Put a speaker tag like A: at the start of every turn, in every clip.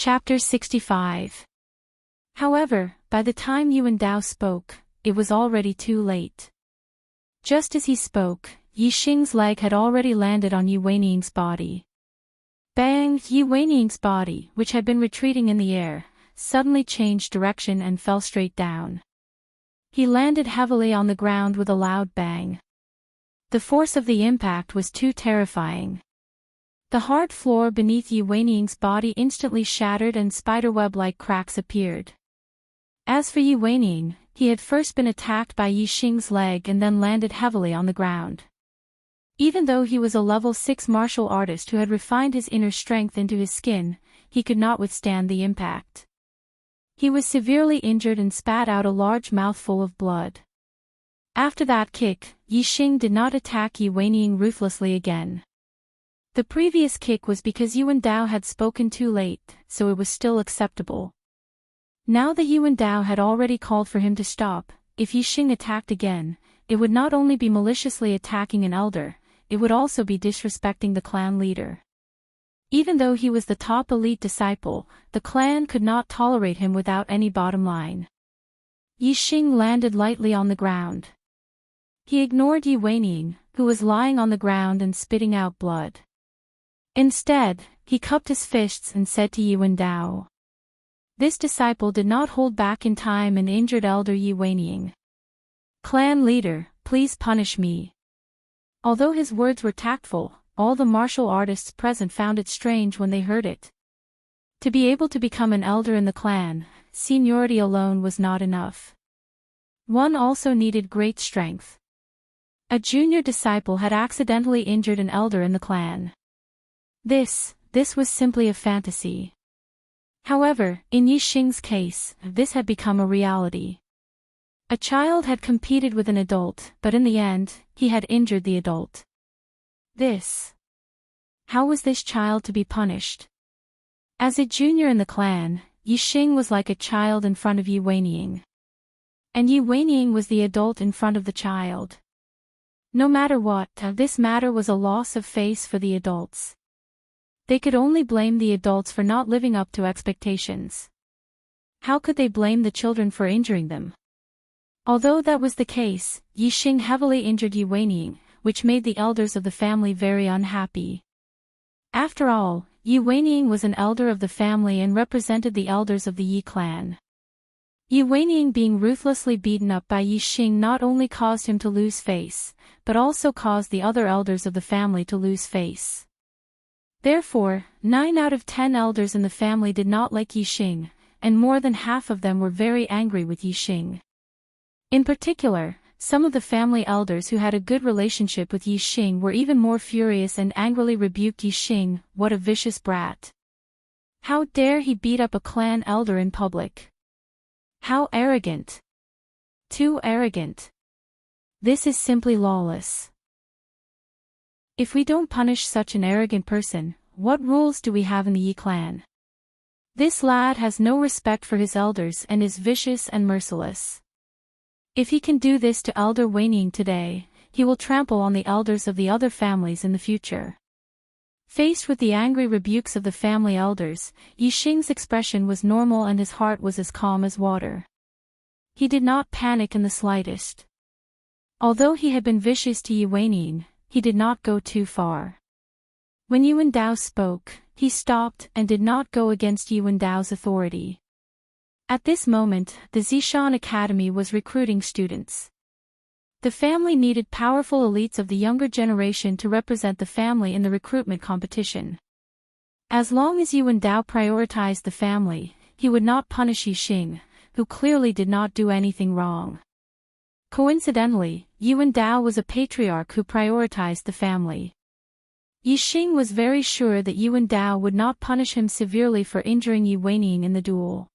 A: Chapter 65. However, by the time Yuan Dao spoke, it was already too late. Just as he spoke, Yi Xing's leg had already landed on Yu Weining's body. Bang! Yu Weining's body, which had been retreating in the air, suddenly changed direction and fell straight down. He landed heavily on the ground with a loud bang. The force of the impact was too terrifying. The hard floor beneath Yu Weining's body instantly shattered and spiderweb-like cracks appeared. As for Yu Weining, he had first been attacked by Yi Xing's leg and then landed heavily on the ground. Even though he was a level 6 martial artist who had refined his inner strength into his skin, he could not withstand the impact. He was severely injured and spat out a large mouthful of blood. After that kick, Yi Xing did not attack Yu Weining ruthlessly again. The previous kick was because Yuan Dao had spoken too late, so it was still acceptable. Now that Yuan Dao had already called for him to stop, if Yi Xing attacked again, it would not only be maliciously attacking an elder, it would also be disrespecting the clan leader. Even though he was the top elite disciple, the clan could not tolerate him without any bottom line. Yi Xing landed lightly on the ground. He ignored Yu Weining, who was lying on the ground and spitting out blood. Instead, he cupped his fists and said to Yuan Dao. This disciple did not hold back in time and injured elder Yu Weining. Clan leader, please punish me. Although his words were tactful, all the martial artists present found it strange when they heard it. To be able to become an elder in the clan, seniority alone was not enough. One also needed great strength. A junior disciple had accidentally injured an elder in the clan. This was simply a fantasy. However, in Yi Xing's case, this had become a reality. A child had competed with an adult, but in the end, he had injured the adult. How was this child to be punished? As a junior in the clan, Yi Xing was like a child in front of Yu Weining. And Yu Weining was the adult in front of the child. No matter what, this matter was a loss of face for the adults. They could only blame the adults for not living up to expectations. How could they blame the children for injuring them? Although that was the case, Yi Xing heavily injured Yu Weining, which made the elders of the family very unhappy. After all, Yu Weining was an elder of the family and represented the elders of the Yi clan. Yu Weining being ruthlessly beaten up by Yi Xing not only caused him to lose face, but also caused the other elders of the family to lose face. Therefore, 9 out of 10 elders in the family did not like Yi Xing, and more than half of them were very angry with Yi Xing. In particular, some of the family elders who had a good relationship with Yi Xing were even more furious and angrily rebuked Yi Xing. What a vicious brat. How dare he beat up a clan elder in public? How arrogant. Too arrogant. This is simply lawless. If we don't punish such an arrogant person, what rules do we have in the Yi clan? This lad has no respect for his elders and is vicious and merciless. If he can do this to Elder Weining today, he will trample on the elders of the other families in the future. Faced with the angry rebukes of the family elders, Yi Xing's expression was normal and his heart was as calm as water. He did not panic in the slightest. Although he had been vicious to Yu Weining, he did not go too far. When Yuan Dao spoke, he stopped and did not go against Yuan Dao's authority. At this moment, the Zishan Academy was recruiting students. The family needed powerful elites of the younger generation to represent the family in the recruitment competition. As long as Yuan Dao prioritized the family, he would not punish Yi Xing, who clearly did not do anything wrong. Coincidentally, Yuan Dao was a patriarch who prioritized the family. Yi Xing was very sure that Yuan Dao would not punish him severely for injuring Yu Weining in the duel.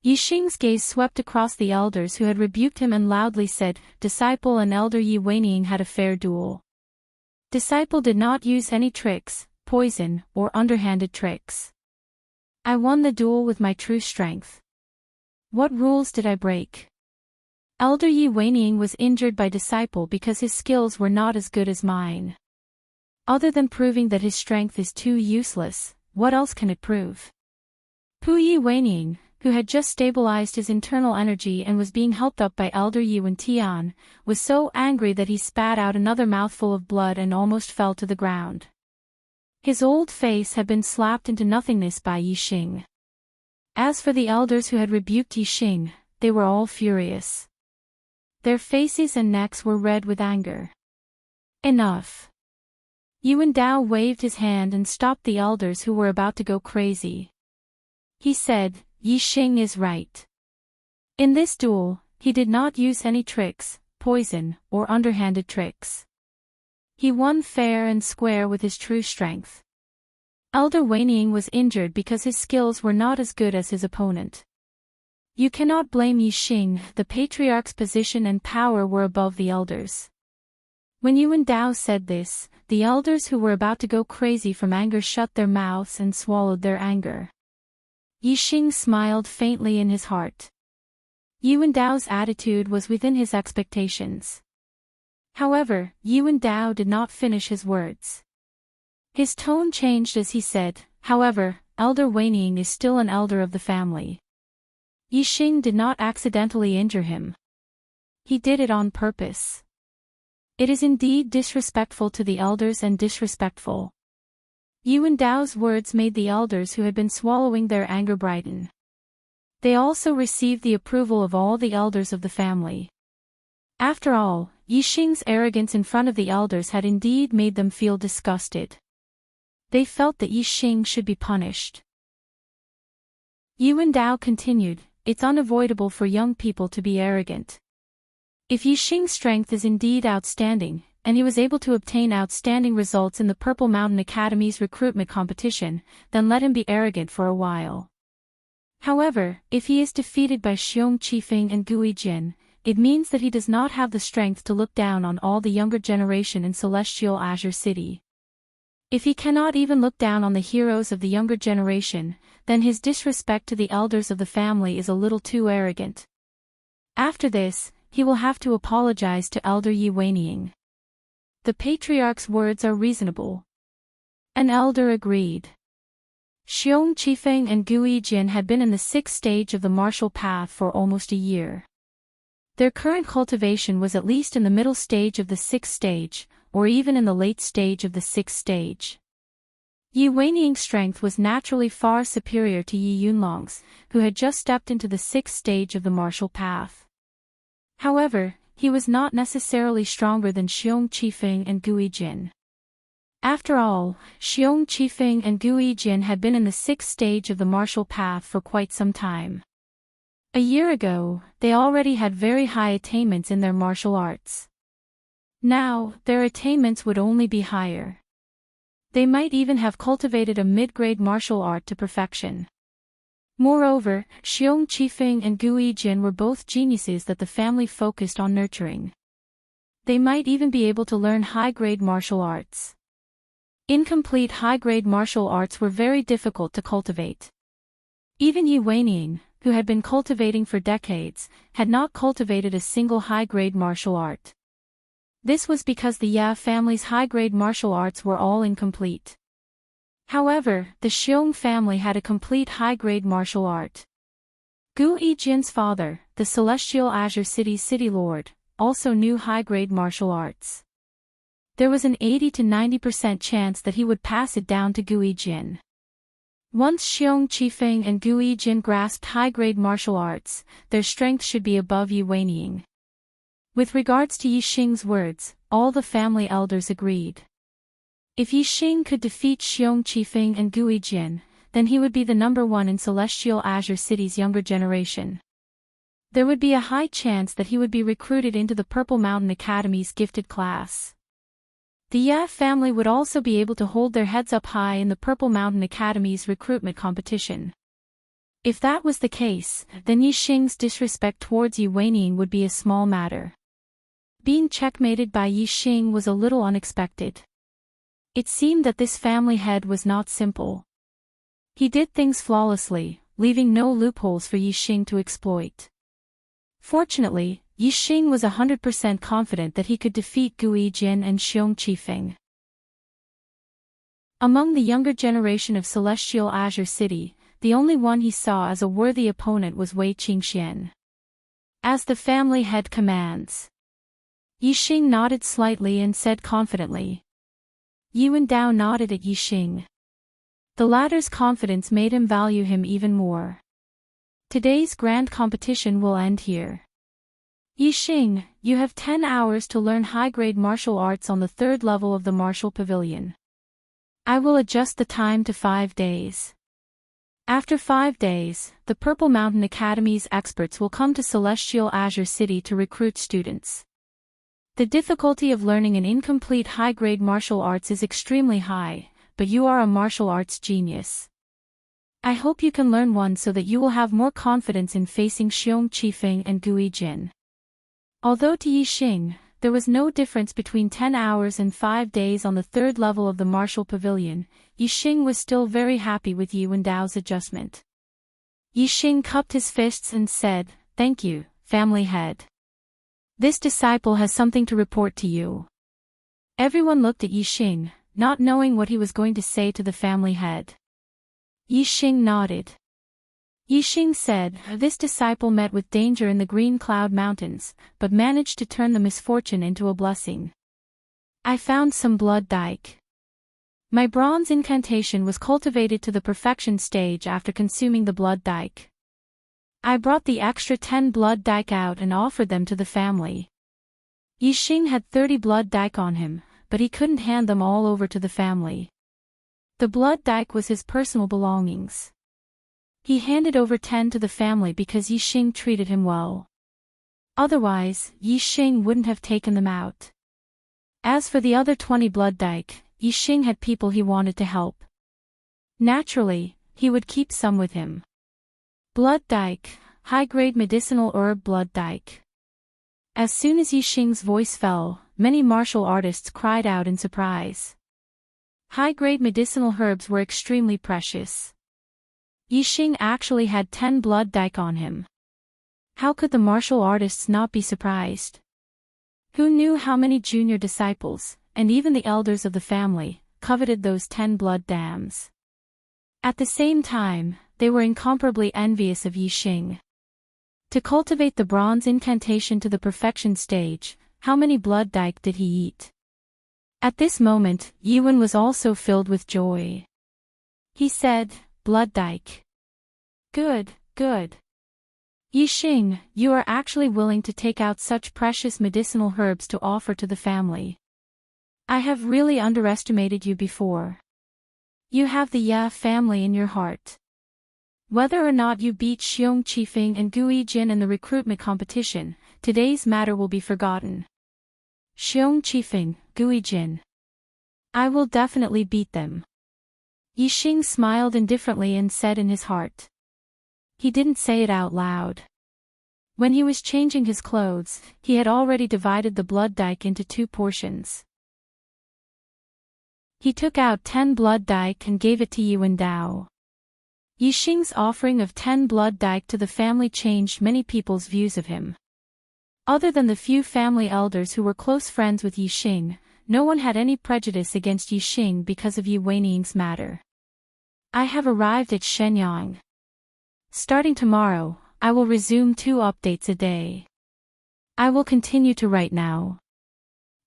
A: Yi Xing's gaze swept across the elders who had rebuked him and loudly said, "Disciple and elder Yu Weining had a fair duel. Disciple did not use any tricks, poison, or underhanded tricks. I won the duel with my true strength. What rules did I break? Elder Yu Weining was injured by disciple because his skills were not as good as mine. Other than proving that his strength is too useless, what else can it prove? Pu Yi Weining, who had just stabilized his internal energy and was being helped up by Elder Yuan Tian, was so angry that he spat out another mouthful of blood and almost fell to the ground. His old face had been slapped into nothingness by Yixing. As for the elders who had rebuked Yixing, they were all furious. Their faces and necks were red with anger. Enough. Yuan Dao waved his hand and stopped the elders who were about to go crazy. He said, Yixing is right. In this duel, he did not use any tricks, poison, or underhanded tricks. He won fair and square with his true strength. Elder Weining was injured because his skills were not as good as his opponent. You cannot blame Yixing, the patriarch's position and power were above the elders. When Yuan Dao said this, the elders who were about to go crazy from anger shut their mouths and swallowed their anger. Yixing smiled faintly in his heart. Yuan Dao's attitude was within his expectations. However, Yuan Dao did not finish his words. His tone changed as he said, however, Elder Weining is still an elder of the family. Yixing did not accidentally injure him. He did it on purpose. It is indeed disrespectful to the elders and disrespectful. Yuan Dao's words made the elders who had been swallowing their anger brighten. They also received the approval of all the elders of the family. After all, Yixing's arrogance in front of the elders had indeed made them feel disgusted. They felt that Yixing should be punished. Yuan Dao continued, it's unavoidable for young people to be arrogant. If Yixing's strength is indeed outstanding, and he was able to obtain outstanding results in the Purple Mountain Academy's recruitment competition, then let him be arrogant for a while. However, if he is defeated by Xiong Qifeng and Gui Jin, it means that he does not have the strength to look down on all the younger generation in Celestial Azure City. If he cannot even look down on the heroes of the younger generation, then his disrespect to the elders of the family is a little too arrogant. After this, he will have to apologize to Elder Yi Weining. The patriarch's words are reasonable. An elder agreed. Xiong Qifeng and Gui Jin had been in the 6th stage of the martial path for almost a year. Their current cultivation was at least in the middle stage of the 6th stage, or even in the late stage of the 6th stage. Yi Weining's strength was naturally far superior to Yi Yunlong's, who had just stepped into the 6th stage of the martial path. However, he was not necessarily stronger than Xiong Qifeng and Gui Jin. After all, Xiong Qifeng and Gui Jin had been in the 6th stage of the martial path for quite some time. A year ago, they already had very high attainments in their martial arts. Now, their attainments would only be higher. They might even have cultivated a mid-grade martial art to perfection. Moreover, Xiong Qifeng and Gui Jin were both geniuses that the family focused on nurturing. They might even be able to learn high-grade martial arts. Incomplete high-grade martial arts were very difficult to cultivate. Even Yi Weining, who had been cultivating for decades, had not cultivated a single high-grade martial art. This was because the Ya family's high-grade martial arts were all incomplete. However, the Xiong family had a complete high-grade martial art. Gu Yijin's father, the Celestial Azure City's city lord, also knew high-grade martial arts. There was an 80 to 90% chance that he would pass it down to Gu Yijin. Once Xiong Qifeng and Gu Yijin grasped high-grade martial arts, their strength should be above Yi Weining. With regards to Yixing's words, all the family elders agreed. If Yixing could defeat Xiong Qifeng and Gui Jin, then he would be the number one in Celestial Azure City's younger generation. There would be a high chance that he would be recruited into the Purple Mountain Academy's gifted class. The Ya family would also be able to hold their heads up high in the Purple Mountain Academy's recruitment competition. If that was the case, then Yixing's disrespect towards Yi Weining would be a small matter. Being checkmated by Yixing was a little unexpected. It seemed that this family head was not simple. He did things flawlessly, leaving no loopholes for Yixing to exploit. Fortunately, Yixing was 100% confident that he could defeat Gui Jin and Xiong Qifeng. Among the younger generation of Celestial Azure City, the only one he saw as a worthy opponent was Wei Qingxian. As the family head commands. Yixing nodded slightly and said confidently. Yuan Dao nodded at Yixing. The latter's confidence made him value him even more. Today's grand competition will end here. Yixing, you have 10 hours to learn high-grade martial arts on the 3rd level of the martial pavilion. I will adjust the time to 5 days. After 5 days, the Purple Mountain Academy's experts will come to Celestial Azure City to recruit students. The difficulty of learning an incomplete high-grade martial arts is extremely high, but you are a martial arts genius. I hope you can learn one so that you will have more confidence in facing Xiong Qifeng and Gui Jin. Although to Yixing, there was no difference between 10 hours and 5 days on the 3rd level of the martial pavilion, Yixing was still very happy with Yuan Dao's adjustment. Yixing cupped his fists and said, "Thank you, family head. This disciple has something to report to you." Everyone looked at Yixing, not knowing what he was going to say to the family head. Yixing nodded. Yixing said, "This disciple met with danger in the Green Cloud Mountains, but managed to turn the misfortune into a blessing. I found some blood dike. My bronze incantation was cultivated to the perfection stage after consuming the blood dike. I brought the extra 10 blood dike out and offered them to the family." Yixing had 30 blood dike on him, but he couldn't hand them all over to the family. The blood dike was his personal belongings. He handed over 10 to the family because Yixing treated him well. Otherwise, Yixing wouldn't have taken them out. As for the other 20 blood dike, Yixing had people he wanted to help. Naturally, he would keep some with him. Blood dike, high-grade medicinal herb blood dike. As soon as Yixing's voice fell, many martial artists cried out in surprise. High-grade medicinal herbs were extremely precious. Yixing actually had 10 blood dike on him. How could the martial artists not be surprised? Who knew how many junior disciples, and even the elders of the family, coveted those 10 blood dams? At the same time, they were incomparably envious of Yixing. To cultivate the bronze incantation to the perfection stage, how many blood dike did he eat? At this moment, Yuan was also filled with joy. He said, "Blood dike. Good, good. Yixing, you are actually willing to take out such precious medicinal herbs to offer to the family. I have really underestimated you before. You have the Ya family in your heart. Whether or not you beat Xiong Qifeng and Gui Jin in the recruitment competition, today's matter will be forgotten. Xiong Qifeng, Gui Jin. I will definitely beat them." Yixing smiled indifferently and said in his heart. He didn't say it out loud. When he was changing his clothes, he had already divided the blood dike into 2 portions. He took out 10 blood dike and gave it to Yuan Dao. Yixing's offering of 10 blood dike to the family changed many people's views of him. Other than the few family elders who were close friends with Yixing, no one had any prejudice against Yixing because of Yu Weining's matter. I have arrived at Shenyang. Starting tomorrow, I will resume 2 updates a day. I will continue to write now.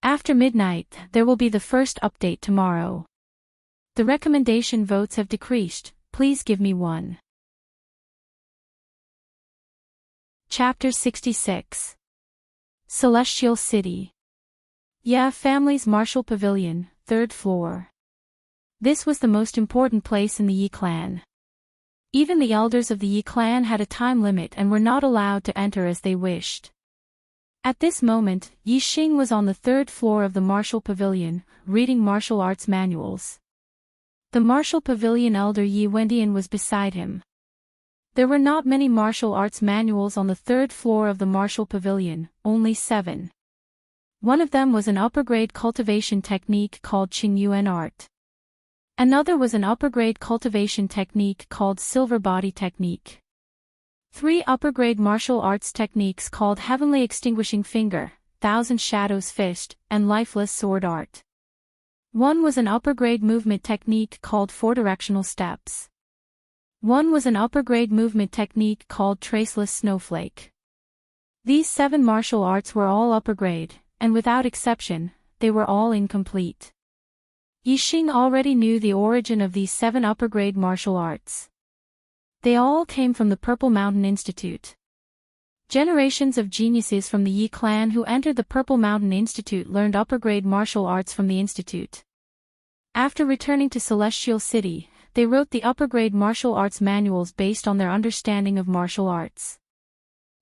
A: After midnight, there will be the first update tomorrow. The recommendation votes have decreased, please give me 1. Chapter 66. Celestial City. Ya family's martial pavilion, 3rd floor. This was the most important place in the Yi clan. Even the elders of the Yi clan had a time limit and were not allowed to enter as they wished. At this moment, Yixing was on the 3rd floor of the martial pavilion, reading martial arts manuals. The martial pavilion elder Yi Wendian was beside him. There were not many martial arts manuals on the 3rd floor of the martial pavilion, only 7. One of them was an upper-grade cultivation technique called Qingyuan art. Another was an upper-grade cultivation technique called silver body technique. 3 upper-grade martial arts techniques called heavenly extinguishing finger, thousand shadows fist, and lifeless sword art. One was an upper-grade movement technique called 4 directional steps. One was an upper-grade movement technique called Traceless Snowflake. These 7 martial arts were all upper-grade, and without exception, they were all incomplete. Yixing already knew the origin of these 7 upper-grade martial arts. They all came from the Purple Mountain Institute. Generations of geniuses from the Yi clan who entered the Purple Mountain Institute learned upper-grade martial arts from the institute. After returning to Celestial City, they wrote the upper-grade martial arts manuals based on their understanding of martial arts.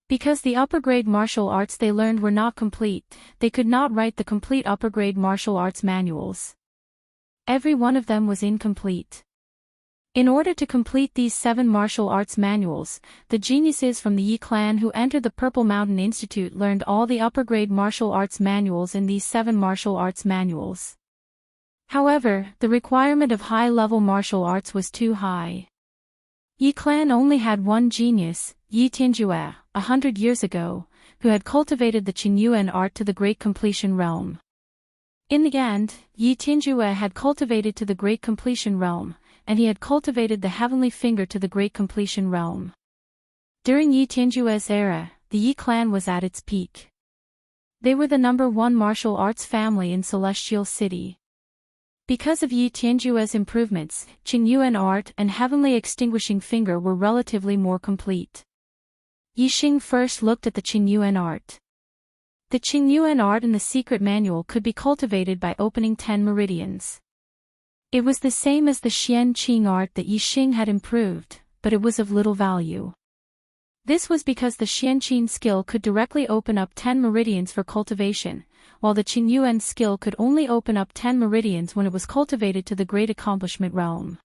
A: Because the upper-grade martial arts they learned were not complete, they could not write the complete upper-grade martial arts manuals. Every one of them was incomplete. In order to complete these 7 martial arts manuals, the geniuses from the Yi clan who entered the Purple Mountain Institute learned all the upper-grade martial arts manuals in these 7 martial arts manuals. However, the requirement of high-level martial arts was too high. Yi clan only had one genius, Yi Tianjue, 100 years ago, who had cultivated the Qingyuan art to the Great Completion realm. In the end, Yi Tianjue had cultivated to the Great Completion realm, and he had cultivated the Heavenly Finger to the Great Completion realm. During Yi Tianjue's era, the Yi clan was at its peak. They were the #1 martial arts family in Celestial City. Because of Yi Tianjue's improvements, Qingyuan art and Heavenly Extinguishing Finger were relatively more complete. Yixing first looked at the Qingyuan art. The Qingyuan art in the secret manual could be cultivated by opening 10 meridians. It was the same as the Xian Qing art that Yixing had improved, but it was of little value. This was because the Xian Qing skill could directly open up 10 meridians for cultivation, while the Qingyuan skill could only open up 10 meridians when it was cultivated to the Great Accomplishment realm.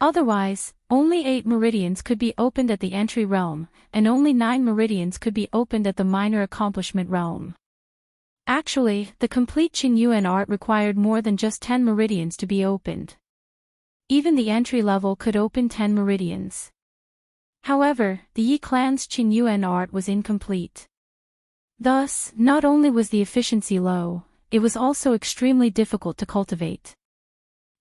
A: Otherwise, only 8 meridians could be opened at the entry realm, and only 9 meridians could be opened at the minor accomplishment realm. Actually, the complete Qingyuan art required more than just 10 meridians to be opened. Even the entry level could open 10 meridians. However, the Yi clan's Qingyuan art was incomplete. Thus, not only was the efficiency low, it was also extremely difficult to cultivate.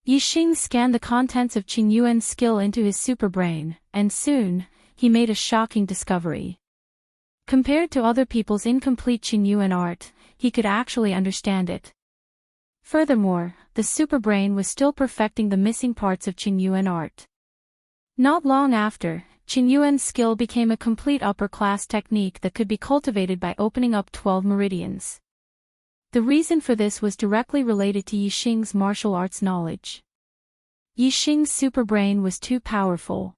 A: Yixing scanned the contents of Qingyuan's skill into his superbrain, and soon, he made a shocking discovery. Compared to other people's incomplete Qingyuan art, he could actually understand it. Furthermore, the superbrain was still perfecting the missing parts of Qingyuan art. Not long after, Qingyuan's skill became a complete upper-class technique that could be cultivated by opening up 12 meridians. The reason for this was directly related to Yixing's martial arts knowledge. Yixing's superbrain was too powerful.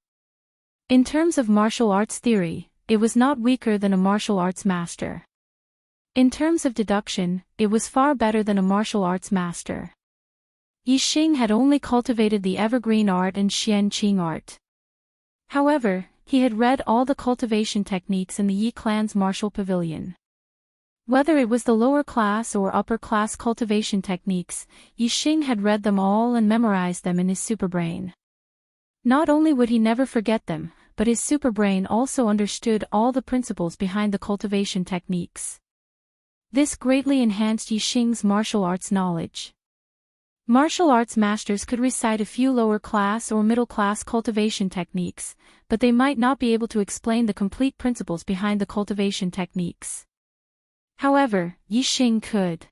A: In terms of martial arts theory, it was not weaker than a martial arts master. In terms of deduction, it was far better than a martial arts master. Yixing had only cultivated the evergreen art and Xian Qing art. However, he had read all the cultivation techniques in the Yi clan's martial pavilion. Whether it was the lower class or upper class cultivation techniques, Yixing had read them all and memorized them in his superbrain. Not only would he never forget them, but his superbrain also understood all the principles behind the cultivation techniques. This greatly enhanced Yixing's martial arts knowledge. Martial arts masters could recite a few lower class or middle class cultivation techniques, but they might not be able to explain the complete principles behind the cultivation techniques. However, Yixing could.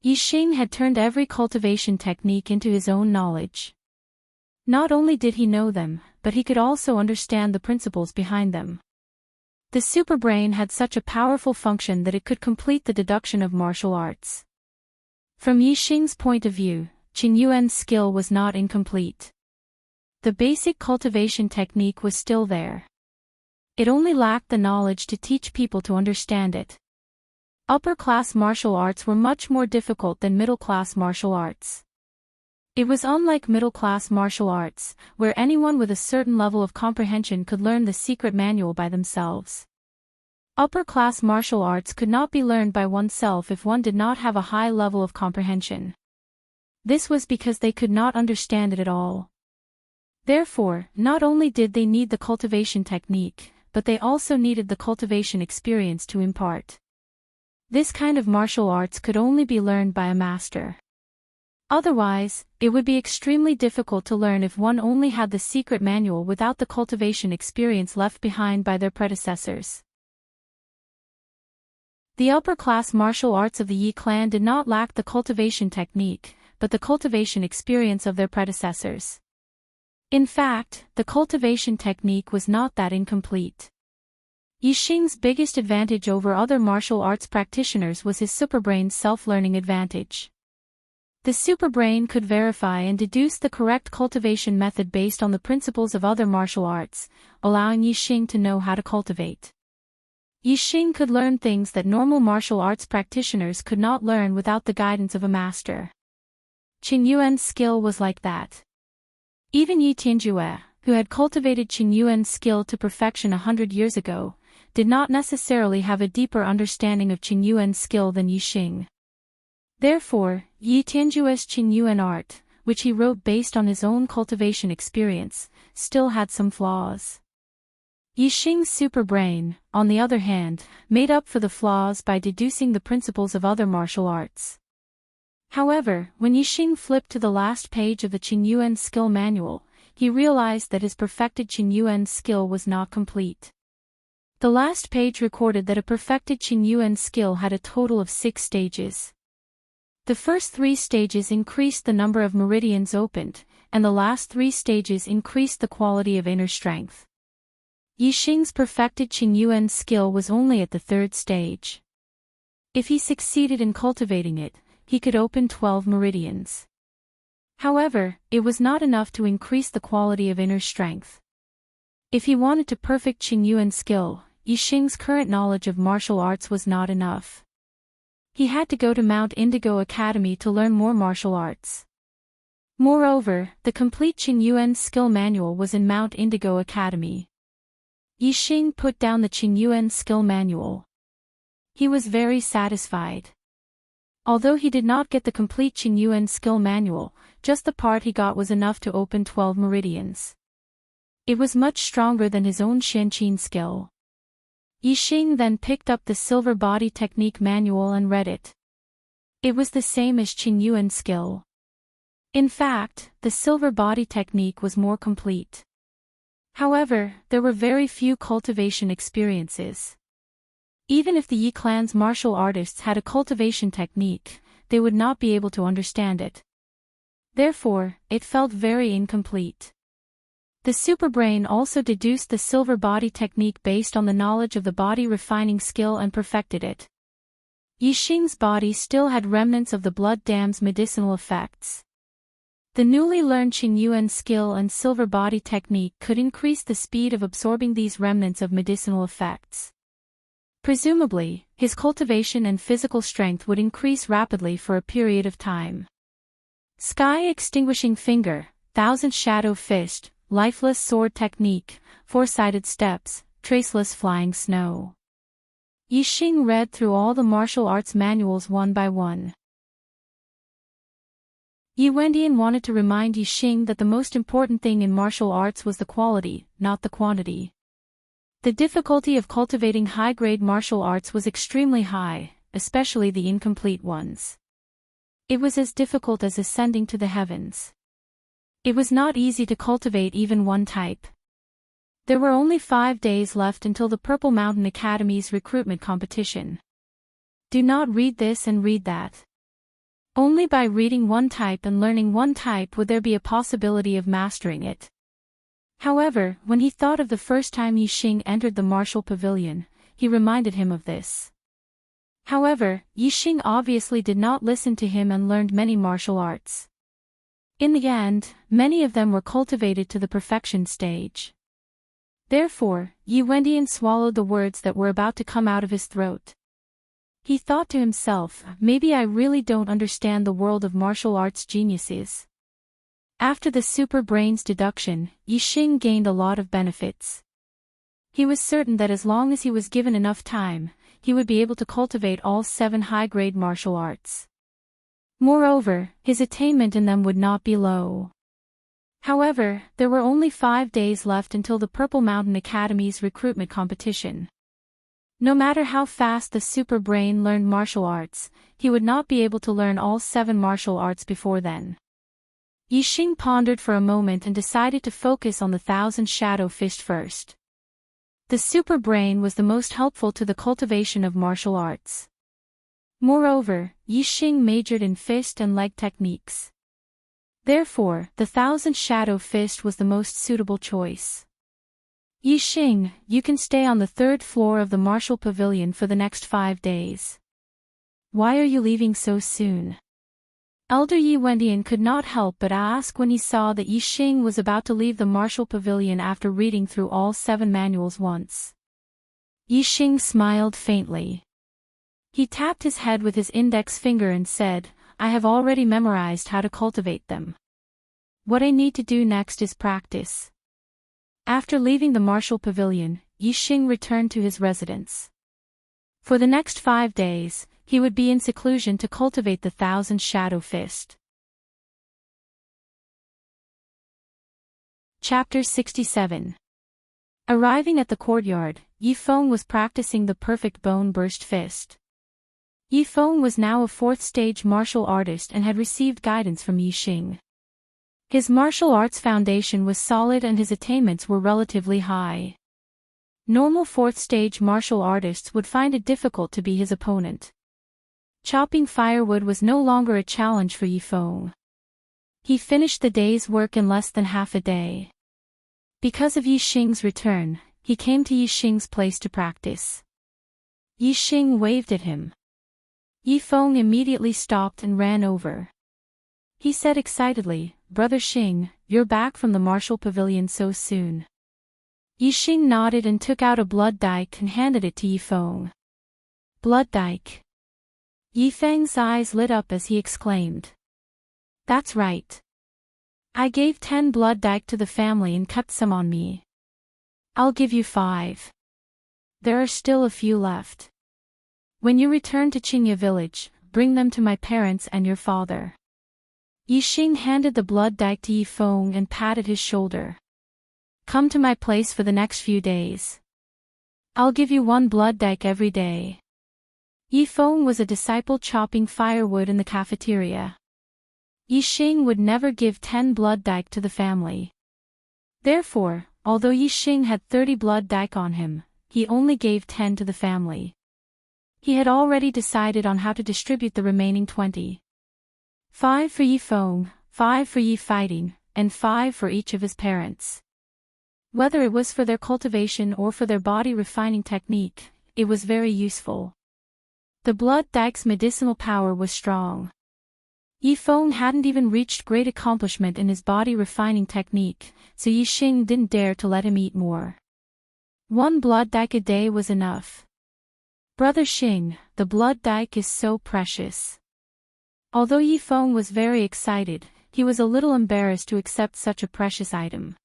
A: Yixing had turned every cultivation technique into his own knowledge. Not only did he know them, but he could also understand the principles behind them. The superbrain had such a powerful function that it could complete the deduction of martial arts. From Yixing's point of view, Qingyuan's skill was not incomplete. The basic cultivation technique was still there. It only lacked the knowledge to teach people to understand it. Upper-class martial arts were much more difficult than middle-class martial arts. It was unlike middle-class martial arts, where anyone with a certain level of comprehension could learn the secret manual by themselves. Upper-class martial arts could not be learned by oneself if one did not have a high level of comprehension. This was because they could not understand it at all. Therefore, not only did they need the cultivation technique, but they also needed the cultivation experience to impart. This kind of martial arts could only be learned by a master. Otherwise, it would be extremely difficult to learn if one only had the secret manual without the cultivation experience left behind by their predecessors. The upper-class martial arts of the Yi clan did not lack the cultivation technique, but the cultivation experience of their predecessors. In fact, the cultivation technique was not that incomplete. Yi Xing's biggest advantage over other martial arts practitioners was his superbrain's self-learning advantage. The superbrain could verify and deduce the correct cultivation method based on the principles of other martial arts, allowing Yi Xing to know how to cultivate. Yi Xing could learn things that normal martial arts practitioners could not learn without the guidance of a master. Qin Yuan's skill was like that. Even Yi Tianjue, who had cultivated Qin Yuan's skill to perfection 100 years ago, did not necessarily have a deeper understanding of Qin Yuan's skill than Yi Xing. Therefore, Yi Tianjue's Qin Yuan art, which he wrote based on his own cultivation experience, still had some flaws. Yi Xing's superbrain, on the other hand, made up for the flaws by deducing the principles of other martial arts. However, when Yi Xing flipped to the last page of the Qin Yuan skill manual, he realized that his perfected Qin Yuan skill was not complete. The last page recorded that a perfected Qin Yuan skill had a total of 6 stages. The first 3 stages increased the number of meridians opened, and the last 3 stages increased the quality of inner strength. Yi Xing's perfected Qin Yuan skill was only at the 3rd stage. If he succeeded in cultivating it, he could open 12 meridians. However, it was not enough to increase the quality of inner strength. If he wanted to perfect Qin Yuan's skill, Yi Xing's current knowledge of martial arts was not enough. He had to go to Mount Indigo Academy to learn more martial arts. Moreover, the complete Qin Yuan skill manual was in Mount Indigo Academy. Yi Xing put down the Qin Yuan skill manual. He was very satisfied. Although he did not get the complete Qin Yuan skill manual, just the part he got was enough to open 12 meridians. It was much stronger than his own Xianqin skill. Yi Xing then picked up the Silver Body Technique manual and read it. It was the same as Qin Yuan's skill. In fact, the Silver Body Technique was more complete. However, there were very few cultivation experiences. Even if the Yi clan's martial artists had a cultivation technique, they would not be able to understand it. Therefore, it felt very incomplete. The superbrain also deduced the Silver Body Technique based on the knowledge of the body refining skill and perfected it. Yi Xing's body still had remnants of the blood dam's medicinal effects. The newly learned Qin Yuan skill and Silver Body Technique could increase the speed of absorbing these remnants of medicinal effects. Presumably, his cultivation and physical strength would increase rapidly for a period of time. Sky Extinguishing Finger, Thousand Shadow Fist, Lifeless Sword Technique, Four-Sided Steps, Traceless Flying Snow. Yi Xing read through all the martial arts manuals one by one. Yi Wendian wanted to remind Yi Xing that the most important thing in martial arts was the quality, not the quantity. The difficulty of cultivating high-grade martial arts was extremely high, especially the incomplete ones. It was as difficult as ascending to the heavens. It was not easy to cultivate even one type. There were only 5 days left until the Purple Mountain Academy's recruitment competition. Do not read this and read that. Only by reading one type and learning one type would there be a possibility of mastering it. However, when he thought of the first time Yi Xing entered the martial pavilion, he reminded him of this. However, Yi Xing obviously did not listen to him and learned many martial arts. In the end, many of them were cultivated to the perfection stage. Therefore, Yi Wendian swallowed the words that were about to come out of his throat. He thought to himself, maybe I really don't understand the world of martial arts geniuses. After the super brain's deduction, Yi Xing gained a lot of benefits. He was certain that as long as he was given enough time, he would be able to cultivate all 7 high-grade martial arts. Moreover, his attainment in them would not be low. However, there were only 5 days left until the Purple Mountain Academy's recruitment competition. No matter how fast the super brain learned martial arts, he would not be able to learn all 7 martial arts before then. Yixing pondered for a moment and decided to focus on the 1,000 shadow fist first. The super brain was the most helpful to the cultivation of martial arts. Moreover, Yixing majored in fist and leg techniques. Therefore, the 1,000 shadow fist was the most suitable choice. Yixing, you can stay on the 3rd floor of the martial pavilion for the next 5 days. Why are you leaving so soon? Elder Yi Wendian could not help but ask when he saw that Yixing was about to leave the martial pavilion after reading through all 7 manuals once. Yixing smiled faintly. He tapped his head with his index finger and said, I have already memorized how to cultivate them. What I need to do next is practice. After leaving the martial pavilion, Yixing returned to his residence. For the next 5 days, he would be in seclusion to cultivate the 1,000 shadow fist. Chapter 67. Arriving at the courtyard, Yifeng was practicing the perfect bone burst fist. Yifeng was now a 4th-stage martial artist and had received guidance from Yixing. His martial arts foundation was solid and his attainments were relatively high. Normal 4th-stage martial artists would find it difficult to be his opponent. Chopping firewood was no longer a challenge for Yifeng. He finished the day's work in less than half a day. Because of Yixing's return, he came to Yixing's place to practice. Yixing waved at him. Yifeng immediately stopped and ran over. He said excitedly, Brother Xing, you're back from the martial pavilion so soon. Yixing nodded and took out a blood dike and handed it to Yifeng. Blood dike. Yifeng's eyes lit up as he exclaimed. That's right. I gave 10 blood dike to the family and kept some on me. I'll give you 5. There are still a few left. When you return to Qingye village, bring them to my parents and your father. Yixing handed the blood dike to Yifeng and patted his shoulder. Come to my place for the next few days. I'll give you 1 blood dike every day. Yifeng was a disciple chopping firewood in the cafeteria. Yixing would never give 10 blood dike to the family. Therefore, although Yixing had 30 blood dike on him, he only gave 10 to the family. He had already decided on how to distribute the remaining 20. 5 for Yifeng, 5 for Yi Fighting, and 5 for each of his parents. Whether it was for their cultivation or for their body refining technique, it was very useful. The blood dike's medicinal power was strong. Yifeng hadn't even reached great accomplishment in his body refining technique, so Yixing didn't dare to let him eat more. 1 blood dike a day was enough. Brother Xing, the blood dike is so precious. Although Yifeng was very excited, he was a little embarrassed to accept such a precious item.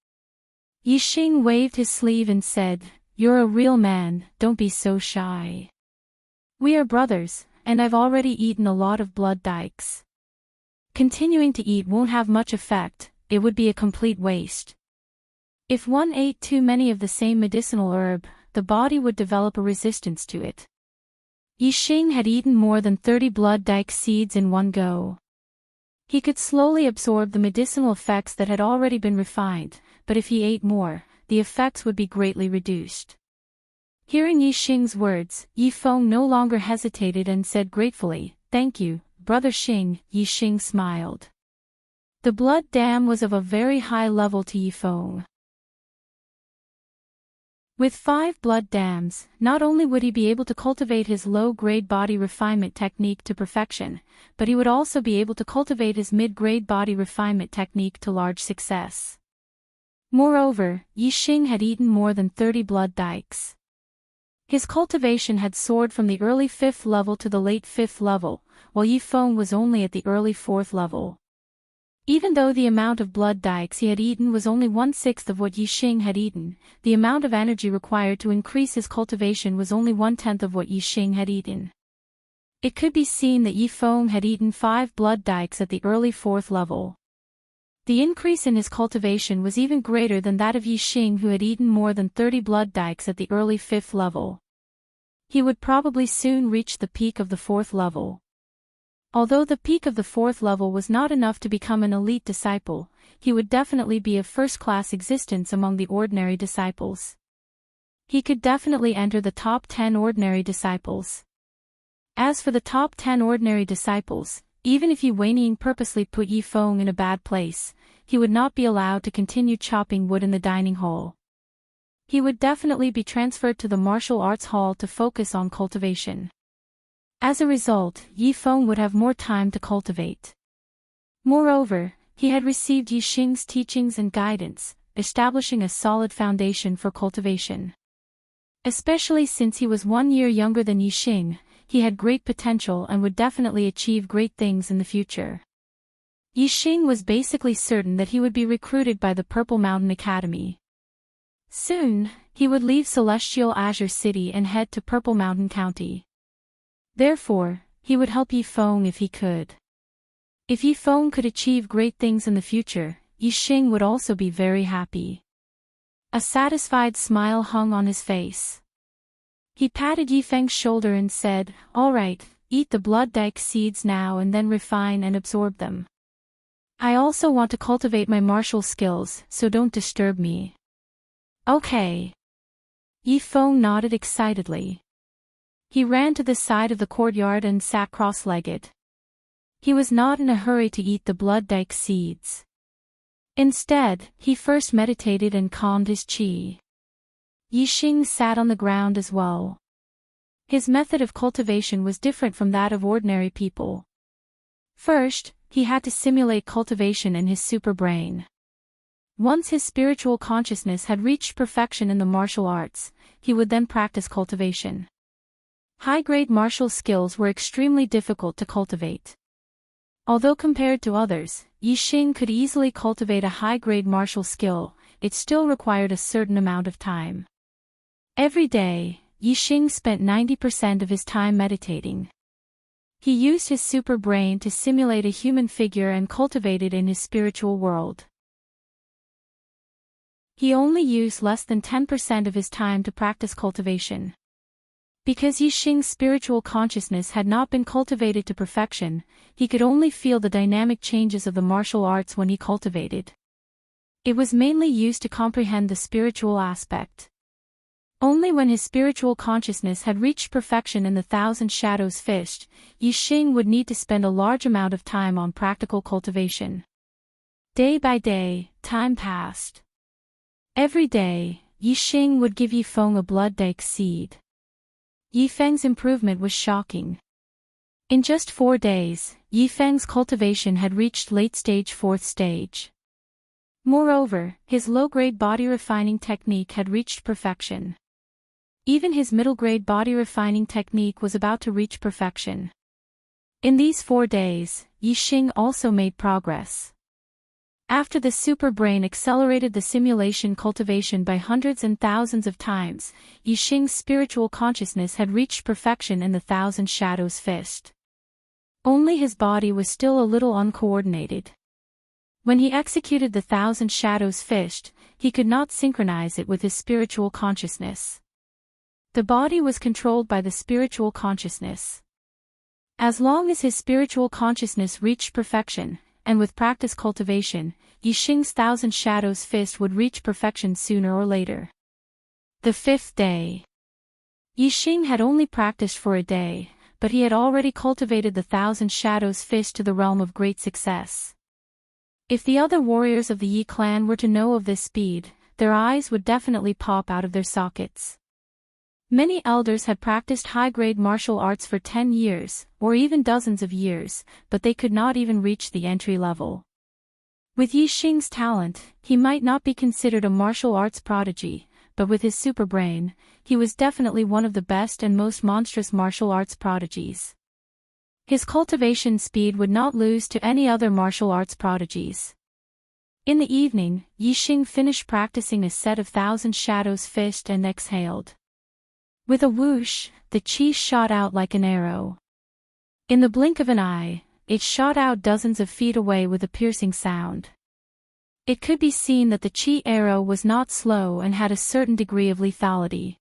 A: Yixing waved his sleeve and said, You're a real man, don't be so shy. We are brothers, and I've already eaten a lot of blood dikes. Continuing to eat won't have much effect, it would be a complete waste. If one ate too many of the same medicinal herb, the body would develop a resistance to it. Yixing had eaten more than 30 blood dike seeds in one go. He could slowly absorb the medicinal effects that had already been refined, but if he ate more, the effects would be greatly reduced. Hearing Yixing's words, Yifeng no longer hesitated and said gratefully, Thank you, Brother Xing. Yixing smiled. The blood dam was of a very high level to Yifeng. With 5 blood dams, not only would he be able to cultivate his low-grade body refinement technique to perfection, but he would also be able to cultivate his mid-grade body refinement technique to large success. Moreover, Yixing had eaten more than 30 blood dikes. His cultivation had soared from the early 5th level to the late 5th level, while Yifeng was only at the early 4th level. Even though the amount of blood dikes he had eaten was only 1/6 of what Yixing had eaten, the amount of energy required to increase his cultivation was only 1/10 of what Yixing had eaten. It could be seen that Yifeng had eaten 5 blood dikes at the early 4th level. The increase in his cultivation was even greater than that of Yixing, who had eaten more than 30 blood dikes at the early 5th level. He would probably soon reach the peak of the 4th level. Although the peak of the 4th level was not enough to become an elite disciple, he would definitely be a first-class existence among the ordinary disciples. He could definitely enter the top 10 ordinary disciples. As for the top 10 ordinary disciples, even if Yi Weiniang purposely put Yi Feng in a bad place, he would not be allowed to continue chopping wood in the dining hall. He would definitely be transferred to the martial arts hall to focus on cultivation. As a result, Yi Feng would have more time to cultivate. Moreover, he had received Yi Xing's teachings and guidance, establishing a solid foundation for cultivation. Especially since he was 1 year younger than Yi Xing, he had great potential and would definitely achieve great things in the future. Yi Xing was basically certain that he would be recruited by the Purple Mountain Academy. Soon, he would leave Celestial Azure City and head to Purple Mountain County. Therefore, he would help Yi Feng if he could. If Yi Feng could achieve great things in the future, Yi Xing would also be very happy. A satisfied smile hung on his face. He patted Yi Feng's shoulder and said, "All right, eat the blood dike seeds now and then refine and absorb them. I also want to cultivate my martial skills, so don't disturb me." "Okay." Yi Feng nodded excitedly. He ran to the side of the courtyard and sat cross-legged. He was not in a hurry to eat the blood dike seeds. Instead, he first meditated and calmed his qi. Yi Xing sat on the ground as well. His method of cultivation was different from that of ordinary people. First, he had to simulate cultivation in his super brain. Once his spiritual consciousness had reached perfection in the martial arts, he would then practice cultivation. High-grade martial skills were extremely difficult to cultivate. Although compared to others, Yi Xing could easily cultivate a high-grade martial skill, it still required a certain amount of time. Every day, Yi Xing spent 90% of his time meditating. He used his super brain to simulate a human figure and cultivate it in his spiritual world. He only used less than 10% of his time to practice cultivation. Because Yi Xing's spiritual consciousness had not been cultivated to perfection, he could only feel the dynamic changes of the martial arts when he cultivated. It was mainly used to comprehend the spiritual aspect. Only when his spiritual consciousness had reached perfection in the Thousand Shadows Fist, Yi Xing would need to spend a large amount of time on practical cultivation. Day by day, time passed. Every day, Yi Xing would give Yi Feng a blood dike seed. Yi Feng's improvement was shocking. In just 4 days, Yi Feng's cultivation had reached late-stage 4th stage. Moreover, his low-grade body refining technique had reached perfection. Even his middle-grade body refining technique was about to reach perfection. In these 4 days, Yi Xing also made progress. After the super brain accelerated the simulation cultivation by hundreds and thousands of times, Yi Xing's spiritual consciousness had reached perfection in the Thousand Shadows Fist. Only his body was still a little uncoordinated. When he executed the Thousand Shadows Fist, he could not synchronize it with his spiritual consciousness. The body was controlled by the spiritual consciousness. As long as his spiritual consciousness reached perfection, and with practice cultivation, Yi Xing's Thousand Shadows Fist would reach perfection sooner or later. The 5th day. Yi Xing had only practiced for a day, but he had already cultivated the Thousand Shadows Fist to the realm of great success. If the other warriors of the Yi clan were to know of this speed, their eyes would definitely pop out of their sockets. Many elders had practiced high-grade martial arts for 10 years, or even dozens of years, but they could not even reach the entry level. With Yi Xing's talent, he might not be considered a martial arts prodigy, but with his super brain, he was definitely one of the best and most monstrous martial arts prodigies. His cultivation speed would not lose to any other martial arts prodigies. In the evening, Yi Xing finished practicing a set of Thousand Shadows Fist and exhaled. With a whoosh, the qi shot out like an arrow. In the blink of an eye, it shot out dozens of feet away with a piercing sound. It could be seen that the qi arrow was not slow and had a certain degree of lethality.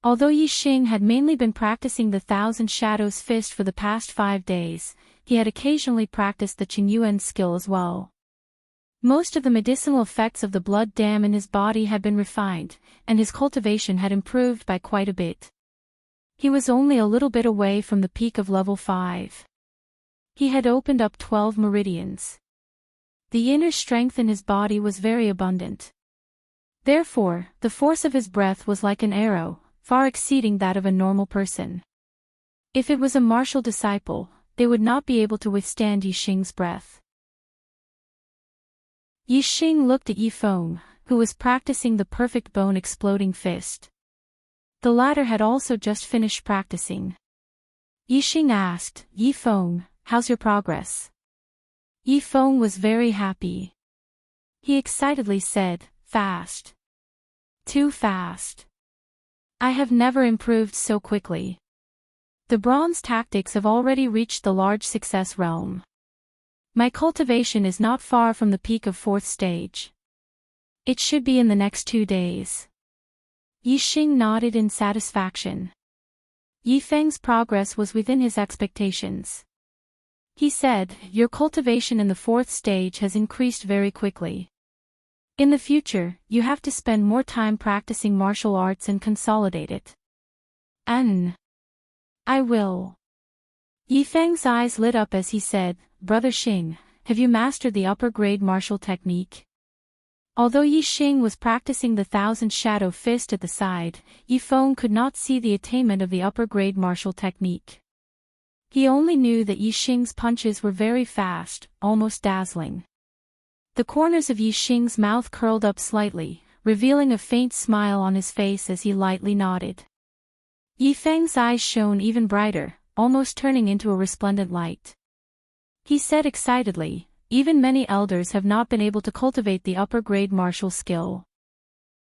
A: Although Yi Xing had mainly been practicing the Thousand Shadows fist for the past 5 days, he had occasionally practiced the Qingyuan skill as well. Most of the medicinal effects of the blood dam in his body had been refined, and his cultivation had improved by quite a bit. He was only a little bit away from the peak of level 5. He had opened up 12 meridians. The inner strength in his body was very abundant. Therefore, the force of his breath was like an arrow, far exceeding that of a normal person. If it was a martial disciple, they would not be able to withstand Yi Xing's breath. Yi Xing looked at Yi Feng, who was practicing the perfect bone-exploding fist. The latter had also just finished practicing. Yi Xing asked, "Yi Feng, how's your progress?" Yi Feng was very happy. He excitedly said, "Fast. Too fast. I have never improved so quickly. The bronze tactics have already reached the large success realm. My cultivation is not far from the peak of 4th stage. It should be in the next 2 days." Yi Xing nodded in satisfaction. Yi Feng's progress was within his expectations. He said, "Your cultivation in the 4th stage has increased very quickly. In the future, you have to spend more time practicing martial arts and consolidate it." I will." Yi Feng's eyes lit up as he said, "Brother Xing, have you mastered the upper-grade martial technique?" Although Yi Xing was practicing the Thousand Shadow Fist at the side, Yi Feng could not see the attainment of the upper-grade martial technique. He only knew that Yi Xing's punches were very fast, almost dazzling. The corners of Yi Xing's mouth curled up slightly, revealing a faint smile on his face as he lightly nodded. Yi Feng's eyes shone even brighter, almost turning into a resplendent light. He said excitedly, "Even many elders have not been able to cultivate the upper-grade martial skill.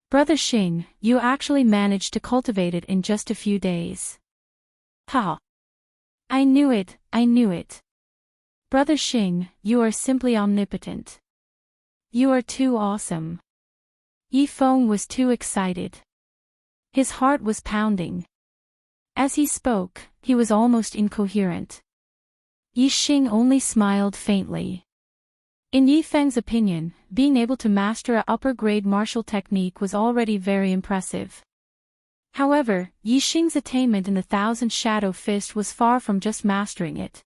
A: Brother Xing, you actually managed to cultivate it in just a few days." "Ha! I knew it, I knew it. Brother Xing, you are simply omnipotent. You are too awesome." Yi Feng was too excited. His heart was pounding. As he spoke, he was almost incoherent. Yi Xing only smiled faintly. In Yi Feng's opinion, being able to master a upper-grade martial technique was already very impressive. However, Yi Xing's attainment in the Thousand Shadow Fist was far from just mastering it.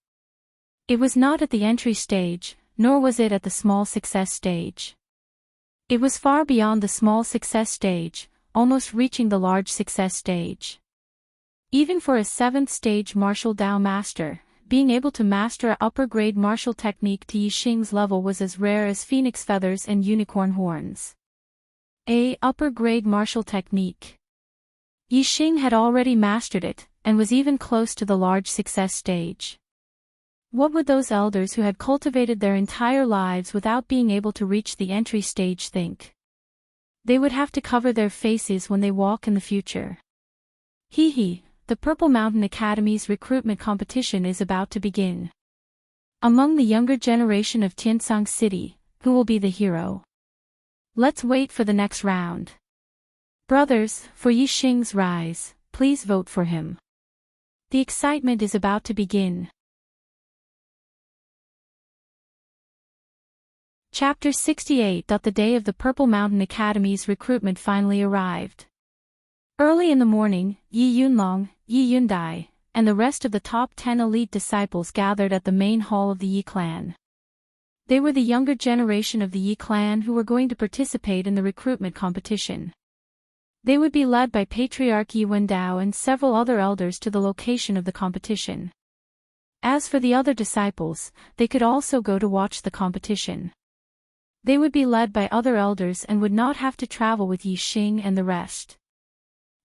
A: It was not at the entry stage, nor was it at the small success stage. It was far beyond the small success stage, almost reaching the large success stage. Even for a 7th stage martial Dao master, being able to master a upper-grade martial technique to Yi Xing's level was as rare as phoenix feathers and unicorn horns. A upper-grade martial technique. Yi Xing had already mastered it, and was even close to the large success stage. What would those elders who had cultivated their entire lives without being able to reach the entry stage think? They would have to cover their faces when they walk in the future. Hee, the Purple Mountain Academy's recruitment competition is about to begin. Among the younger generation of Tiansang City, who will be the hero? Let's wait for the next round. Brothers, for Yi Xing's rise, please vote for him. The excitement is about to begin. Chapter 68. The day of the Purple Mountain Academy's recruitment finally arrived. Early in the morning, Yi Yunlong, Yi Yundai, and the rest of the top 10 elite disciples gathered at the main hall of the Yi clan. They were the younger generation of the Yi clan who were going to participate in the recruitment competition. They would be led by Patriarch Yi Wendao and several other elders to the location of the competition. As for the other disciples, they could also go to watch the competition. They would be led by other elders and would not have to travel with Yi Xing and the rest.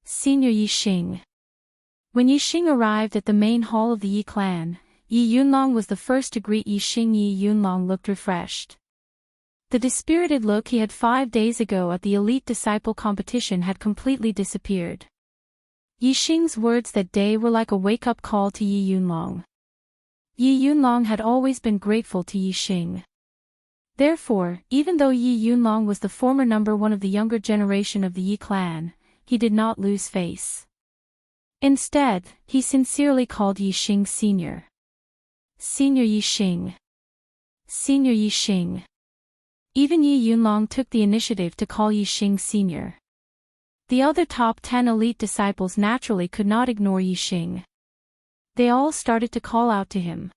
A: Senior Yi Xing. When Yi Xing arrived at the main hall of the Yi clan, Yi Yunlong was the first to greet Yi Xing. Yi Yunlong looked refreshed. The dispirited look he had 5 days ago at the elite disciple competition had completely disappeared. Yi Xing's words that day were like a wake-up call to Yi Yunlong. Yi Yunlong had always been grateful to Yi Xing. Therefore, even though Yi Yunlong was the former number 1 of the younger generation of the Yi clan, he did not lose face. Instead, he sincerely called Yixing Senior. Senior Yixing. Senior Yixing. Even Yi Yunlong took the initiative to call Yixing Senior. The other top 10 elite disciples naturally could not ignore Yixing. They all started to call out to him.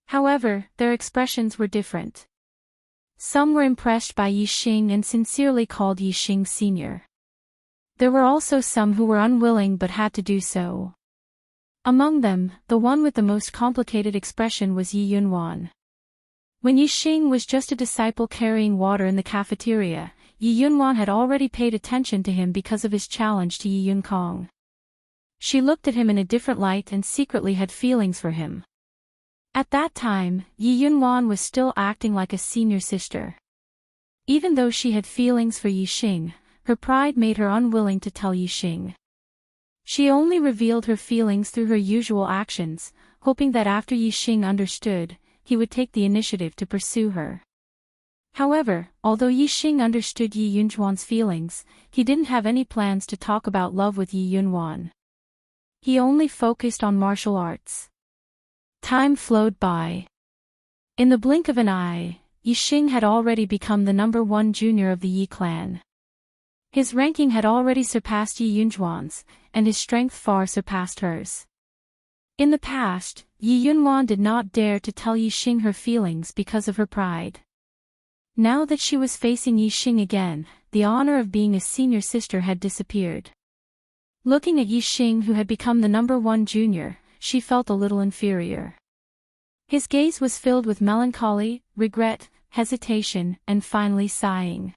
A: However, their expressions were different. Some were impressed by Yixing and sincerely called Yixing Senior. There were also some who were unwilling but had to do so. Among them, the one with the most complicated expression was Yi Yunwan. When Yixing was just a disciple carrying water in the cafeteria, Yi Yunwan had already paid attention to him because of his challenge to Yi Yunkong. She looked at him in a different light and secretly had feelings for him. At that time, Yi Yunwan was still acting like a senior sister. Even though she had feelings for Yixing, her pride made her unwilling to tell Yixing. She only revealed her feelings through her usual actions, hoping that after Yixing understood, he would take the initiative to pursue her. However, although Yixing understood Yi Yunwan's feelings, he didn't have any plans to talk about love with Yi Yunwan. He only focused on martial arts. Time flowed by. In the blink of an eye, Yixing had already become the number 1 junior of the Yi clan. His ranking had already surpassed Yi Yunwan's, and his strength far surpassed hers. In the past, Yi Yunwan did not dare to tell Yixing her feelings because of her pride. Now that she was facing Yixing again, the honor of being a senior sister had disappeared. Looking at Yixing, who had become the number 1 junior, she felt a little inferior. His gaze was filled with melancholy, regret, hesitation, and finally sighing.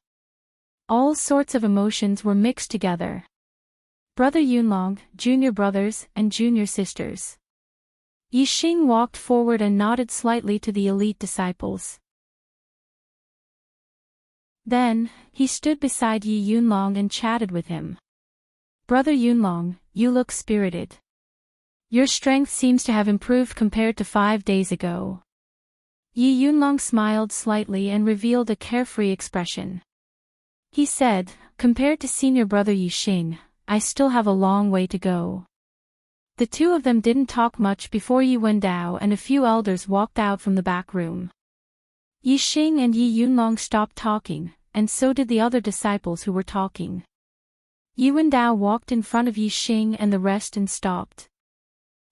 A: All sorts of emotions were mixed together. Brother Yunlong, junior brothers, and junior sisters. Yixing walked forward and nodded slightly to the elite disciples. Then, he stood beside Yi Yunlong and chatted with him. Brother Yunlong, you look spirited. Your strength seems to have improved compared to 5 days ago. Yi Yunlong smiled slightly and revealed a carefree expression. He said, compared to senior brother Yixing, I still have a long way to go. The two of them didn't talk much before Yi Wendao and a few elders walked out from the back room. Yixing and Yi Yunlong stopped talking, and so did the other disciples who were talking. Yi Wendao walked in front of Yixing and the rest and stopped.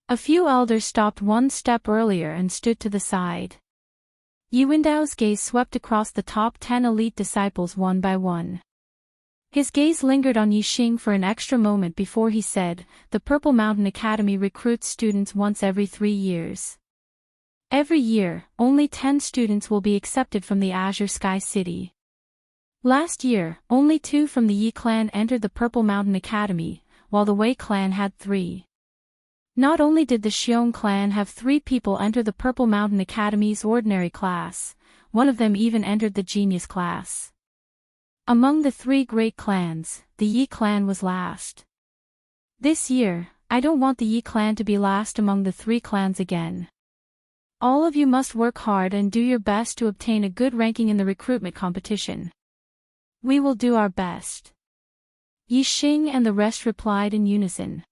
A: A few elders stopped one step earlier and stood to the side. Yi Wendao's gaze swept across the top 10 elite disciples one by one. His gaze lingered on Yixing for an extra moment before he said, the Purple Mountain Academy recruits students once every 3 years. Every year, only 10 students will be accepted from the Azure Sky City. Last year, only 2 from the Yi clan entered the Purple Mountain Academy, while the Wei clan had 3. Not only did the Xiong clan have 3 people enter the Purple Mountain Academy's ordinary class, one of them even entered the genius class. Among the 3 great clans, the Yi clan was last. This year, I don't want the Yi clan to be last among the 3 clans again. All of you must work hard and do your best to obtain a good ranking in the recruitment competition. We will do our best. Yixing and the rest replied in unison.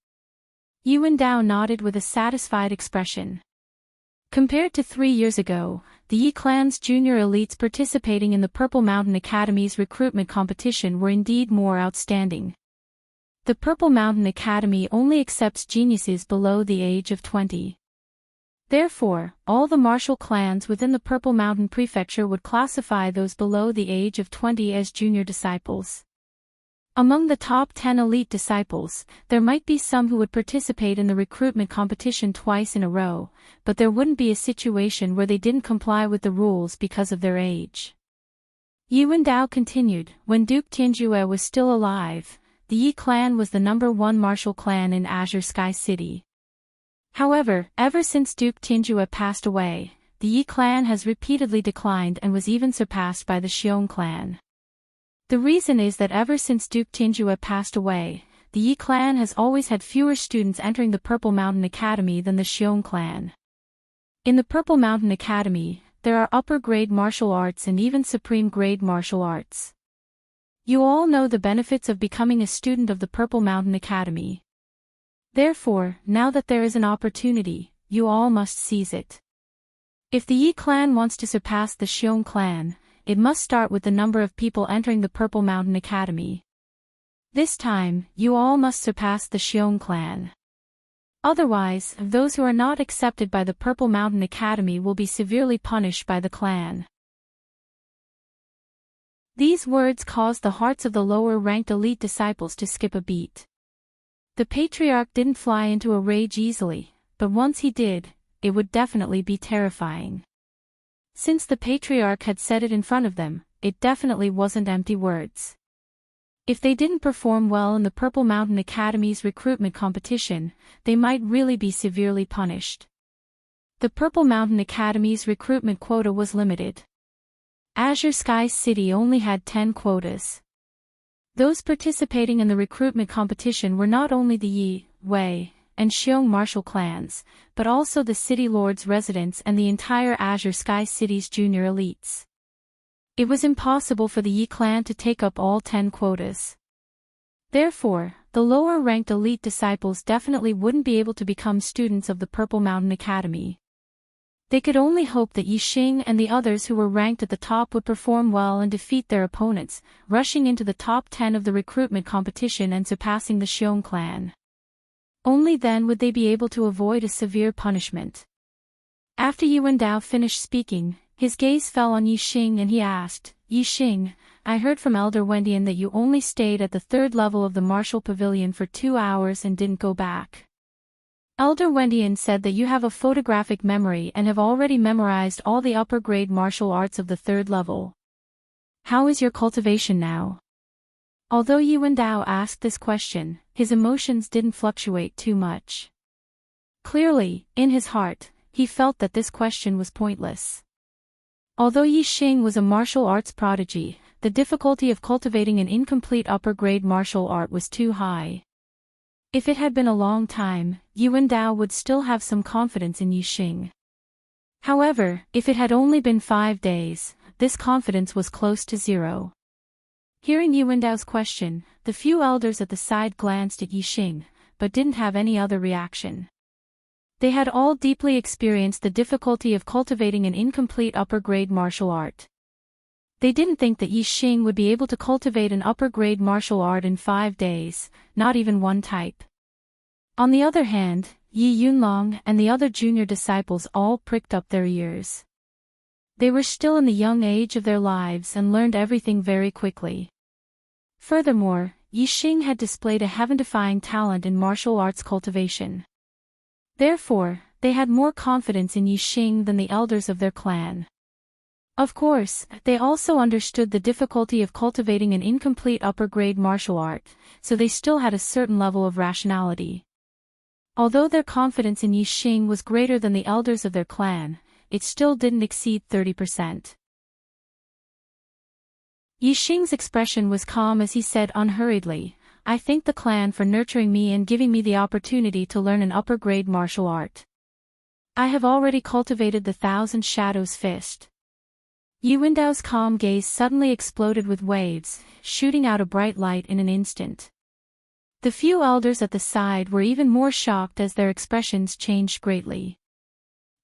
A: Yi Wendao nodded with a satisfied expression. Compared to 3 years ago, the Yi clan's junior elites participating in the Purple Mountain Academy's recruitment competition were indeed more outstanding. The Purple Mountain Academy only accepts geniuses below the age of 20. Therefore, all the martial clans within the Purple Mountain Prefecture would classify those below the age of 20 as junior disciples. Among the top 10 elite disciples, there might be some who would participate in the recruitment competition twice in a row, but there wouldn't be a situation where they didn't comply with the rules because of their age. Yi Wendao continued, when Duke Tianjue was still alive, the Yi clan was the number 1 martial clan in Azure Sky City. However, ever since Duke Tianjue passed away, the Yi clan has repeatedly declined and was even surpassed by the Xiong clan. The reason is that ever since Duke Tianjue passed away, the Yi clan has always had fewer students entering the Purple Mountain Academy than the Xiong clan. In the Purple Mountain Academy, there are upper-grade martial arts and even supreme-grade martial arts. You all know the benefits of becoming a student of the Purple Mountain Academy. Therefore, now that there is an opportunity, you all must seize it. If the Yi clan wants to surpass the Xiong clan, it must start with the number of people entering the Purple Mountain Academy. This time, you all must surpass the Xiong clan. Otherwise, those who are not accepted by the Purple Mountain Academy will be severely punished by the clan. These words caused the hearts of the lower-ranked elite disciples to skip a beat. The patriarch didn't fly into a rage easily, but once he did, it would definitely be terrifying. Since the patriarch had said it in front of them, it definitely wasn't empty words. If they didn't perform well in the Purple Mountain Academy's recruitment competition, they might really be severely punished. The Purple Mountain Academy's recruitment quota was limited. Azure Sky City only had 10 quotas. Those participating in the recruitment competition were not only the Yi, Wei, and Xiong martial clans, but also the City Lord's residents and the entire Azure Sky City's junior elites. It was impossible for the Yi clan to take up all 10 quotas. Therefore, the lower-ranked elite disciples definitely wouldn't be able to become students of the Purple Mountain Academy. They could only hope that Yi Xing and the others who were ranked at the top would perform well and defeat their opponents, rushing into the top 10 of the recruitment competition and surpassing the Xiong clan. Only then would they be able to avoid a severe punishment. After Yi Wendao finished speaking, his gaze fell on Yi Xing and he asked, "Yi Xing, I heard from Elder Wendian that you only stayed at the 3rd level of the Martial Pavilion for 2 hours and didn't go back. Elder Wendian said that you have a photographic memory and have already memorized all the upper-grade martial arts of the 3rd level. How is your cultivation now?" Although Yi Wendao asked this question, his emotions didn't fluctuate too much. Clearly, in his heart, he felt that this question was pointless. Although Yi Xing was a martial arts prodigy, the difficulty of cultivating an incomplete upper-grade martial art was too high. If it had been a long time, Yi Wendao would still have some confidence in Yi Xing. However, if it had only been 5 days, this confidence was close to zero. Hearing Yi Wendao's question, the few elders at the side glanced at Yi Xing, but didn't have any other reaction. They had all deeply experienced the difficulty of cultivating an incomplete upper-grade martial art. They didn't think that Yi Xing would be able to cultivate an upper-grade martial art in 5 days, not even one type. On the other hand, Yi Yunlong and the other junior disciples all pricked up their ears. They were still in the young age of their lives and learned everything very quickly. Furthermore, Yi Xing had displayed a heaven-defying talent in martial arts cultivation. Therefore, they had more confidence in Yi Xing than the elders of their clan. Of course, they also understood the difficulty of cultivating an incomplete upper-grade martial art, so they still had a certain level of rationality. Although their confidence in Yi Xing was greater than the elders of their clan, it still didn't exceed 30%. Yi Xing's expression was calm as he said unhurriedly, "I thank the clan for nurturing me and giving me the opportunity to learn an upper-grade martial art. I have already cultivated the Thousand Shadows Fist." Yi Wendao's calm gaze suddenly exploded with waves, shooting out a bright light in an instant. The few elders at the side were even more shocked as their expressions changed greatly.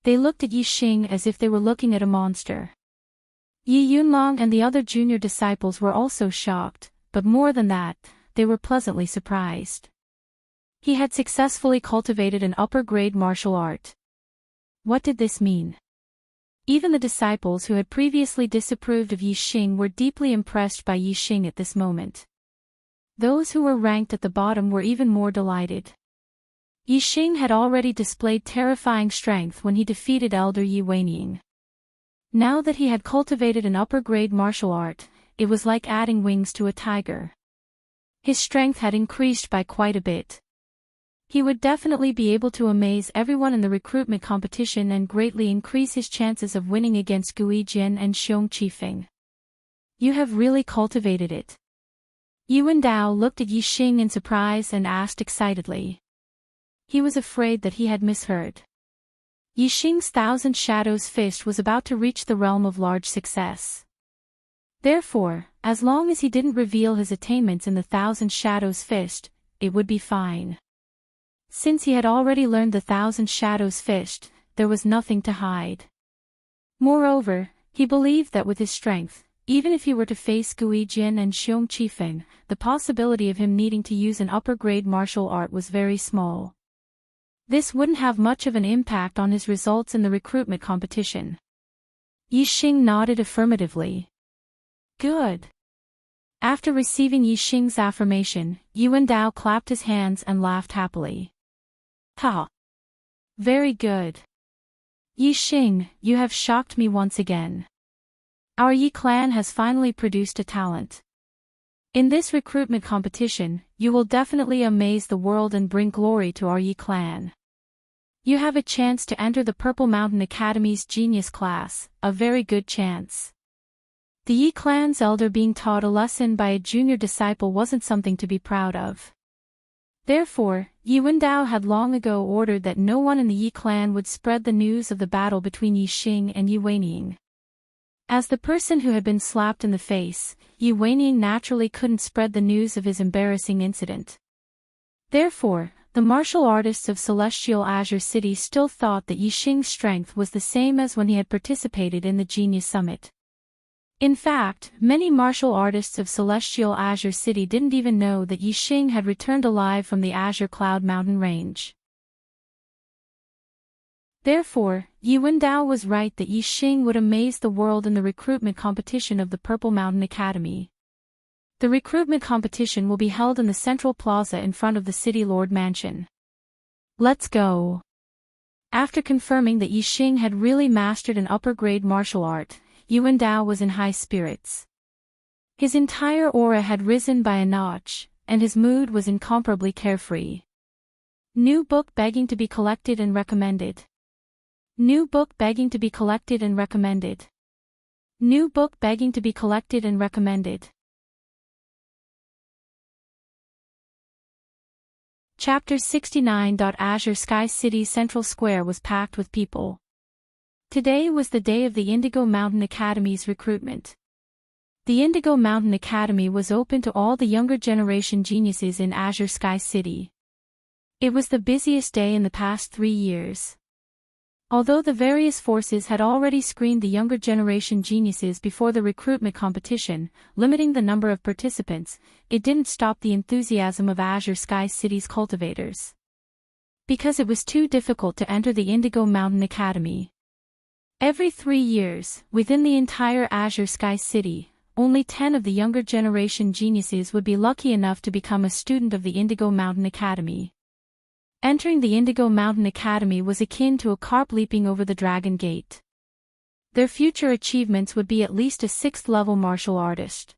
A: They looked at Yi Xing as if they were looking at a monster. Yi Yunlong and the other junior disciples were also shocked, but more than that, they were pleasantly surprised. He had successfully cultivated an upper-grade martial art. What did this mean? Even the disciples who had previously disapproved of Yi Xing were deeply impressed by Yi Xing at this moment. Those who were ranked at the bottom were even more delighted. Yi Xing had already displayed terrifying strength when he defeated Elder Yi Weining. Now that he had cultivated an upper-grade martial art, it was like adding wings to a tiger. His strength had increased by quite a bit. He would definitely be able to amaze everyone in the recruitment competition and greatly increase his chances of winning against Gui Jian and Xiong Qifeng. You have really cultivated it. Yi Wendao looked at Yi Xing in surprise and asked excitedly. He was afraid that he had misheard. Yi Xing's Thousand Shadows Fist was about to reach the realm of large success. Therefore, as long as he didn't reveal his attainments in the Thousand Shadows Fist, it would be fine. Since he had already learned the 1,000 shadows fished, there was nothing to hide. Moreover, he believed that with his strength, even if he were to face Gui Jin and Xiong Qifeng, the possibility of him needing to use an upper-grade martial art was very small. This wouldn't have much of an impact on his results in the recruitment competition. Yi Xing nodded affirmatively. Good. After receiving Yi Xing's affirmation, Yuan Dao clapped his hands and laughed happily. Ha! Very good. Yi Xing, you have shocked me once again. Our Yi clan has finally produced a talent. In this recruitment competition, you will definitely amaze the world and bring glory to our Yi clan. You have a chance to enter the Purple Mountain Academy's genius class, a very good chance. The Yi clan's elder being taught a lesson by a junior disciple wasn't something to be proud of. Therefore, Yuan Dao had long ago ordered that no one in the Yi clan would spread the news of the battle between Yi Xing and Yi Weining. As the person who had been slapped in the face, Yi Weining naturally couldn't spread the news of his embarrassing incident. Therefore, the martial artists of Celestial Azure City still thought that Yi Xing's strength was the same as when he had participated in the Genius Summit. In fact, many martial artists of Celestial Azure City didn't even know that Yi Xing had returned alive from the Azure Cloud Mountain range. Therefore, Yuan Dao was right that Yi Xing would amaze the world in the recruitment competition of the Purple Mountain Academy. The recruitment competition will be held in the Central Plaza in front of the City Lord Mansion. Let's go. After confirming that Yi Xing had really mastered an upper-grade martial art, Yuan Dao was in high spirits. His entire aura had risen by a notch, and his mood was incomparably carefree. New book begging to be collected and recommended. New book begging to be collected and recommended. New book begging to be collected and recommended. Chapter 69. Azure Sky City Central Square was packed with people. Today was the day of the Indigo Mountain Academy's recruitment. The Indigo Mountain Academy was open to all the younger generation geniuses in Azure Sky City. It was the busiest day in the past 3 years. Although the various forces had already screened the younger generation geniuses before the recruitment competition, limiting the number of participants, it didn't stop the enthusiasm of Azure Sky City's cultivators. Because it was too difficult to enter the Indigo Mountain Academy. Every 3 years, within the entire Azure Sky City, only 10 of the younger generation geniuses would be lucky enough to become a student of the Indigo Mountain Academy. Entering the Indigo Mountain Academy was akin to a carp leaping over the Dragon Gate. Their future achievements would be at least a 6th-level martial artist.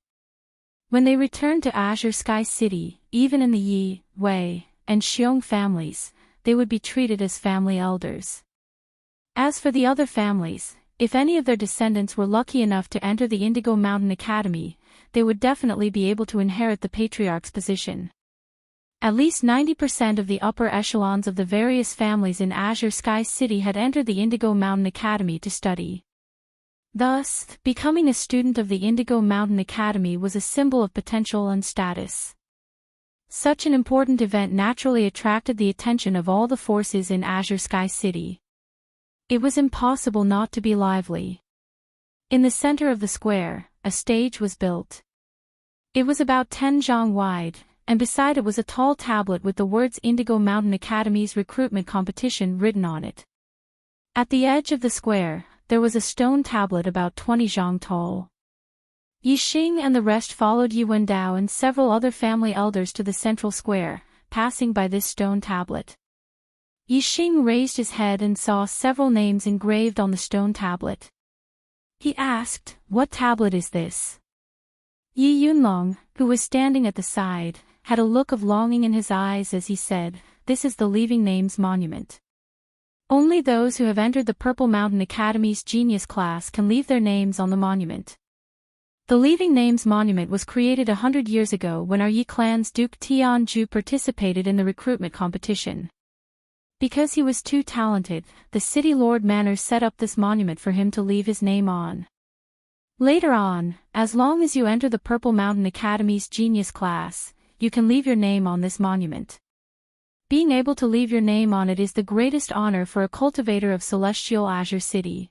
A: When they returned to Azure Sky City, even in the Yi, Wei, and Xiong families, they would be treated as family elders. As for the other families, if any of their descendants were lucky enough to enter the Indigo Mountain Academy, they would definitely be able to inherit the patriarch's position. At least 90% of the upper echelons of the various families in Azure Sky City had entered the Indigo Mountain Academy to study. Thus, becoming a student of the Indigo Mountain Academy was a symbol of potential and status. Such an important event naturally attracted the attention of all the forces in Azure Sky City. It was impossible not to be lively. In the center of the square, a stage was built. It was about 10 zhang wide, and beside it was a tall tablet with the words Indigo Mountain Academy's recruitment competition written on it. At the edge of the square, there was a stone tablet about 20 zhang tall. Yi Xing and the rest followed Yuan Dao and several other family elders to the central square, passing by this stone tablet. Yi Xing raised his head and saw several names engraved on the stone tablet. He asked, "What tablet is this?" Yi Yunlong, who was standing at the side, had a look of longing in his eyes as he said, "This is the Leaving Names Monument. Only those who have entered the Purple Mountain Academy's genius class can leave their names on the monument. The Leaving Names Monument was created 100 years ago when our Yi clan's Duke Tianju participated in the recruitment competition. Because he was too talented, the City Lord Manor set up this monument for him to leave his name on. Later on, as long as you enter the Purple Mountain Academy's genius class, you can leave your name on this monument. Being able to leave your name on it is the greatest honor for a cultivator of celestial azure city.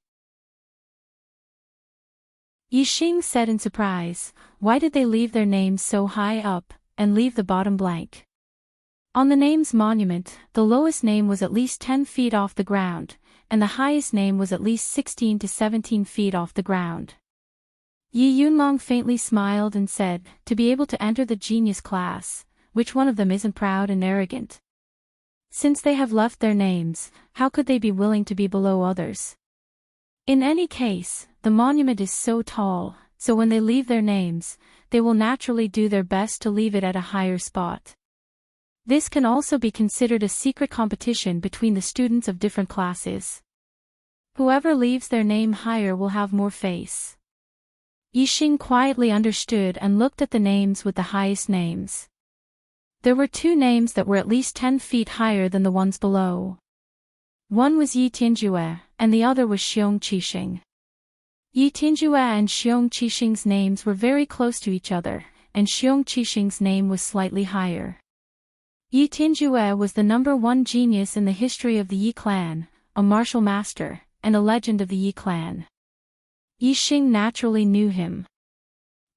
A: Yixing said in surprise, why did they leave their names so high up, and leave the bottom blank? On the name's monument, the lowest name was at least 10 feet off the ground, and the highest name was at least 16 to 17 feet off the ground. Yi Yunlong faintly smiled and said, to be able to enter the genius class, which one of them isn't proud and arrogant? Since they have left their names, how could they be willing to be below others? In any case, the monument is so tall, so when they leave their names, they will naturally do their best to leave it at a higher spot. This can also be considered a secret competition between the students of different classes. Whoever leaves their name higher will have more face. Yixing quietly understood and looked at the names with the highest names. There were 2 names that were at least 10 feet higher than the ones below. One was Yi Tianjue, and the other was Xiong Qixing. Yi Tianjue and Xiong Qixing's names were very close to each other, and Xiong Qixing's name was slightly higher. Yi Tianjue was the #1 genius in the history of the Yi clan, a martial master, and a legend of the Yi clan. Yixing naturally knew him.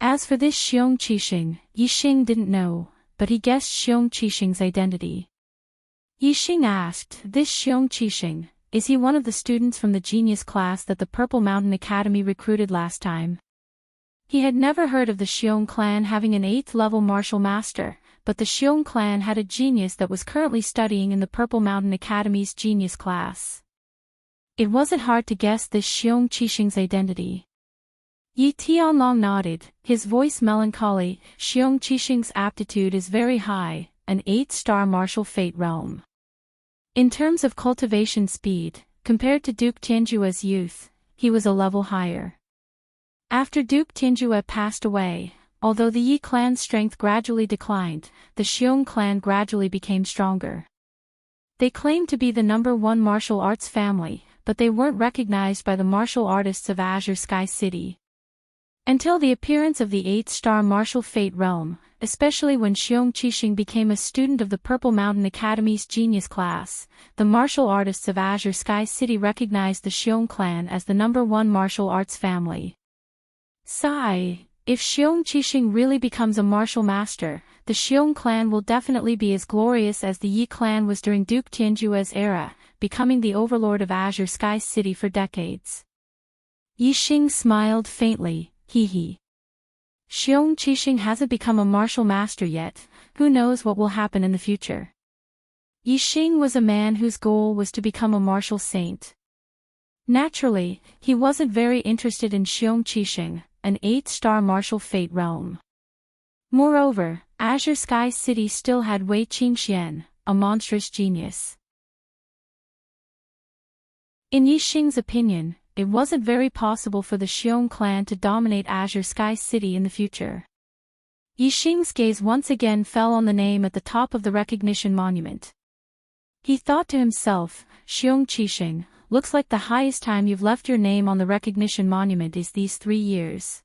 A: As for this Xiong Qixing, Yixing didn't know, but he guessed Xiong Qixing's identity. Yixing asked, this Xiong Qixing, is he one of the students from the genius class that the Purple Mountain Academy recruited last time? He had never heard of the Xiong clan having an 8th level martial master, but the Xiong clan had a genius that was currently studying in the Purple Mountain Academy's genius class. It wasn't hard to guess this Xiong Qixing's identity. Yi Tianlong nodded, his voice melancholy. Xiong Qixing's aptitude is very high, an 8-star martial fate realm. In terms of cultivation speed, compared to Duke Tianjue's youth, he was a level higher. After Duke Tianjue passed away, although the Yi clan's strength gradually declined, the Xiong clan gradually became stronger. They claimed to be the #1 martial arts family, but they weren't recognized by the martial artists of Azure Sky City. Until the appearance of the 8-star martial fate realm, especially when Xiong Qixing became a student of the Purple Mountain Academy's genius class, the martial artists of Azure Sky City recognized the Xiong clan as the #1 martial arts family. Sigh, if Xiong Qixing really becomes a martial master, the Xiong clan will definitely be as glorious as the Yi clan was during Duke Tianjue's era, becoming the overlord of Azure Sky City for decades. Yixing smiled faintly. Hee. Xiong Qixing hasn't become a martial master yet, who knows what will happen in the future. Yixing was a man whose goal was to become a martial saint. Naturally, he wasn't very interested in Xiong Qixing, an 8-star martial fate realm. Moreover, Azure Sky City still had Wei Qingxian, a monstrous genius. In Yixing's opinion, it wasn't very possible for the Xiong clan to dominate Azure Sky City in the future. Yixing's gaze once again fell on the name at the top of the recognition monument. He thought to himself, Xiong Qixing, looks like the highest time you've left your name on the recognition monument is these 3 years.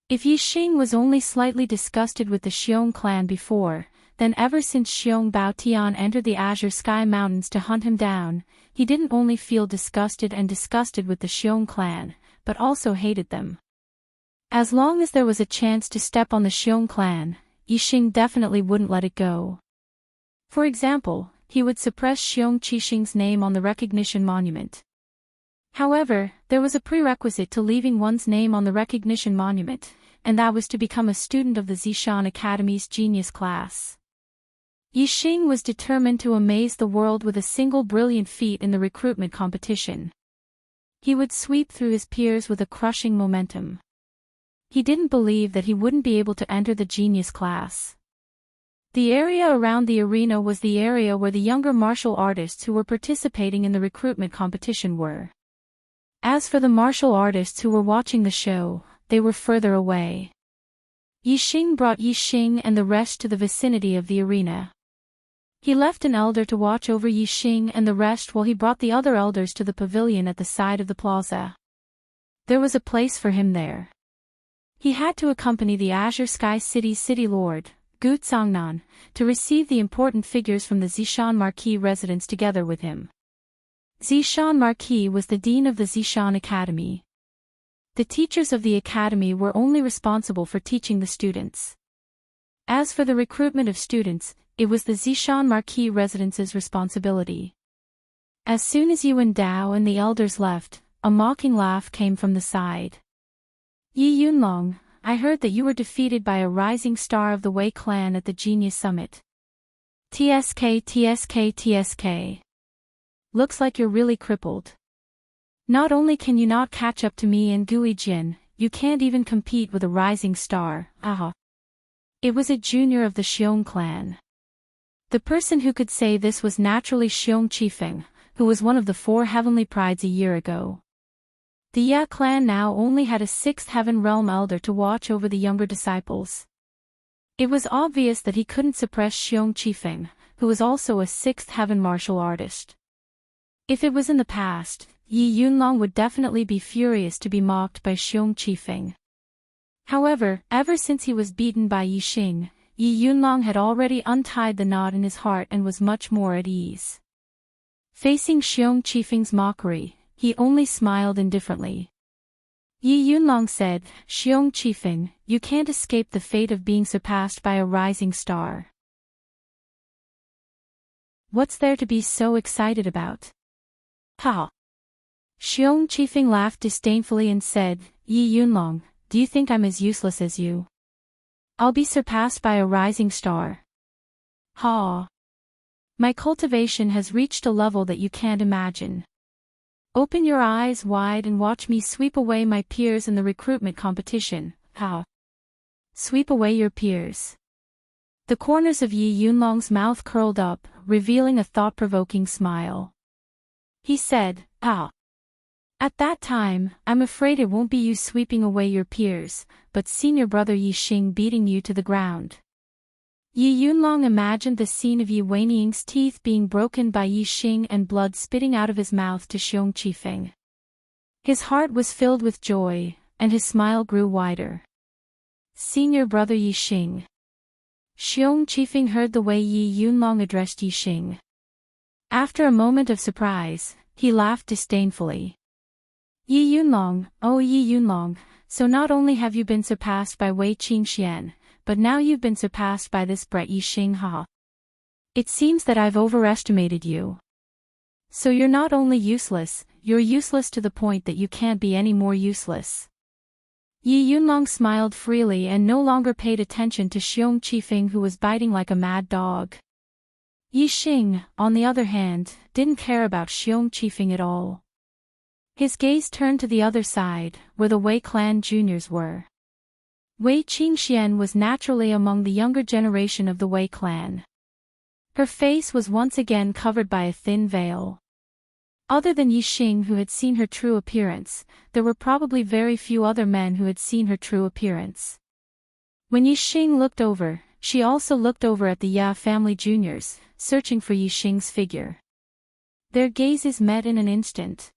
A: If Yixing was only slightly disgusted with the Xiong clan before, then ever since Xiong Baotian entered the Azure Sky Mountains to hunt him down, he didn't only feel disgusted with the Xiong clan, but also hated them. As long as there was a chance to step on the Xiong clan, Yixing definitely wouldn't let it go. For example, he would suppress Xiong Qixing's name on the recognition monument. However, there was a prerequisite to leaving one's name on the recognition monument, and that was to become a student of the Zishan Academy's genius class. Yixing was determined to amaze the world with a single brilliant feat in the recruitment competition. He would sweep through his peers with a crushing momentum. He didn't believe that he wouldn't be able to enter the genius class. The area around the arena was the area where the younger martial artists who were participating in the recruitment competition were. As for the martial artists who were watching the show, they were further away. Yixing brought Yixing and the rest to the vicinity of the arena. He left an elder to watch over Yixing and the rest while he brought the other elders to the pavilion at the side of the plaza. There was a place for him there. He had to accompany the Azure Sky City's city lord, Gutsongnan, to receive the important figures from the Zishan Marquis residence together with him. Zishan Marquis was the dean of the Zishan Academy. The teachers of the academy were only responsible for teaching the students. As for the recruitment of students, it was the Zishan Marquis residence's responsibility. As soon as Yuan Dao and the elders left, a mocking laugh came from the side. Yi Yunlong, I heard that you were defeated by a rising star of the Wei clan at the Genius Summit. TSK. Looks like you're really crippled. Not only can you not catch up to me and Gui Jin, you can't even compete with a rising star, aha. It was a junior of the Xiong clan. The person who could say this was naturally Xiong Qifeng, who was one of the 4 heavenly prides a year ago. The Ya clan now only had a 6th heaven realm elder to watch over the younger disciples. It was obvious that he couldn't suppress Xiong Qifeng, who was also a 6th heaven martial artist. If it was in the past, Yi Yunlong would definitely be furious to be mocked by Xiong Qifeng. However, ever since he was beaten by Yi Xing, Yi Yunlong had already untied the knot in his heart and was much more at ease. Facing Xiong Qifeng's mockery, he only smiled indifferently. Yi Yunlong said, Xiong Qifeng, you can't escape the fate of being surpassed by a rising star. What's there to be so excited about? Ha! Xiong Qifeng laughed disdainfully and said, Yi Yunlong, do you think I'm as useless as you? I'll be surpassed by a rising star. Ha! My cultivation has reached a level that you can't imagine. Open your eyes wide and watch me sweep away my peers in the recruitment competition, ha! Sweep away your peers. The corners of Yi Yunlong's mouth curled up, revealing a thought-provoking smile. He said, ah! At that time, I'm afraid it won't be you sweeping away your peers, but senior brother Yi Xing beating you to the ground. Yi Yunlong imagined the scene of Yi Weiniang's teeth being broken by Yi Xing and blood spitting out of his mouth to Xiong Qifeng. His heart was filled with joy, and his smile grew wider. Senior brother Yi Xing. Xiong Qifeng heard the way Yi Yunlong addressed Yi Xing. After a moment of surprise, he laughed disdainfully. Yi Yunlong, oh Yi Yunlong, so not only have you been surpassed by Wei Qingxian, but now you've been surpassed by this brat Yi Xing ha. It seems that I've overestimated you. So you're not only useless, you're useless to the point that you can't be any more useless. Yi Yunlong smiled freely and no longer paid attention to Xiong Qifeng, who was biting like a mad dog. Yi Xing, on the other hand, didn't care about Xiong Qifeng at all. His gaze turned to the other side, where the Wei clan juniors were. Wei Qingxian was naturally among the younger generation of the Wei clan. Her face was once again covered by a thin veil. Other than Yi Xing, who had seen her true appearance, there were probably very few other men who had seen her true appearance. When Yi Xing looked over, she also looked over at the Ya family juniors, searching for Yi Xing's figure. Their gazes met in an instant.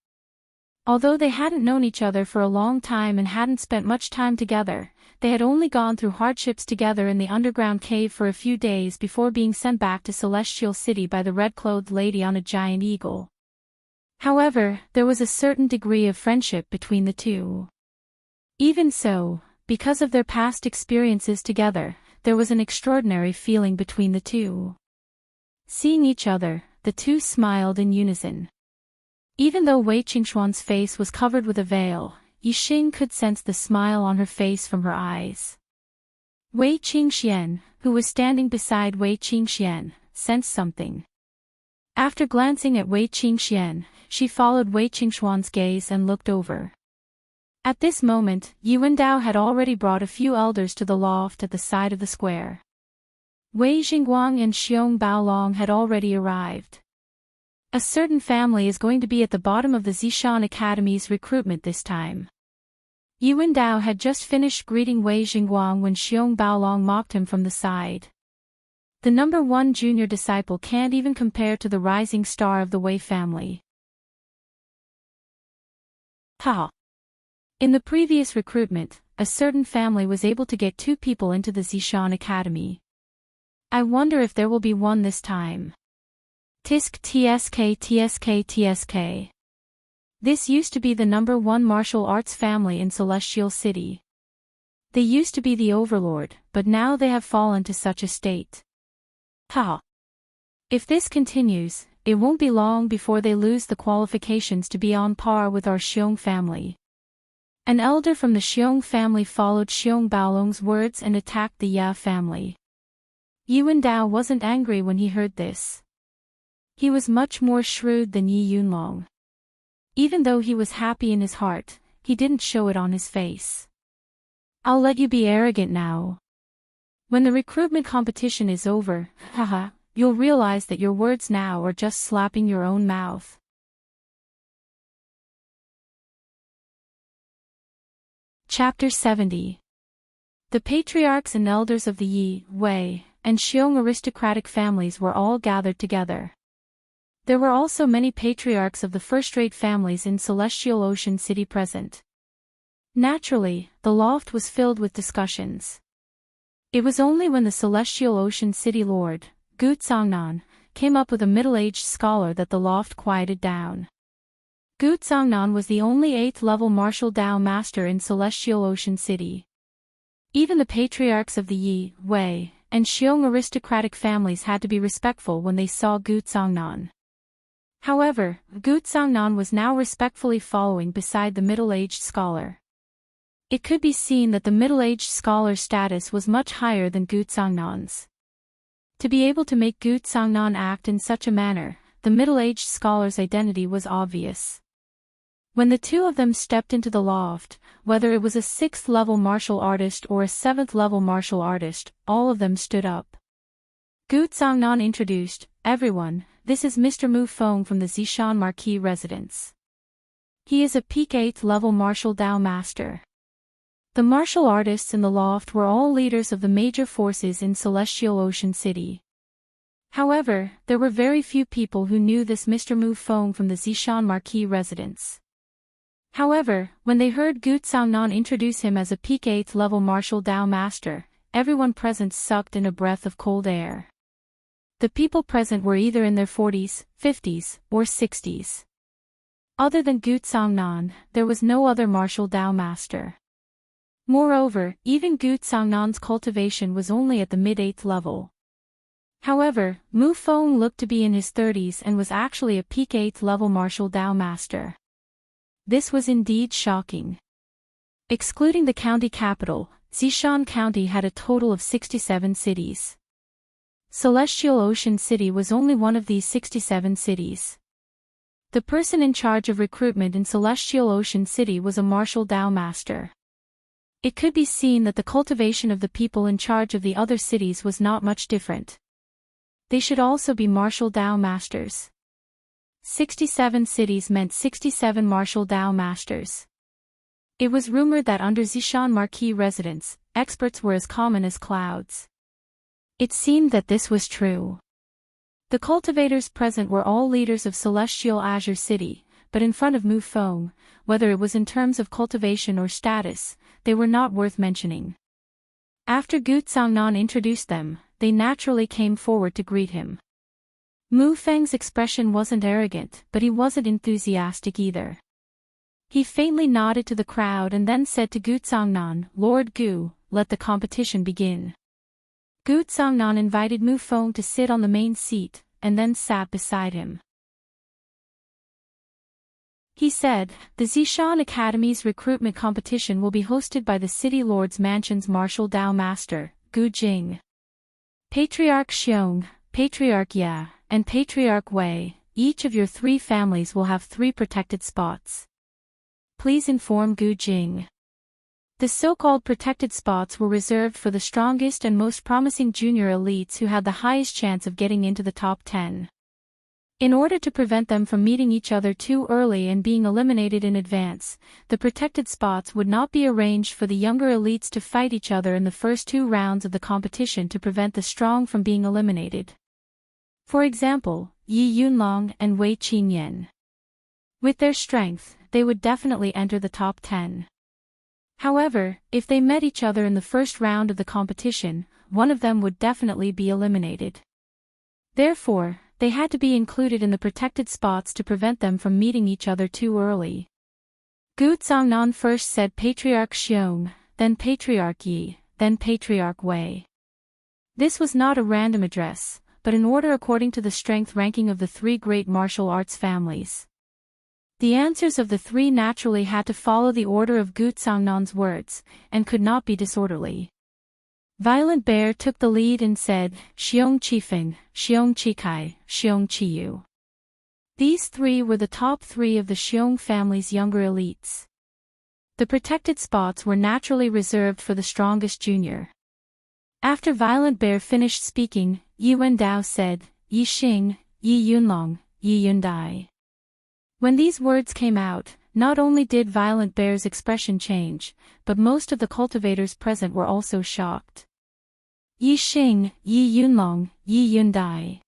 A: Although they hadn't known each other for a long time and hadn't spent much time together, they had only gone through hardships together in the underground cave for a few days before being sent back to Celestial City by the red-clothed lady on a giant eagle. However, there was a certain degree of friendship between the two. Even so, because of their past experiences together, there was an extraordinary feeling between the two. Seeing each other, the two smiled in unison. Even though Wei Qingxuan's face was covered with a veil, Yi Xing could sense the smile on her face from her eyes. Wei Qingxian, who was standing beside Wei Qingxian, sensed something. After glancing at Wei Qingxian, she followed Wei Qingxuan's gaze and looked over. At this moment, Yuan Dao had already brought a few elders to the loft at the side of the square. Wei Jingguang and Xiong Baolong had already arrived. A certain family is going to be at the bottom of the Zishan Academy's recruitment this time. Yuan Dao had just finished greeting Wei Jingguang when Xiong Baolong mocked him from the side. The number 1 junior disciple can't even compare to the rising star of the Wei family. Ha! In the previous recruitment, a certain family was able to get 2 people into the Zishan Academy. I wonder if there will be one this time. Tisk tsk tsk tsk. This used to be the #1 martial arts family in Celestial City. They used to be the overlord, but now they have fallen to such a state. Ha! If this continues, it won't be long before they lose the qualifications to be on par with our Xiong family. An elder from the Xiong family followed Xiong Baolong's words and attacked the Ya family. Yuan Dao wasn't angry when he heard this. He was much more shrewd than Yi Yunlong. Even though he was happy in his heart, he didn't show it on his face. I'll let you be arrogant now. When the recruitment competition is over, haha, you'll realize that your words now are just slapping your own mouth. Chapter 70. The patriarchs and elders of the Yi, Wei, and Xiong aristocratic families were all gathered together. There were also many patriarchs of the first-rate families in Celestial Ocean City present. Naturally, the loft was filled with discussions. It was only when the Celestial Ocean City Lord, Gu Tsangnan, came up with a middle-aged scholar that the loft quieted down. Gu Tsangnan was the only 8th-level martial Dao master in Celestial Ocean City. Even the patriarchs of the Yi, Wei, and Xiong aristocratic families had to be respectful when they saw Gu Tsangnan. However, Gu Tsangnan was now respectfully following beside the middle-aged scholar. It could be seen that the middle-aged scholar's status was much higher than Gu Tsangnan's. To be able to make Gu Tsangnan act in such a manner, the middle-aged scholar's identity was obvious. When the two of them stepped into the loft, whether it was a 6th-level martial artist or a 7th-level martial artist, all of them stood up. Gu Tsangnan introduced, "Everyone, this is Mr. Mu Feng from the Zishan Marquis residence. He is a peak 8th-level martial Dao master." The martial artists in the loft were all leaders of the major forces in Celestial Ocean City. However, there were very few people who knew this Mr. Mu Feng from the Zishan Marquis residence. However, when they heard Gu Tsangnan introduce him as a peak 8th-level martial Dao master, everyone present sucked in a breath of cold air. The people present were either in their 40s, 50s, or 60s. Other than Gu Tsangnan, there was no other martial Dao master. Moreover, even Gu Tsangnan's cultivation was only at the mid-8th level. However, Mu Feng looked to be in his 30s and was actually a peak 8th-level martial Dao master. This was indeed shocking. Excluding the county capital, Zishan County had a total of 67 cities. Celestial Ocean City was only one of these 67 cities. The person in charge of recruitment in Celestial Ocean City was a martial Dao master. It could be seen that the cultivation of the people in charge of the other cities was not much different. They should also be martial Dao masters. 67 cities meant 67 martial Dao masters. It was rumored that under Zishan Marquis residence, experts were as common as clouds. It seemed that this was true. The cultivators present were all leaders of Celestial Azure City, but in front of Mu Feng, whether it was in terms of cultivation or status, they were not worth mentioning. After Gu Tsangnan introduced them, they naturally came forward to greet him. Mu Feng's expression wasn't arrogant, but he wasn't enthusiastic either. He faintly nodded to the crowd and then said to Gu Tsangnan, "Lord Gu, let the competition begin." Gu Tsangnan invited Mu Feng to sit on the main seat, and then sat beside him. He said, "The Zishan Academy's recruitment competition will be hosted by the City Lord's Mansion's martial Dao master, Gu Jing. Patriarch Xiong, Patriarch Ya, and Patriarch Wei, each of your 3 families will have 3 protected spots. Please inform Gu Jing." The so-called protected spots were reserved for the strongest and most promising junior elites who had the highest chance of getting into the top 10. In order to prevent them from meeting each other too early and being eliminated in advance, the protected spots would not be arranged for the younger elites to fight each other in the first 2 rounds of the competition to prevent the strong from being eliminated. For example, Yi Yunlong and Wei Qinyan. With their strength, they would definitely enter the top 10. However, if they met each other in the first round of the competition, one of them would definitely be eliminated. Therefore, they had to be included in the protected spots to prevent them from meeting each other too early. Gu Zhangnan first said Patriarch Xiong, then Patriarch Yi, then Patriarch Wei. This was not a random address, but an order according to the strength ranking of the three great martial arts families. The answers of the three naturally had to follow the order of Gu Zhangnan's words, and could not be disorderly. Violent Bear took the lead and said, Xiong Qifeng, Xiong Qikai, Xiong Qiyu. These three were the top three of the Xiong family's younger elites. The protected spots were naturally reserved for the strongest junior. After Violent Bear finished speaking, Yi Wendao said, Yi Xing, Yi Yunlong, Yi Yundai. When these words came out, not only did Violent Bear's expression change, but most of the cultivators present were also shocked. Yi Xing, Yi Yunlong, Yi Yundai.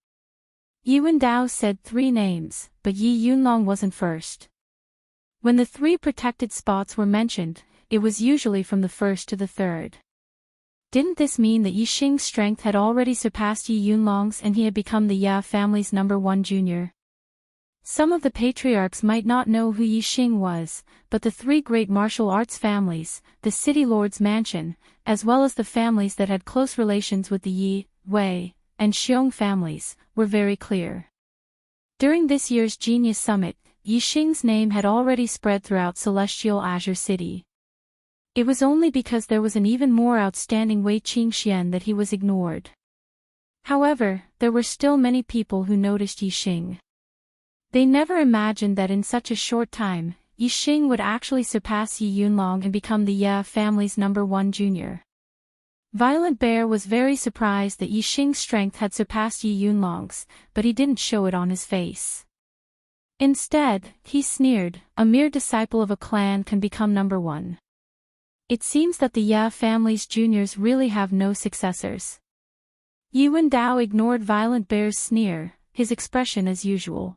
A: Yi Wendao said three names, but Yi Yunlong wasn't first. When the three protected spots were mentioned, it was usually from the first to the third. Didn't this mean that Yi Xing's strength had already surpassed Yi Yunlong's and he had become the Ya family's #1 junior? Some of the patriarchs might not know who Yi Xing was, but the three great martial arts families, the city lord's mansion, as well as the families that had close relations with the Yi, Wei, and Xiong families, were very clear. During this year's Genius Summit, Yi Xing's name had already spread throughout Celestial Azure City. It was only because there was an even more outstanding Wei Qingxian that he was ignored. However, there were still many people who noticed Yi Xing. They never imagined that in such a short time, Yi Xing would actually surpass Yi Yunlong and become the Ya family's #1 junior. Violent Bear was very surprised that Yi Xing's strength had surpassed Yi Yunlong's, but he didn't show it on his face. Instead, he sneered, a mere disciple of a clan can become #1. It seems that the Ya family's juniors really have no successors. Yi Wendao ignored Violent Bear's sneer, his expression as usual.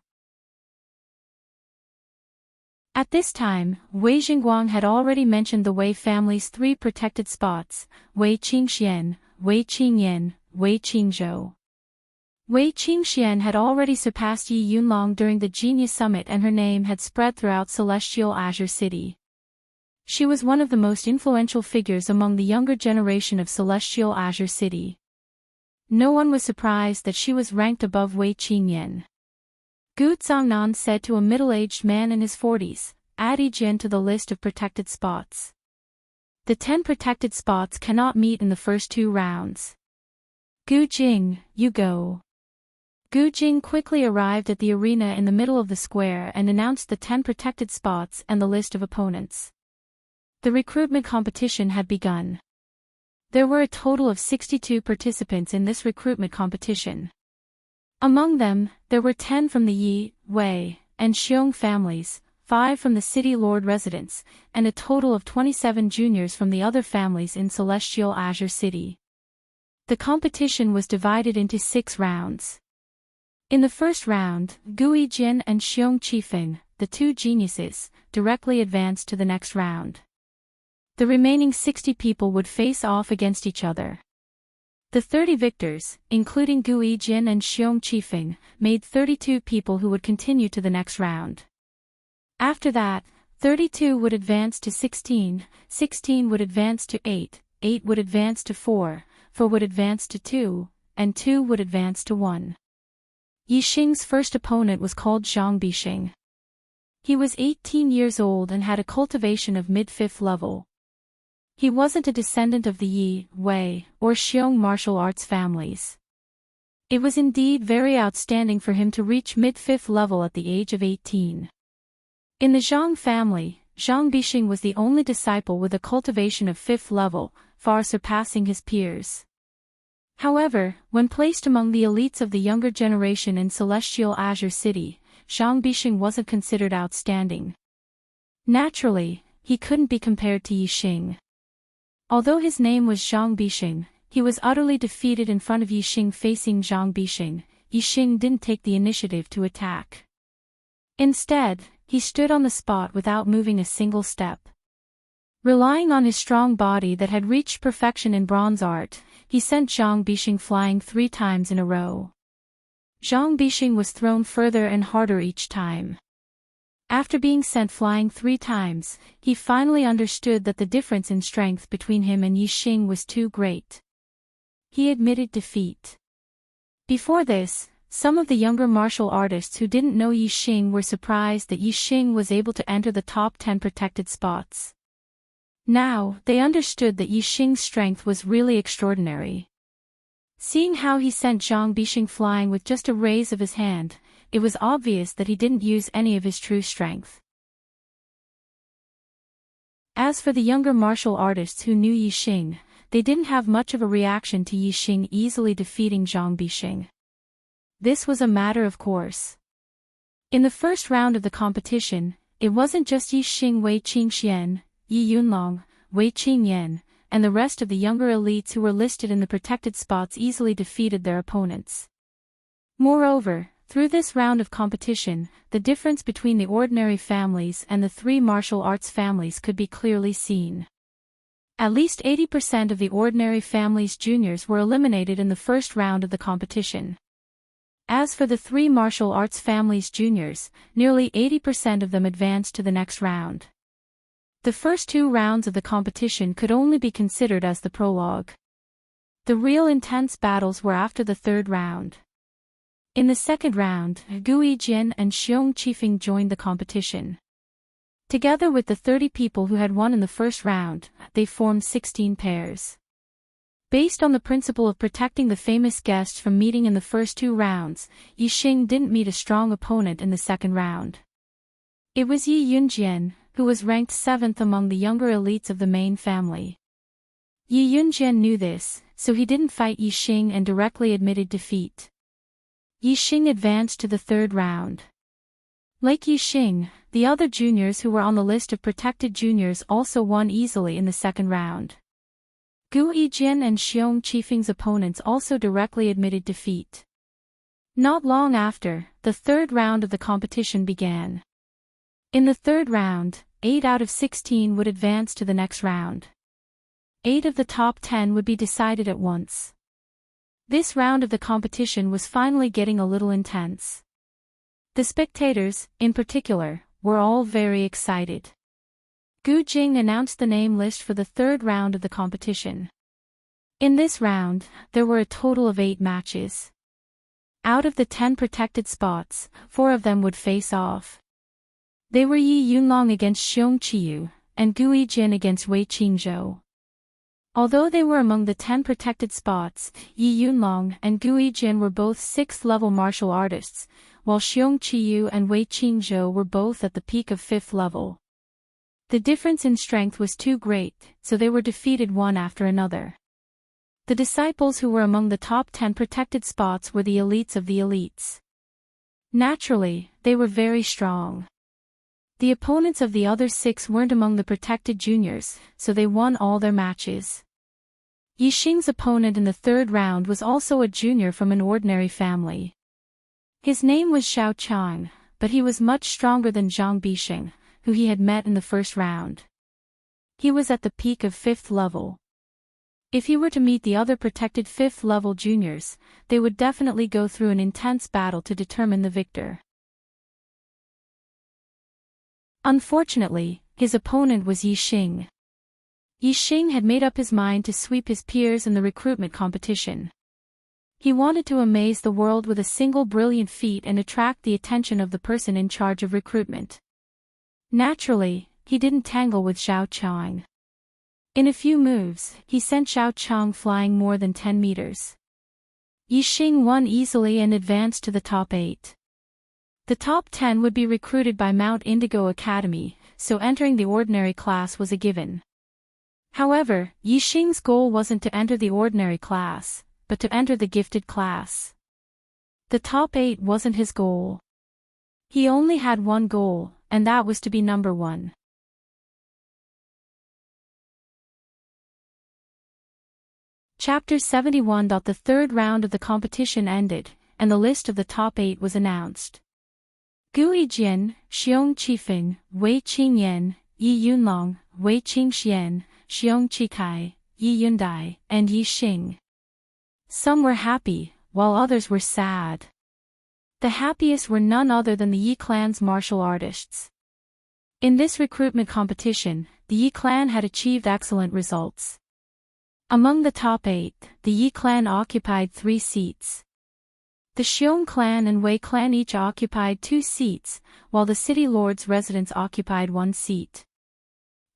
A: At this time, Wei Jingguang had already mentioned the Wei family's three protected spots, Wei Qingxian, Wei Qingyan, Wei Qingzhou. Wei Qingxian had already surpassed Yi Yunlong during the Genius Summit and her name had spread throughout Celestial Azure City. She was one of the most influential figures among the younger generation of Celestial Azure City. No one was surprised that she was ranked above Wei Qingyan. Gu Zhangnan said to a middle-aged man in his 40s, add Yi Jin to the list of protected spots. The 10 protected spots cannot meet in the first 2 rounds. Gu Jing, you go. Gu Jing quickly arrived at the arena in the middle of the square and announced the 10 protected spots and the list of opponents. The recruitment competition had begun. There were a total of 62 participants in this recruitment competition. Among them, there were 10 from the Yi, Wei, and Xiong families, 5 from the city lord residence, and a total of 27 juniors from the other families in Celestial Azure City. The competition was divided into 6 rounds. In the first round, Gu Yijin and Xiong Qifeng, the 2 geniuses, directly advanced to the next round. The remaining 60 people would face off against each other. The 30 victors, including Gu Yijin and Xiong Qifeng, made 32 people who would continue to the next round. After that, 32 would advance to 16, 16 would advance to 8, 8 would advance to 4, 4 would advance to 2, and 2 would advance to 1. Yi Xing's first opponent was called Zhang Bixing. He was 18 years old and had a cultivation of mid-5th level. He wasn't a descendant of the Yi, Wei, or Xiong martial arts families. It was indeed very outstanding for him to reach mid-5th level at the age of 18. In the Zhang family, Zhang Bixing was the only disciple with a cultivation of 5th level, far surpassing his peers. However, when placed among the elites of the younger generation in Celestial Azure City, Zhang Bixing wasn't considered outstanding. Naturally, he couldn't be compared to Yi Xing. Although his name was Zhang Bixing, he was utterly defeated in front of Yi Xing. Facing Zhang Bixing, Yi Xing didn't take the initiative to attack. Instead, he stood on the spot without moving a single step. Relying on his strong body that had reached perfection in bronze art, he sent Zhang Bixing flying 3 times in a row. Zhang Bixing was thrown further and harder each time. After being sent flying 3 times, he finally understood that the difference in strength between him and Yixing was too great. He admitted defeat. Before this, some of the younger martial artists who didn't know Yixing were surprised that Yixing was able to enter the top 10 protected spots. Now, they understood that Yixing's strength was really extraordinary. Seeing how he sent Zhang Bixing flying with just a raise of his hand, it was obvious that he didn't use any of his true strength. As for the younger martial artists who knew Yixing, they didn't have much of a reaction to Yixing easily defeating Zhang Bixing. This was a matter of course. In the first round of the competition, it wasn't just Yixing, Wei Qingxian, Yi Yunlong, Wei Qingyan, and the rest of the younger elites who were listed in the protected spots easily defeated their opponents. Moreover, through this round of competition, the difference between the ordinary families and the 3 martial arts families could be clearly seen. At least 80% of the ordinary families' juniors were eliminated in the first round of the competition. As for the 3 martial arts families' juniors, nearly 80% of them advanced to the next round. The first 2 rounds of the competition could only be considered as the prologue. The real intense battles were after the 3rd round. In the second round, Gu Yijian and Xiong Qifeng joined the competition. Together with the 30 people who had won in the first round, they formed 16 pairs. Based on the principle of protecting the famous guests from meeting in the first 2 rounds, Yixing didn't meet a strong opponent in the second round. It was Yi Yunjian, who was ranked 7th among the younger elites of the main family. Yi Yunjian knew this, so he didn't fight Yixing and directly admitted defeat. Yixing advanced to the 3rd round. Like Yixing, the other juniors who were on the list of protected juniors also won easily in the second round. Gu Yijian and Xiong Qifeng's opponents also directly admitted defeat. Not long after, the 3rd round of the competition began. In the 3rd round, 8 out of 16 would advance to the next round. 8 of the top 10 would be decided at once. This round of the competition was finally getting a little intense. The spectators, in particular, were all very excited. Gu Jing announced the name list for the 3rd round of the competition. In this round, there were a total of 8 matches. Out of the 10 protected spots, 4 of them would face off. They were Yi Yunlong against Xiong Qiyu, and Gu Yijin against Wei Qingzhou. Although they were among the 10 protected spots, Yi Yunlong and Gu Yijin were both 6th-level martial artists, while Xiong Qiyu and Wei Qingzhou were both at the peak of 5th level. The difference in strength was too great, so they were defeated one after another. The disciples who were among the top 10 protected spots were the elites of the elites. Naturally, they were very strong. The opponents of the other 6 weren't among the protected juniors, so they won all their matches. Yixing's opponent in the 3rd round was also a junior from an ordinary family. His name was Xiao Chang, but he was much stronger than Zhang Bixing, who he had met in the first round. He was at the peak of 5th level. If he were to meet the other protected 5th level juniors, they would definitely go through an intense battle to determine the victor. Unfortunately, his opponent was Yixing. Yixing had made up his mind to sweep his peers in the recruitment competition. He wanted to amaze the world with a single brilliant feat and attract the attention of the person in charge of recruitment. Naturally, he didn't tangle with Xiao Chang. In a few moves, he sent Xiao Chang flying more than 10 meters. Yixing won easily and advanced to the top 8. The top 10 would be recruited by Mount Indigo Academy, so entering the ordinary class was a given. However, Yixing's goal wasn't to enter the ordinary class, but to enter the gifted class. The top 8 wasn't his goal. He only had one goal, and that was to be number 1. Chapter 71. The 3rd round of the competition ended, and the list of the top 8 was announced. Gu Yijian, Xiong Qifeng, Wei Qingyan, Yi Yunlong, Wei Qingxian, Xiong Qikai, Yi Yundai, and Yixing. Some were happy, while others were sad. The happiest were none other than the Yi clan's martial artists. In this recruitment competition, the Yi clan had achieved excellent results. Among the top 8, the Yi clan occupied 3 seats. The Xiong clan and Wei clan each occupied 2 seats, while the city lord's residence occupied 1 seat.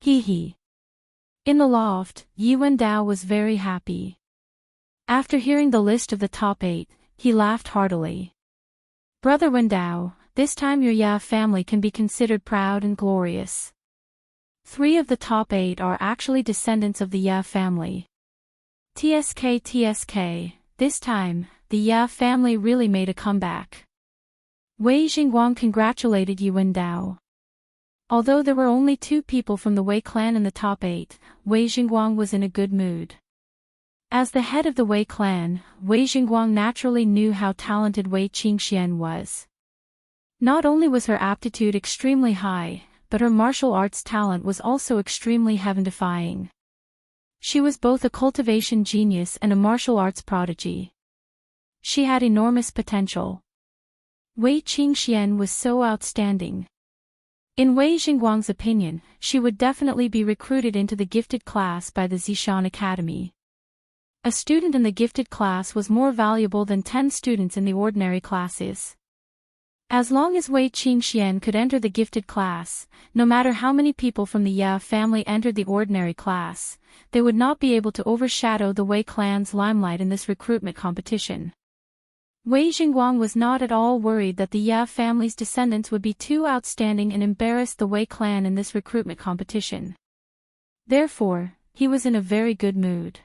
A: Hee. In the loft, Yi Wendao was very happy. After hearing the list of the top 8, he laughed heartily. Brother Wendao, this time your Ya family can be considered proud and glorious. 3 of the top 8 are actually descendants of the Ya family. TSK, this time, the Ya family really made a comeback. Wei Jingguang congratulated Yi Wendao. Although there were only 2 people from the Wei clan in the top 8, Wei Jingguang was in a good mood. As the head of the Wei clan, Wei Jingguang naturally knew how talented Wei Qingxian was. Not only was her aptitude extremely high, but her martial arts talent was also extremely heaven-defying. She was both a cultivation genius and a martial arts prodigy. She had enormous potential. Wei Qingxian was so outstanding. In Wei Jingguang's opinion, she would definitely be recruited into the gifted class by the Zishan Academy. A student in the gifted class was more valuable than 10 students in the ordinary classes. As long as Wei Qingxian could enter the gifted class, no matter how many people from the Ya family entered the ordinary class, they would not be able to overshadow the Wei clan's limelight in this recruitment competition. Wei Jingguang was not at all worried that the Ya family's descendants would be too outstanding and embarrass the Wei clan in this recruitment competition. Therefore, he was in a very good mood.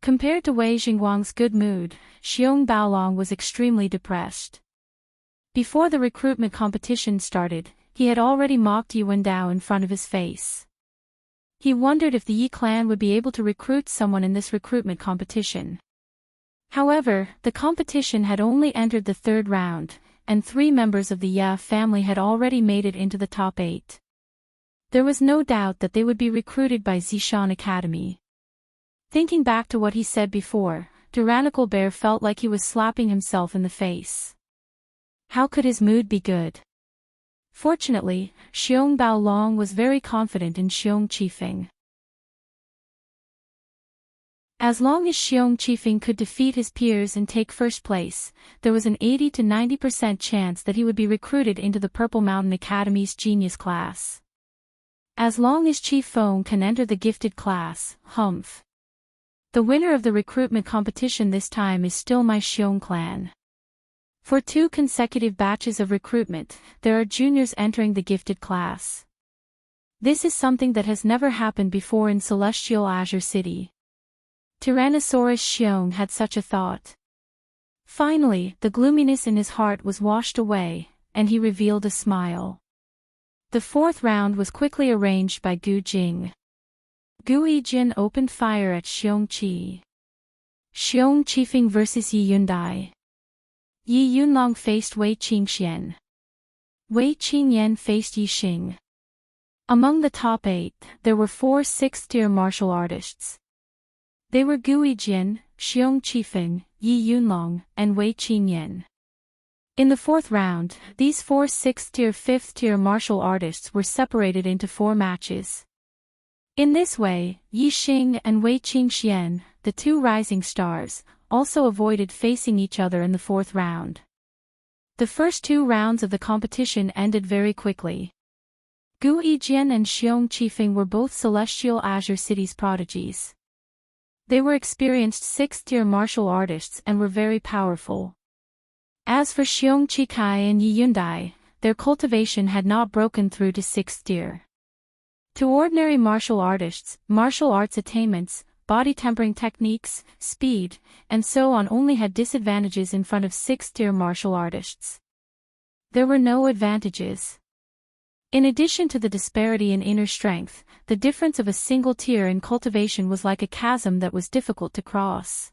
A: Compared to Wei Jingguang's good mood, Xiong Baolong was extremely depressed. Before the recruitment competition started, he had already mocked Yi Wendao in front of his face. He wondered if the Yi clan would be able to recruit someone in this recruitment competition. However, the competition had only entered the 3rd round, and 3 members of the Ya family had already made it into the top 8. There was no doubt that they would be recruited by Zishan Academy. Thinking back to what he said before, Tyrannical Bear felt like he was slapping himself in the face. How could his mood be good? Fortunately, Xiong Baolong was very confident in Xiong Qifeng. As long as Xiong Qifeng could defeat his peers and take first place, there was an 80 to 90% chance that he would be recruited into the Purple Mountain Academy's genius class. As long as Qi Feng can enter the gifted class, humph. The winner of the recruitment competition this time is still my Xiong clan. For 2 consecutive batches of recruitment, there are juniors entering the gifted class. This is something that has never happened before in Celestial Azure City. Tyrannosaurus Xiong had such a thought. Finally, the gloominess in his heart was washed away, and he revealed a smile. The 4th round was quickly arranged by Gu Jing. Gu Yijin opened fire at Xiong Qi. Xiong Qifeng vs Yi Yundai. Yi Yunlong faced Wei Qingxian. Wei Qingyan faced Yi Xing. Among the top 8, there were 4 6th-tier martial artists. They were Gu Yijin, Xiong Qifeng, Yi Yunlong, and Wei Qingyan. In the 4th round, these 4 6th-tier 5th-tier martial artists were separated into 4 matches. In this way, Yi Xing and Wei Qingxian, the 2 rising stars, also avoided facing each other in the 4th round. The first 2 rounds of the competition ended very quickly. Gu Yijian and Xiong Qifeng were both Celestial Azure City's prodigies. They were experienced 6th-tier martial artists and were very powerful. As for Xiong Qikai and Yi Yundai, their cultivation had not broken through to 6th tier. To ordinary martial artists, martial arts attainments, body tempering techniques, speed, and so on only had disadvantages in front of 6th-tier martial artists. There were no advantages. In addition to the disparity in inner strength, the difference of a single tier in cultivation was like a chasm that was difficult to cross.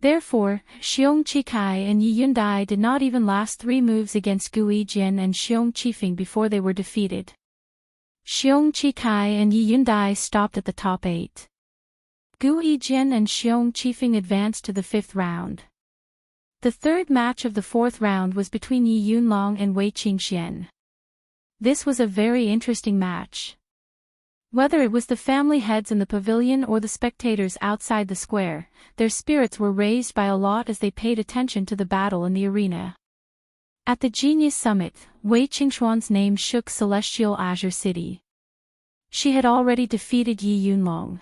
A: Therefore, Xiong Qikai and Yi Yundai did not even last 3 moves against Gu Yijian and Xiong Qifeng before they were defeated. Xiong Qikai and Yi Yundai stopped at the top 8. Gu Yijian and Xiong Qifeng advanced to the 5th round. The third match of the 4th round was between Yi Yunlong and Wei Qingxian. This was a very interesting match. Whether it was the family heads in the pavilion or the spectators outside the square, their spirits were raised by a lot as they paid attention to the battle in the arena. At the Genius Summit, Wei Qingxuan's name shook Celestial Azure City. She had already defeated Yi Yunlong.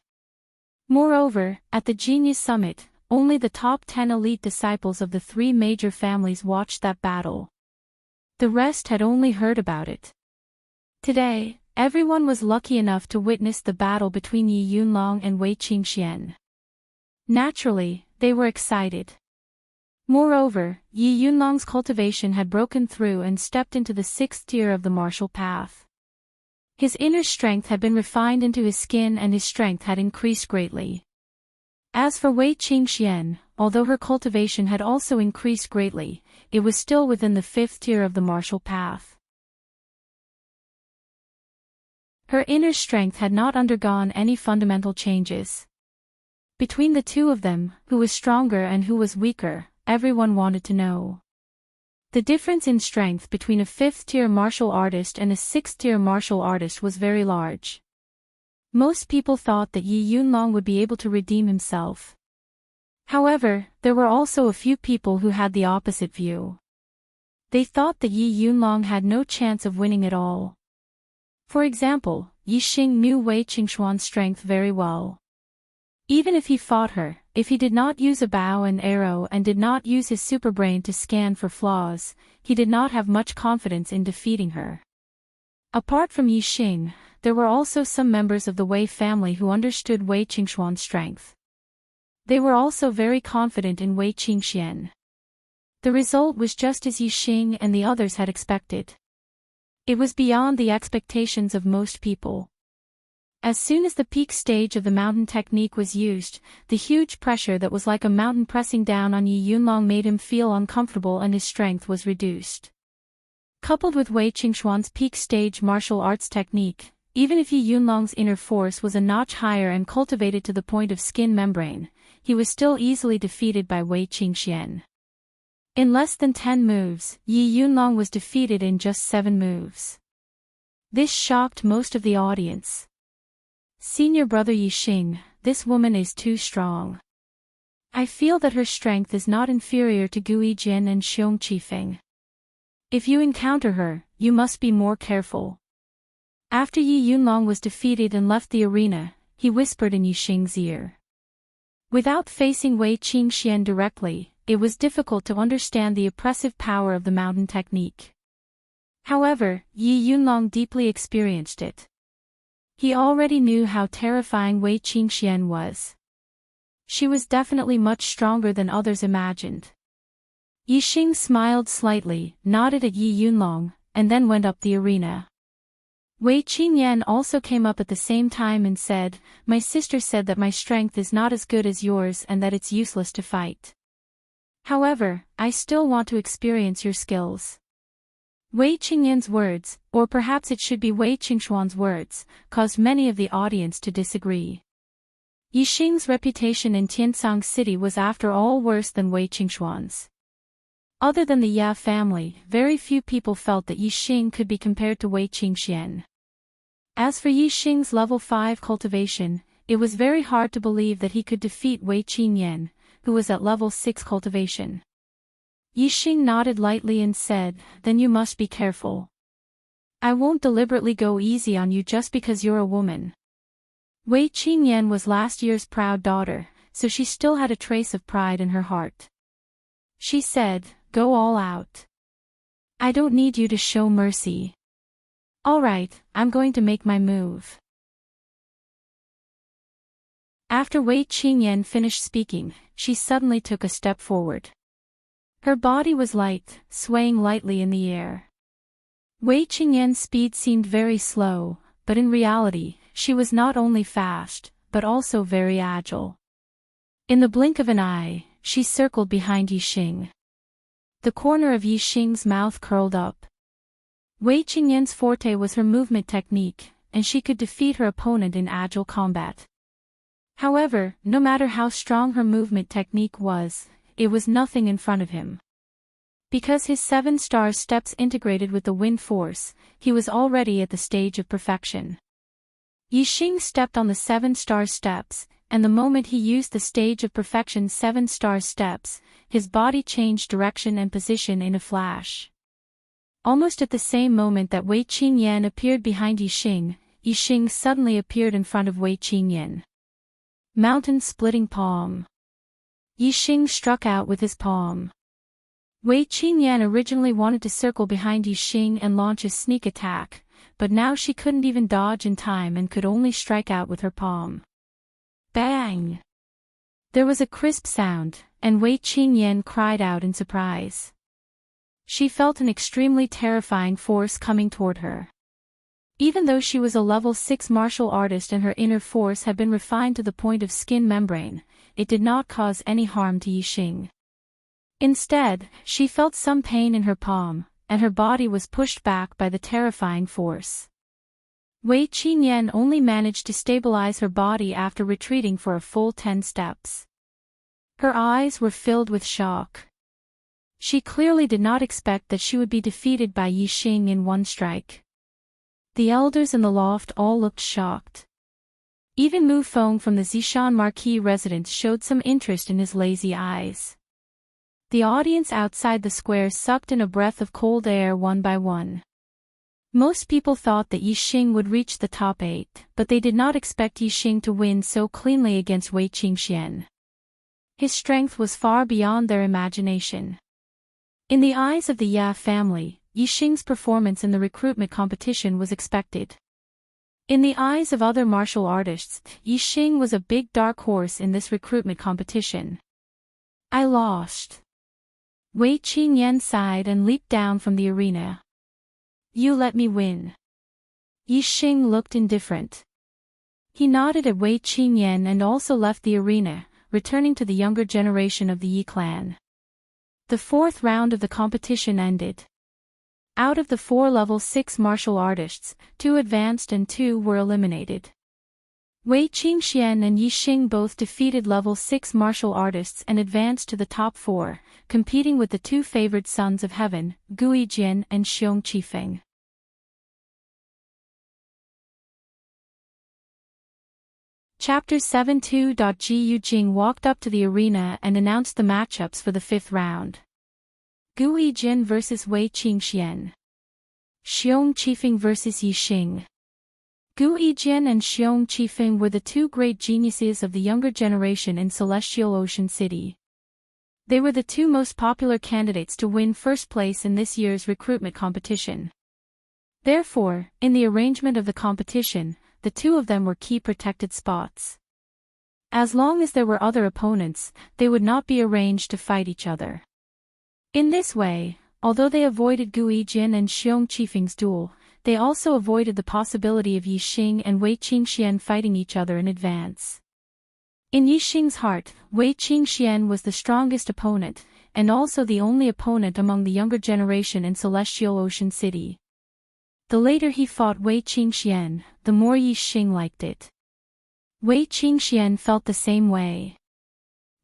A: Moreover, at the Genius Summit, only the top 10 elite disciples of the 3 major families watched that battle. The rest had only heard about it. Today, everyone was lucky enough to witness the battle between Yi Yunlong and Wei Qingxian. Naturally, they were excited. Moreover, Yi Yunlong's cultivation had broken through and stepped into the 6th tier of the martial path. His inner strength had been refined into his skin and his strength had increased greatly. As for Wei Qingxian, although her cultivation had also increased greatly, it was still within the 5th tier of the martial path. Her inner strength had not undergone any fundamental changes. Between the two of them, who was stronger and who was weaker, everyone wanted to know. The difference in strength between a 5th-tier martial artist and a 6th-tier martial artist was very large. Most people thought that Yi Yunlong would be able to redeem himself. However, there were also a few people who had the opposite view. They thought that Yi Yunlong had no chance of winning at all. For example, Yi Xing knew Wei Qingxuan's strength very well. Even if he fought her, if he did not use a bow and arrow and did not use his superbrain to scan for flaws, he did not have much confidence in defeating her. Apart from Yi Xing, there were also some members of the Wei family who understood Wei Qingxuan's strength. They were also very confident in Wei Qingxian. The result was just as Yi Xing and the others had expected. It was beyond the expectations of most people. As soon as the peak stage of the mountain technique was used, the huge pressure that was like a mountain pressing down on Yi Yunlong made him feel uncomfortable and his strength was reduced. Coupled with Wei Qingxuan's peak stage martial arts technique, even if Yi Yunlong's inner force was a notch higher and cultivated to the point of skin membrane, he was still easily defeated by Wei Qingxian. In less than 10 moves, Yi Yunlong was defeated in just 7 moves. This shocked most of the audience. Senior brother Yi Xing, this woman is too strong. I feel that her strength is not inferior to Gu Yijin and Xiong Qifeng. If you encounter her, you must be more careful. After Yi Yunlong was defeated and left the arena, he whispered in Yi Xing's ear. Without facing Wei Qingxian directly, it was difficult to understand the oppressive power of the mountain technique. However, Yi Yunlong deeply experienced it. He already knew how terrifying Wei Qingxian was. She was definitely much stronger than others imagined. Yi Xing smiled slightly, nodded at Yi Yunlong, and then went up the arena. Wei Qingyan also came up at the same time and said, "My sister said that my strength is not as good as yours and that it's useless to fight. However, I still want to experience your skills." Wei Qingyan's words, or perhaps it should be Wei Qingxuan's words, caused many of the audience to disagree. Yi Xing's reputation in Tiansang City was after all worse than Wei Qingxuan's. Other than the Ya family, very few people felt that Yi Xing could be compared to Wei Qingxian. As for Yi Xing's level 5 cultivation, it was very hard to believe that he could defeat Wei Qingyan, who was at level 6 cultivation. Yi Xing nodded lightly and said, "Then you must be careful. I won't deliberately go easy on you just because you're a woman." Wei Qingyan was last year's proud daughter, so she still had a trace of pride in her heart. She said, "Go all out. I don't need you to show mercy. Alright, I'm going to make my move." After Wei Qingyan finished speaking, she suddenly took a step forward. Her body was light, swaying lightly in the air. Wei Qingyan's speed seemed very slow, but in reality, she was not only fast, but also very agile. In the blink of an eye, she circled behind Yi Xing. The corner of Yi Xing's mouth curled up. Wei Qingyan's forte was her movement technique, and she could defeat her opponent in agile combat. However, no matter how strong her movement technique was, it was nothing in front of him. Because his 7-star steps integrated with the wind force, he was already at the stage of perfection. Yixing stepped on the 7-star steps, and the moment he used the stage of perfection 7-star steps, his body changed direction and position in a flash. Almost at the same moment that Wei Qingyan appeared behind Yixing, Yixing suddenly appeared in front of Wei Qingyan. Mountain-splitting palm. Yixing struck out with his palm. Wei Qingyan originally wanted to circle behind Yixing and launch a sneak attack, but now she couldn't even dodge in time and could only strike out with her palm. Bang! There was a crisp sound, and Wei Qingyan cried out in surprise. She felt an extremely terrifying force coming toward her. Even though she was a level 6 martial artist and her inner force had been refined to the point of skin membrane, it did not cause any harm to Yixing. Instead, she felt some pain in her palm, and her body was pushed back by the terrifying force. Wei Qingyan only managed to stabilize her body after retreating for a full 10 steps. Her eyes were filled with shock. She clearly did not expect that she would be defeated by Yixing in one strike. The elders in the loft all looked shocked. Even Mu Feng from the Zishan Marquis residence showed some interest in his lazy eyes. The audience outside the square sucked in a breath of cold air one by one. Most people thought that Yixing would reach the top 8, but they did not expect Yixing to win so cleanly against Wei Qingxian. His strength was far beyond their imagination. In the eyes of the Ya family, Yixing's performance in the recruitment competition was expected. In the eyes of other martial artists, Yixing was a big dark horse in this recruitment competition. I lost. Wei Qingyan sighed and leaped down from the arena. You let me win. Yixing looked indifferent. He nodded at Wei Qingyan and also left the arena, returning to the younger generation of the Yi clan. The 4th round of the competition ended. Out of the 4 level 6 martial artists, 2 advanced and 2 were eliminated. Wei Qingxian and Yixing both defeated level 6 martial artists and advanced to the top 4, competing with the 2 favored sons of heaven, Guijin and Xiong Qifeng. Chapter 72. Ji Yujing walked up to the arena and announced the matchups for the 5th round. Guijin vs Wei Qingxian. Xiong Qifeng vs Yixing. Guijin and Xiong Qifeng were the 2 great geniuses of the younger generation in Celestial Ocean City. They were the 2 most popular candidates to win first place in this year's recruitment competition. Therefore, in the arrangement of the competition, the 2 of them were key protected spots. As long as there were other opponents, they would not be arranged to fight each other. In this way, although they avoided Guijin and Xiong Qifeng's duel, they also avoided the possibility of Yixing and Wei Qingxian fighting each other in advance. In Yixing's heart, Wei Qingxian was the strongest opponent, and also the only opponent among the younger generation in Celestial Ocean City. The later he fought Wei Qingxian, the more Yixing liked it. Wei Qingxian felt the same way.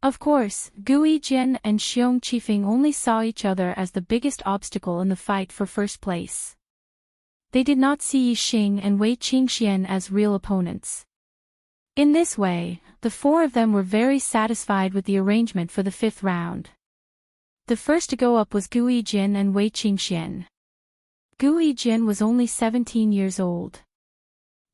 A: Of course, Guijin and Xiong Qifeng only saw each other as the biggest obstacle in the fight for first place. They did not see Yixing and Wei Qingxian as real opponents. In this way, the 4 of them were very satisfied with the arrangement for the 5th round. The first to go up was Guijin and Wei Qingxian. Guijin was only 17 years old.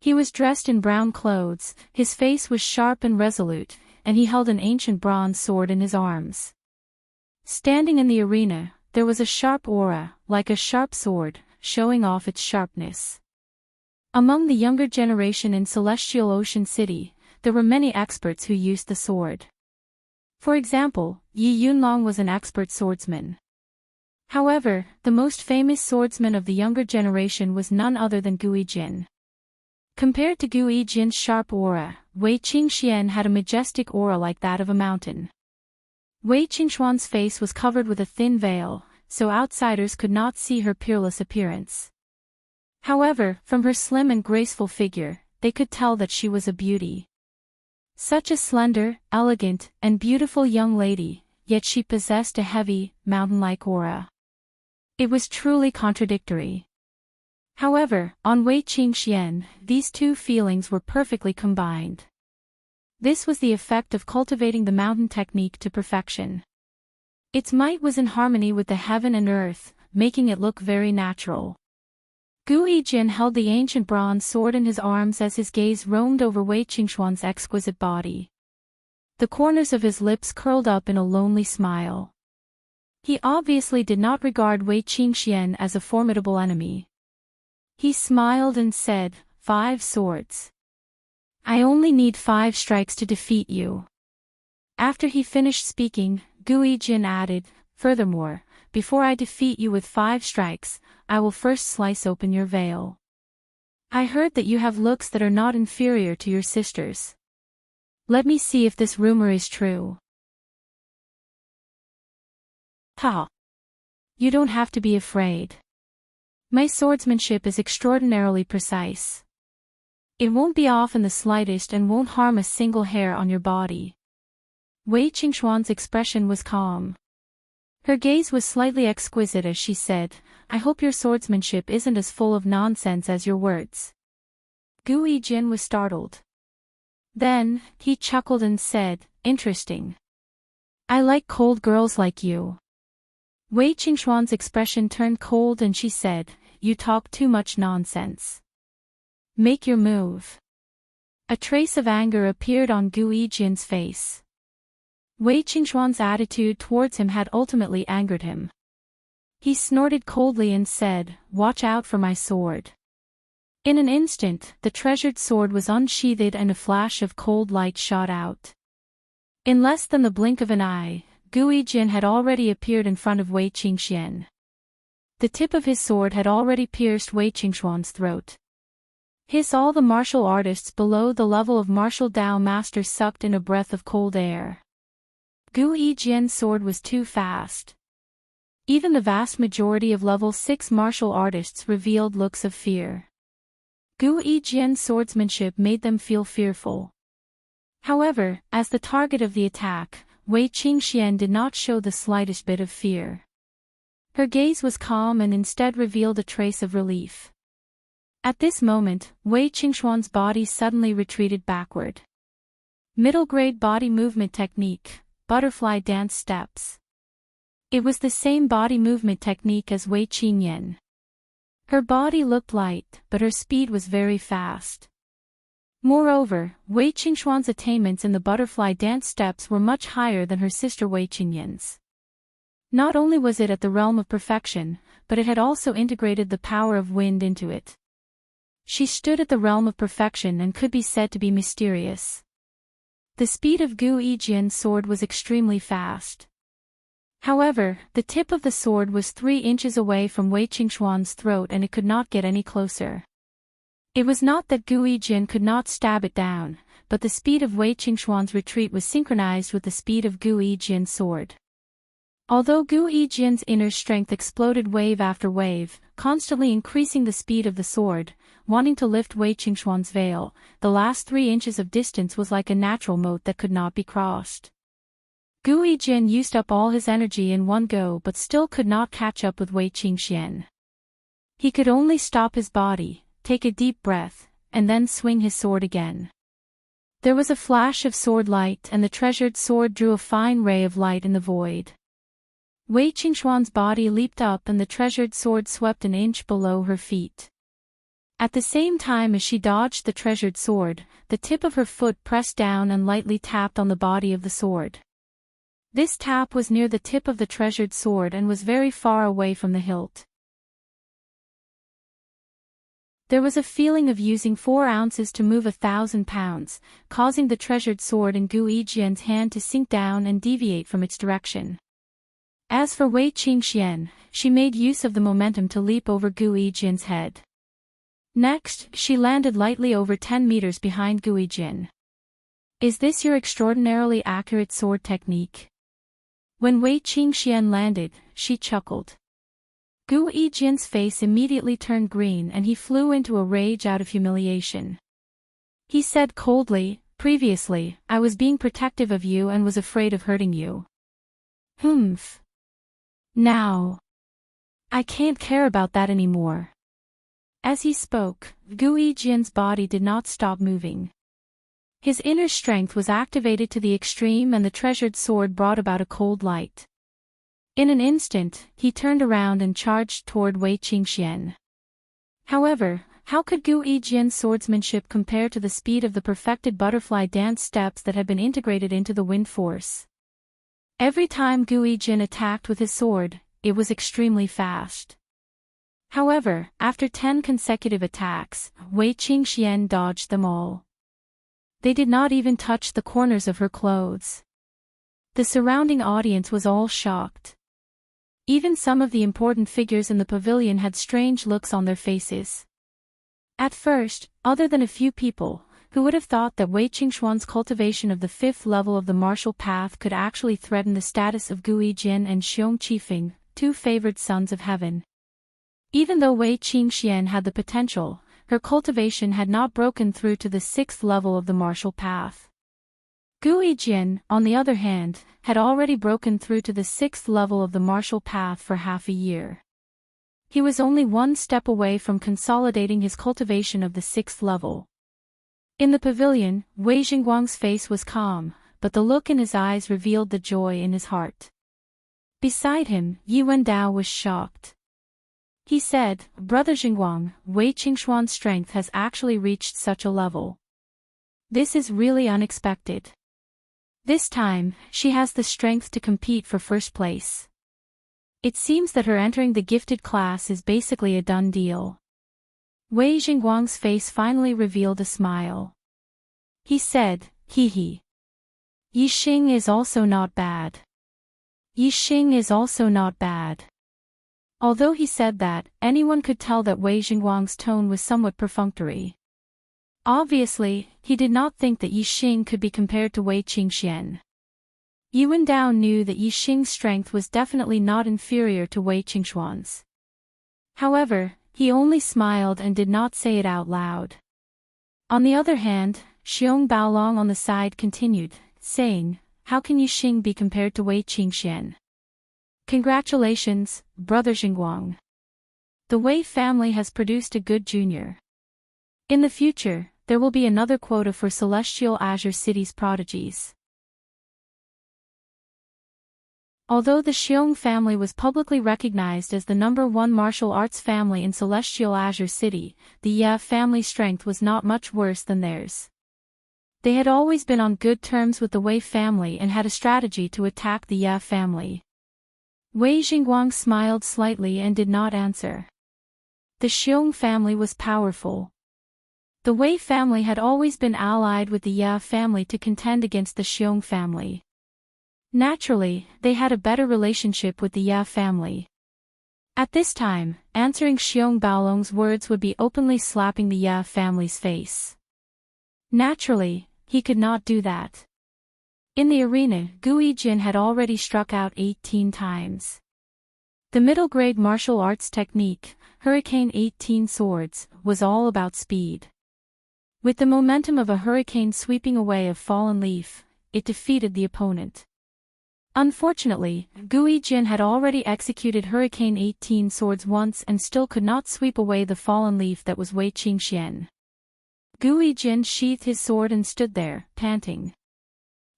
A: He was dressed in brown clothes, his face was sharp and resolute, and he held an ancient bronze sword in his arms. Standing in the arena, there was a sharp aura, like a sharp sword, showing off its sharpness. Among the younger generation in Celestial Ocean City, there were many experts who used the sword. For example, Yi Yunlong was an expert swordsman. However, the most famous swordsman of the younger generation was none other than Guijin. Compared to Guijin's sharp aura, Wei Qingxian had a majestic aura like that of a mountain. Wei Qingxuan's face was covered with a thin veil, so outsiders could not see her peerless appearance. However, from her slim and graceful figure, they could tell that she was a beauty. Such a slender, elegant, and beautiful young lady, yet she possessed a heavy, mountain-like aura. It was truly contradictory. However, on Wei Qingxian, these two feelings were perfectly combined. This was the effect of cultivating the mountain technique to perfection. Its might was in harmony with the heaven and earth, making it look very natural. Gu Yijin held the ancient bronze sword in his arms as his gaze roamed over Wei Qingxuan's exquisite body. The corners of his lips curled up in a lonely smile. He obviously did not regard Wei Qingxian as a formidable enemy. He smiled and said, 5 swords. I only need 5 strikes to defeat you. After he finished speaking, Gu Yijin added, furthermore, before I defeat you with 5 strikes, I will first slice open your veil. I heard that you have looks that are not inferior to your sisters. Let me see if this rumor is true. Ha! You don't have to be afraid. My swordsmanship is extraordinarily precise. It won't be off in the slightest and won't harm a single hair on your body. Wei Qingxuan's expression was calm. Her gaze was slightly exquisite as she said, I hope your swordsmanship isn't as full of nonsense as your words. Gu Yijin was startled. Then, he chuckled and said, interesting. I like cold girls like you. Wei Qingxuan's expression turned cold and she said, you talk too much nonsense. Make your move. A trace of anger appeared on Gu Yijin's face. Wei Qingxuan's attitude towards him had ultimately angered him. He snorted coldly and said, watch out for my sword. In an instant, the treasured sword was unsheathed and a flash of cold light shot out. In less than the blink of an eye, Gu Yijin had already appeared in front of Wei Qingxian. The tip of his sword had already pierced Wei Qingxuan's throat. Hiss! All the martial artists below the level of martial Dao master sucked in a breath of cold air. Gu Yijian's sword was too fast. Even the vast majority of level 6 martial artists revealed looks of fear. Gu Yijian's swordsmanship made them feel fearful. However, as the target of the attack, Wei Qingxian did not show the slightest bit of fear. Her gaze was calm and instead revealed a trace of relief. At this moment, Wei Qingxuan's body suddenly retreated backward. Middle-grade body movement technique. Butterfly dance steps. It was the same body movement technique as Wei Qingyan. Her body looked light, but her speed was very fast. Moreover, Wei Qingxuan's attainments in the butterfly dance steps were much higher than her sister Wei Qingyan's. Not only was it at the realm of perfection, but it had also integrated the power of wind into it. She stood at the realm of perfection and could be said to be mysterious. The speed of Gu Yijian's sword was extremely fast. However, the tip of the sword was 3 inches away from Wei Qingxuan's throat and it could not get any closer. It was not that Gu Yijin could not stab it down, but the speed of Wei Qingxuan's retreat was synchronized with the speed of Gu Yijian's sword. Although Gu Yijin's inner strength exploded wave after wave, constantly increasing the speed of the sword, wanting to lift Wei Qingxuan's veil, the last 3 inches of distance was like a natural moat that could not be crossed. Gu Yijin used up all his energy in one go but still could not catch up with Wei Qingxian. He could only stop his body, take a deep breath, and then swing his sword again. There was a flash of sword light and the treasured sword drew a fine ray of light in the void. Wei Qingxuan's body leaped up and the treasured sword swept an inch below her feet. At the same time as she dodged the treasured sword, the tip of her foot pressed down and lightly tapped on the body of the sword. This tap was near the tip of the treasured sword and was very far away from the hilt. There was a feeling of using 4 ounces to move 1,000 pounds, causing the treasured sword in Gu Yijian's hand to sink down and deviate from its direction. As for Wei Qingxian, she made use of the momentum to leap over Gu Yijian's head. Next, she landed lightly over 10 meters behind Gu Yijin. Is this your extraordinarily accurate sword technique? When Wei Qingxian landed, she chuckled. Gu Yijin's face immediately turned green and he flew into a rage out of humiliation. He said coldly, Previously, I was being protective of you and was afraid of hurting you. Humph. Now, I can't care about that anymore. As he spoke, Gu Yijian's body did not stop moving. His inner strength was activated to the extreme and the treasured sword brought about a cold light. In an instant, he turned around and charged toward Wei Qingxian. However, how could Gu Yijian's swordsmanship compare to the speed of the perfected butterfly dance steps that had been integrated into the wind force? Every time Gu Yijian attacked with his sword, it was extremely fast. However, after 10 consecutive attacks, Wei Qingxian dodged them all. They did not even touch the corners of her clothes. The surrounding audience was all shocked. Even some of the important figures in the pavilion had strange looks on their faces. At first, other than a few people, who would have thought that Wei Qingxuan's cultivation of the 5th level of the martial path could actually threaten the status of Gu Yijian and Xiong Qifeng, 2 favored sons of heaven. Even though Wei Qingxian had the potential, her cultivation had not broken through to the 6th level of the martial path. Gu Yijian, on the other hand, had already broken through to the 6th level of the martial path for half a year. He was only one step away from consolidating his cultivation of the 6th level. In the pavilion, Wei Jingguang's face was calm, but the look in his eyes revealed the joy in his heart. Beside him, Yi Wendao was shocked. He said, "Brother Jingguang, Wei Qingxuan's strength has actually reached such a level. This is really unexpected. This time, she has the strength to compete for first place. It seems that her entering the gifted class is basically a done deal." Wei Jingguang's face finally revealed a smile. He said, "Hee hee. Yi Xing is also not bad. Yi Xing is also not bad." Although he said that, anyone could tell that Wei Jingguang's tone was somewhat perfunctory. Obviously, he did not think that Yi Xing could be compared to Wei Qingxian. Yi Wendao knew that Yi Xing's strength was definitely not inferior to Wei Qingxuan's. However, he only smiled and did not say it out loud. On the other hand, Xiong Baolong on the side continued, saying, "How can Yi Xing be compared to Wei Qingxian? Congratulations, Brother Jingguang. The Wei family has produced a good junior. In the future, there will be another quota for Celestial Azure City's prodigies." Although the Xiong family was publicly recognized as the #1 martial arts family in Celestial Azure City, the Ye family's strength was not much worse than theirs. They had always been on good terms with the Wei family and had a strategy to attack the Ye family. Wei Jingguang smiled slightly and did not answer. The Xiong family was powerful. The Wei family had always been allied with the Ye family to contend against the Xiong family. Naturally, they had a better relationship with the Ye family. At this time, answering Xiong Baolong's words would be openly slapping the Ye family's face. Naturally, he could not do that. In the arena, Gu Yijian had already struck out 18 times. The middle-grade martial arts technique, Hurricane 18 Swords, was all about speed. With the momentum of a hurricane sweeping away a fallen leaf, it defeated the opponent. Unfortunately, Gu Yijian had already executed Hurricane 18 Swords once and still could not sweep away the fallen leaf that was Wei Qingxian. Gu Yijian sheathed his sword and stood there, panting.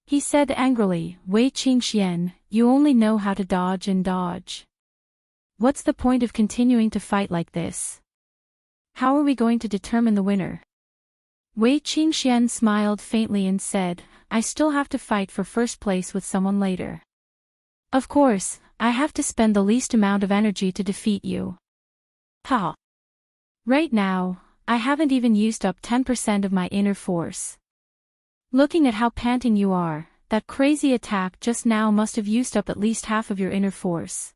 A: He said angrily, "Wei Qingxian, you only know how to dodge and dodge. What's the point of continuing to fight like this? How are we going to determine the winner?" Wei Qingxian smiled faintly and said, "I still have to fight for first place with someone later. Of course, I have to spend the least amount of energy to defeat you. Ha! Right now, I haven't even used up 10% of my inner force. Looking at how panting you are, that crazy attack just now must have used up at least half of your inner force.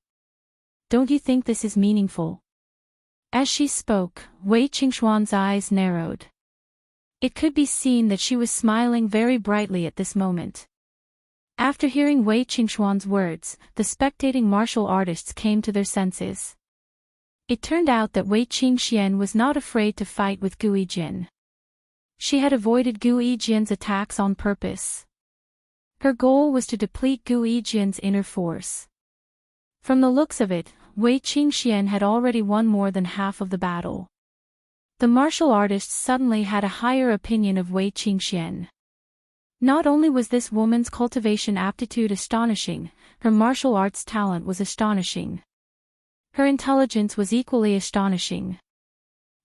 A: Don't you think this is meaningful?" As she spoke, Wei Qingxuan's eyes narrowed. It could be seen that she was smiling very brightly at this moment. After hearing Wei Qingxuan's words, the spectating martial artists came to their senses. It turned out that Wei Qingxian was not afraid to fight with Gu Yijian. She had avoided Gu Yijian's attacks on purpose. Her goal was to deplete Gu Yijian's inner force. From the looks of it, Wei Qingxian had already won more than half of the battle. The martial artists suddenly had a higher opinion of Wei Qingxian. Not only was this woman's cultivation aptitude astonishing, her martial arts talent was astonishing. Her intelligence was equally astonishing.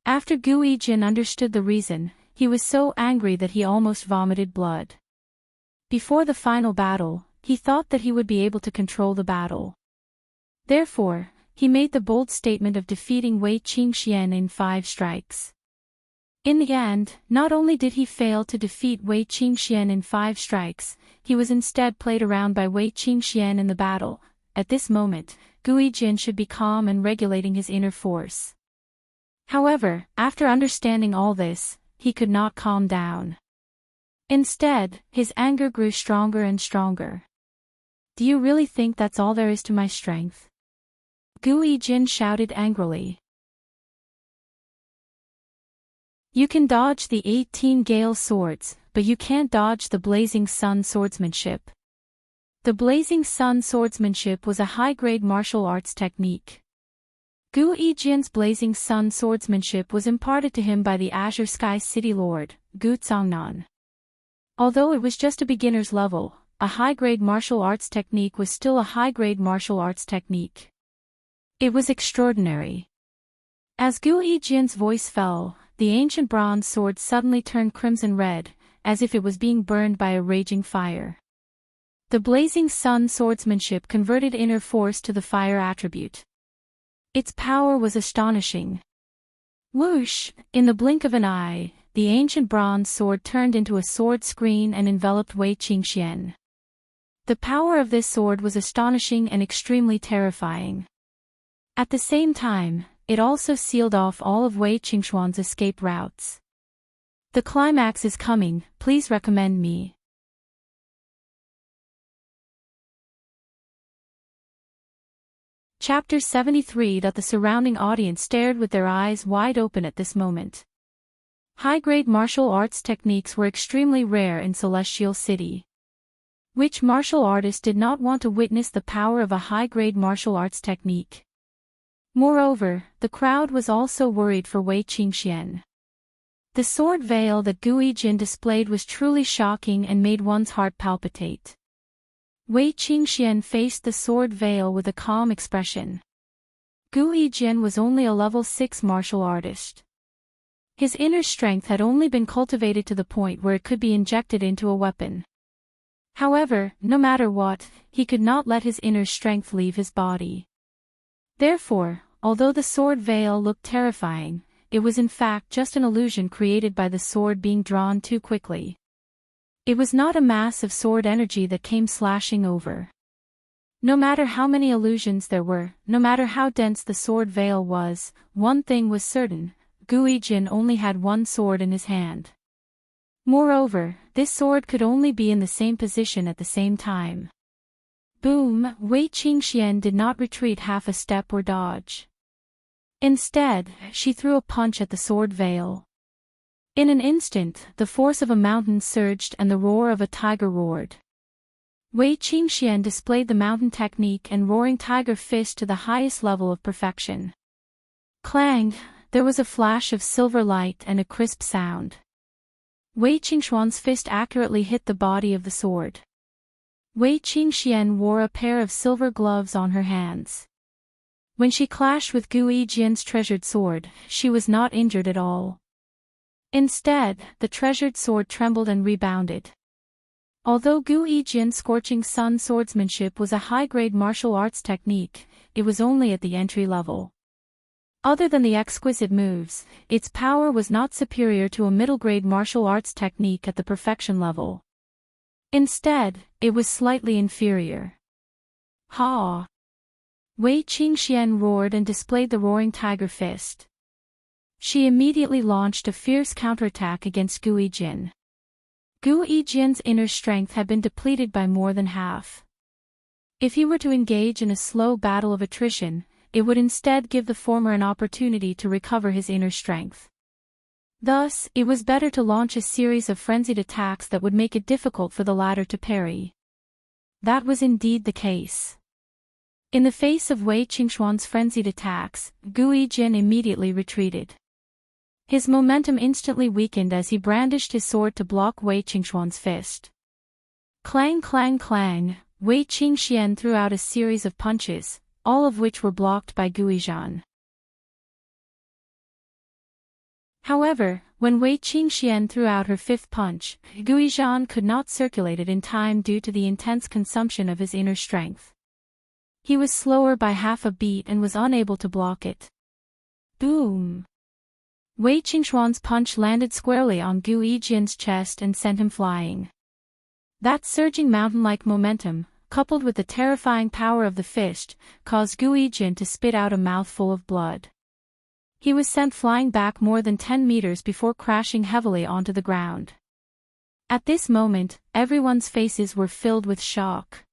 A: After Gu Yijian understood the reason, he was so angry that he almost vomited blood. Before the final battle, he thought that he would be able to control the battle. Therefore, he made the bold statement of defeating Wei Qingxian in 5 strikes. In the end, not only did he fail to defeat Wei Qingxian in 5 strikes, he was instead played around by Wei Qingxian in the battle. At this moment, Gu Yijian should be calm and regulating his inner force. However, after understanding all this, he could not calm down. Instead, his anger grew stronger and stronger. "Do you really think that's all there is to my strength?" Gu Yijin shouted angrily. "You can dodge the 18 Gale swords, but you can't dodge the Blazing Sun swordsmanship." The Blazing Sun swordsmanship was a high-grade martial arts technique. Gu Yijin's Blazing Sun swordsmanship was imparted to him by the Azure Sky City Lord, Gu Zongnan. Although it was just a beginner's level, a high-grade martial arts technique was still a high-grade martial arts technique. It was extraordinary. As Gu Yijin's voice fell, the ancient bronze sword suddenly turned crimson red, as if it was being burned by a raging fire. The Blazing Sun swordsmanship converted inner force to the fire attribute. Its power was astonishing. Whoosh! In the blink of an eye, the ancient bronze sword turned into a sword screen and enveloped Wei Qingxian. The power of this sword was astonishing and extremely terrifying. At the same time, it also sealed off all of Wei Qingxuan's escape routes. "The climax is coming, please recommend me." Chapter 73. The surrounding audience stared with their eyes wide open at this moment. High-grade martial arts techniques were extremely rare in Celestial City. Which martial artist did not want to witness the power of a high-grade martial arts technique? Moreover, the crowd was also worried for Wei Qingxian. The sword veil that Gu Yijin displayed was truly shocking and made one's heart palpitate. Wei Qingxian faced the sword veil with a calm expression. Gu Yijin was only a level 6 martial artist. His inner strength had only been cultivated to the point where it could be injected into a weapon. However, no matter what, he could not let his inner strength leave his body. Therefore, although the sword veil looked terrifying, it was in fact just an illusion created by the sword being drawn too quickly. It was not a mass of sword energy that came slashing over. No matter how many illusions there were, no matter how dense the sword veil was, one thing was certain: Gu Yijin only had one sword in his hand. Moreover, this sword could only be in the same position at the same time. Boom! Wei Qingxian did not retreat half a step or dodge. Instead, she threw a punch at the sword veil. In an instant, the force of a mountain surged and the roar of a tiger roared. Wei Qingxian displayed the mountain technique and roaring tiger fist to the highest level of perfection. Clang! There was a flash of silver light and a crisp sound. Wei Qingxuan's fist accurately hit the body of the sword. Wei Qingxian wore a pair of silver gloves on her hands. When she clashed with Gu Yijin's treasured sword, she was not injured at all. Instead, the treasured sword trembled and rebounded. Although Gu Yijin's scorching sun swordsmanship was a high-grade martial arts technique, it was only at the entry level. Other than the exquisite moves, its power was not superior to a middle-grade martial arts technique at the perfection level. Instead, it was slightly inferior. Ha! Wei Qingxian roared and displayed the roaring tiger fist. She immediately launched a fierce counterattack against Gu Yijin. Gu Yijin's inner strength had been depleted by more than half. If he were to engage in a slow battle of attrition, it would instead give the former an opportunity to recover his inner strength. Thus, it was better to launch a series of frenzied attacks that would make it difficult for the latter to parry. That was indeed the case. In the face of Wei Qingxuan's frenzied attacks, Gu Yijin immediately retreated. His momentum instantly weakened as he brandished his sword to block Wei Qingxuan's fist. Clang clang clang, Wei Qingxian threw out a series of punches, all of which were blocked by Gu Yizhan. However, when Wei Qingxian threw out her fifth punch, Gu Yizhan could not circulate it in time due to the intense consumption of his inner strength. He was slower by half a beat and was unable to block it. Boom! Wei Qingxuan's punch landed squarely on Gu Yijin's chest and sent him flying. That surging mountain-like momentum, coupled with the terrifying power of the fist, caused Gu Yijin to spit out a mouthful of blood. He was sent flying back more than 10 meters before crashing heavily onto the ground. At this moment, everyone's faces were filled with shock.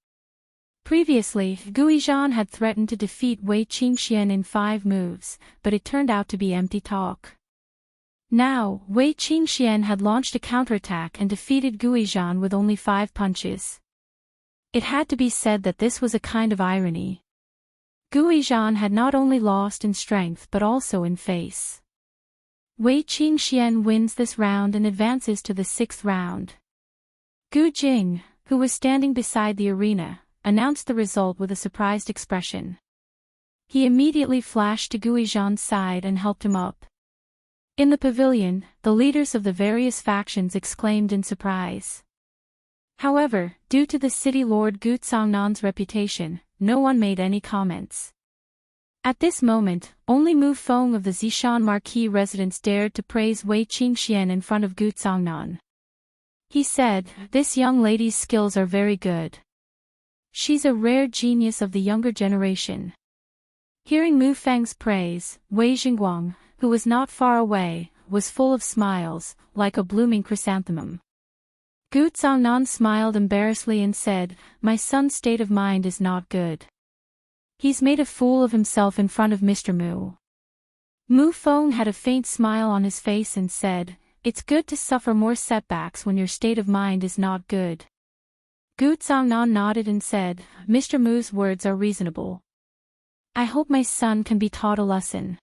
A: Previously, Gu Yizhan had threatened to defeat Wei Qingxian in 5 moves, but it turned out to be empty talk. Now, Wei Qingxian had launched a counterattack and defeated Gu Yizhan with only 5 punches. It had to be said that this was a kind of irony. Gu Yizhan had not only lost in strength but also in face. Wei Qingxian wins this round and advances to the 6th round. Gu Jing, who was standing beside the arena, announced the result with a surprised expression. He immediately flashed to Gu Yizhan's side and helped him up. In the pavilion, the leaders of the various factions exclaimed in surprise. However, due to the city lord Gu Cangnan's reputation, no one made any comments. At this moment, only Mu Feng of the Zishan Marquis residence dared to praise Wei Qingxian in front of Gu Cangnan. He said, "This young lady's skills are very good. She's a rare genius of the younger generation." Hearing Mu Feng's praise, Wei Jingguang, who was not far away, was full of smiles, like a blooming chrysanthemum. Gu Cangnan smiled embarrassedly and said, "My son's state of mind is not good. He's made a fool of himself in front of Mr. Mu." Mu Feng had a faint smile on his face and said, "It's good to suffer more setbacks when your state of mind is not good." Gu Cangnan nodded and said, "Mr. Mu's words are reasonable. I hope my son can be taught a lesson."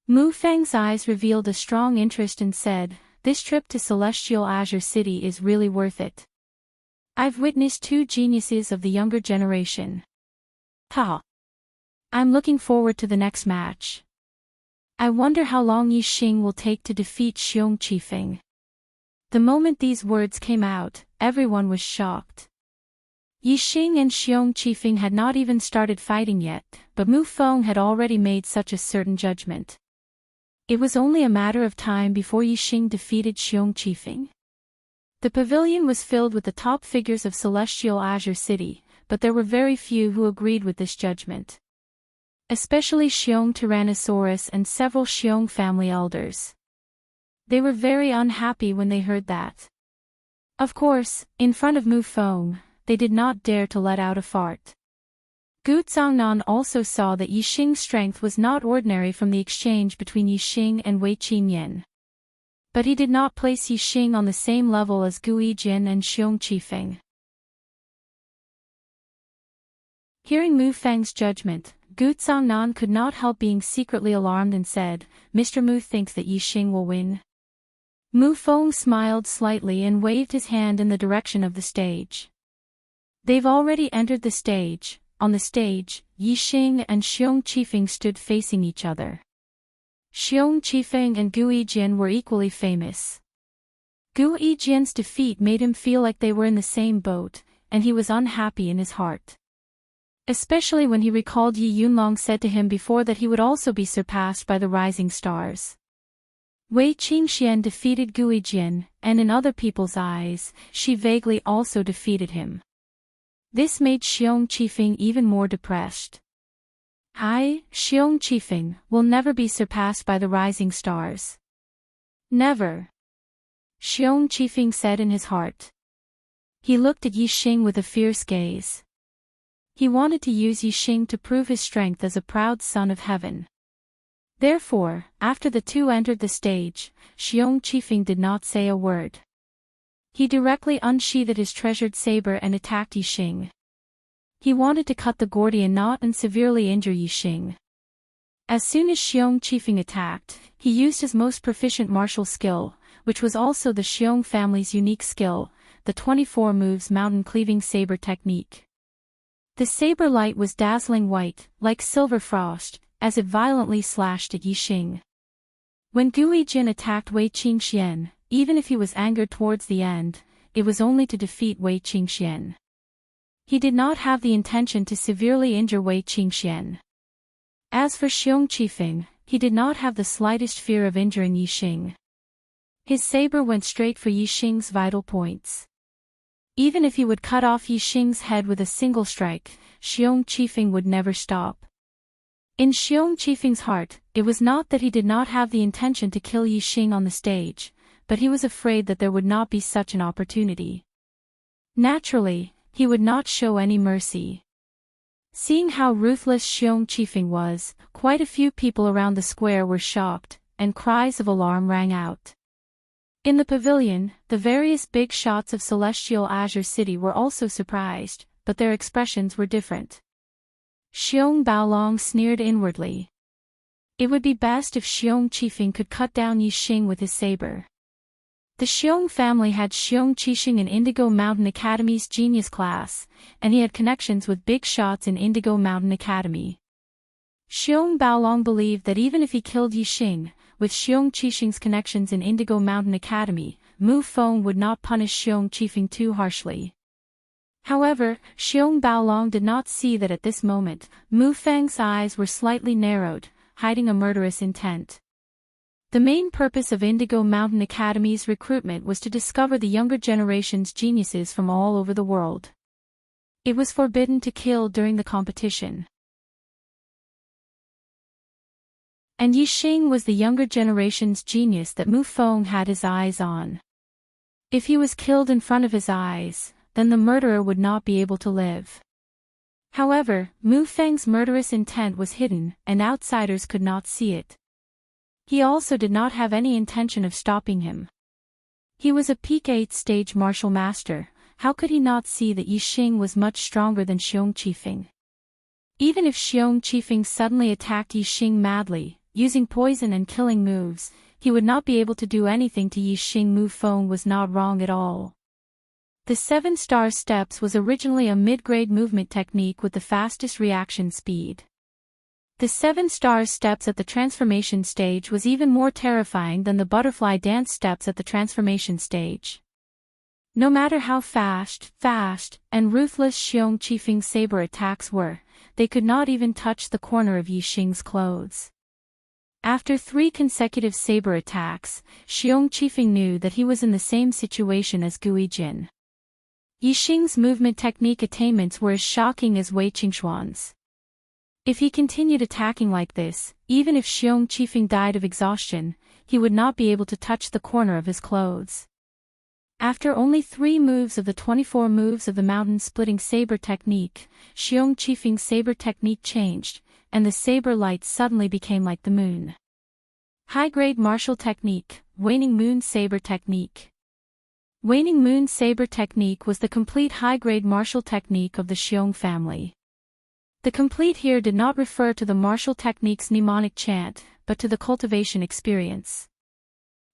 A: Mu Feng's eyes revealed a strong interest and said, "This trip to Celestial Azure City is really worth it. I've witnessed 2 geniuses of the younger generation. Ha! I'm looking forward to the next match. I wonder how long Yi Xing will take to defeat Xiong Qifeng." The moment these words came out, everyone was shocked. Yi Xing and Xiong Qifeng had not even started fighting yet, but Mu Feng had already made such a certain judgment. It was only a matter of time before Yi Xing defeated Xiong Qifeng. The pavilion was filled with the top figures of Celestial Azure City, but there were very few who agreed with this judgment. Especially Xiong Tyrannosaurus and several Xiong family elders. They were very unhappy when they heard that. Of course, in front of Mu Feng, they did not dare to let out a fart. Gu Cangnan also saw that Yi Xing's strength was not ordinary from the exchange between Yi Xing and Wei Qingyan. But he did not place Yi Xing on the same level as Gu Yijin and Xiong Qifeng. Hearing Mu Feng's judgment, Gu Cangnan could not help being secretly alarmed and said, "Mr. Mu thinks that Yi Xing will win." Mu Feng smiled slightly and waved his hand in the direction of the stage. They've already entered the stage. On the stage, Yi Xing and Xiong Qifeng stood facing each other. Xiong Qifeng and Gu Yijin were equally famous. Gu Yijin's defeat made him feel like they were in the same boat, and he was unhappy in his heart. Especially when he recalled Yi Yunlong said to him before that he would also be surpassed by the rising stars. Wei Qingxian defeated Gu Yijin, and in other people's eyes, she vaguely also defeated him. This made Xiong Qifeng even more depressed. Xiong Qifeng, will never be surpassed by the rising stars. Never. Xiong Qifeng said in his heart. He looked at Yi Xing with a fierce gaze. He wanted to use Yi Xing to prove his strength as a proud son of heaven. Therefore, after the two entered the stage, Xiong Qifeng did not say a word. He directly unsheathed his treasured saber and attacked Yixing. He wanted to cut the Gordian knot and severely injure Yixing. As soon as Xiong Qifeng attacked, he used his most proficient martial skill, which was also the Xiong family's unique skill, the 24 moves mountain cleaving saber technique. The saber light was dazzling white, like silver frost, as it violently slashed at Yixing. When Gui Jin attacked Wei Qingxian, even if he was angered towards the end, it was only to defeat Wei Qingxian. He did not have the intention to severely injure Wei Qingxian. As for Xiong Qifeng, he did not have the slightest fear of injuring Yixing. His saber went straight for Yixing's vital points. Even if he would cut off Yixing's head with a single strike, Xiong Qifeng would never stop. In Xiong Qifeng's heart, it was not that he did not have the intention to kill Yixing on the stage, but he was afraid that there would not be such an opportunity. Naturally, he would not show any mercy. Seeing how ruthless Xiong Qifeng was, quite a few people around the square were shocked, and cries of alarm rang out. In the pavilion, the various big shots of Celestial Azure City were also surprised, but their expressions were different. Xiong Baolong sneered inwardly. It would be best if Xiong Qifeng could cut down Yixing with his saber. The Xiong family had Xiong Qixing in Indigo Mountain Academy's genius class, and he had connections with big shots in Indigo Mountain Academy. Xiong Baolong believed that even if he killed Yixing, with Xiong Qixing's connections in Indigo Mountain Academy, Mu Feng would not punish Xiong Qifeng too harshly. However, Xiong Baolong did not see that at this moment, Mu Feng's eyes were slightly narrowed, hiding a murderous intent. The main purpose of Indigo Mountain Academy's recruitment was to discover the younger generation's geniuses from all over the world. It was forbidden to kill during the competition. And Yixing was the younger generation's genius that Mu Feng had his eyes on. If he was killed in front of his eyes, then the murderer would not be able to live. However, Mu Feng's murderous intent was hidden, and outsiders could not see it. He also did not have any intention of stopping him. He was a peak 8th stage martial master. How could he not see that Yixing was much stronger than Xiong Qifeng? Even if Xiong Qifeng suddenly attacked Yixing madly, using poison and killing moves, he would not be able to do anything to Yixing. Mu Feng was not wrong at all. The 7-star steps was originally a mid-grade movement technique with the fastest reaction speed. The 7-star steps at the transformation stage was even more terrifying than the butterfly dance steps at the transformation stage. No matter how fast, and ruthless Xiong Qifeng's saber attacks were, they could not even touch the corner of Yixing's clothes. After 3 consecutive saber attacks, Xiong Qifeng knew that he was in the same situation as Gui Jin. Yixing's movement technique attainments were as shocking as Wei Qingxuan's. If he continued attacking like this, even if Xiong Qifeng died of exhaustion, he would not be able to touch the corner of his clothes. After only 3 moves of the 24 moves of the mountain-splitting saber technique, Xiong Qifeng's saber technique changed, and the saber light suddenly became like the moon. High-grade martial technique, Waning Moon Saber Technique. Waning Moon Saber Technique was the complete high-grade martial technique of the Xiong family. The complete here did not refer to the martial technique's mnemonic chant, but to the cultivation experience.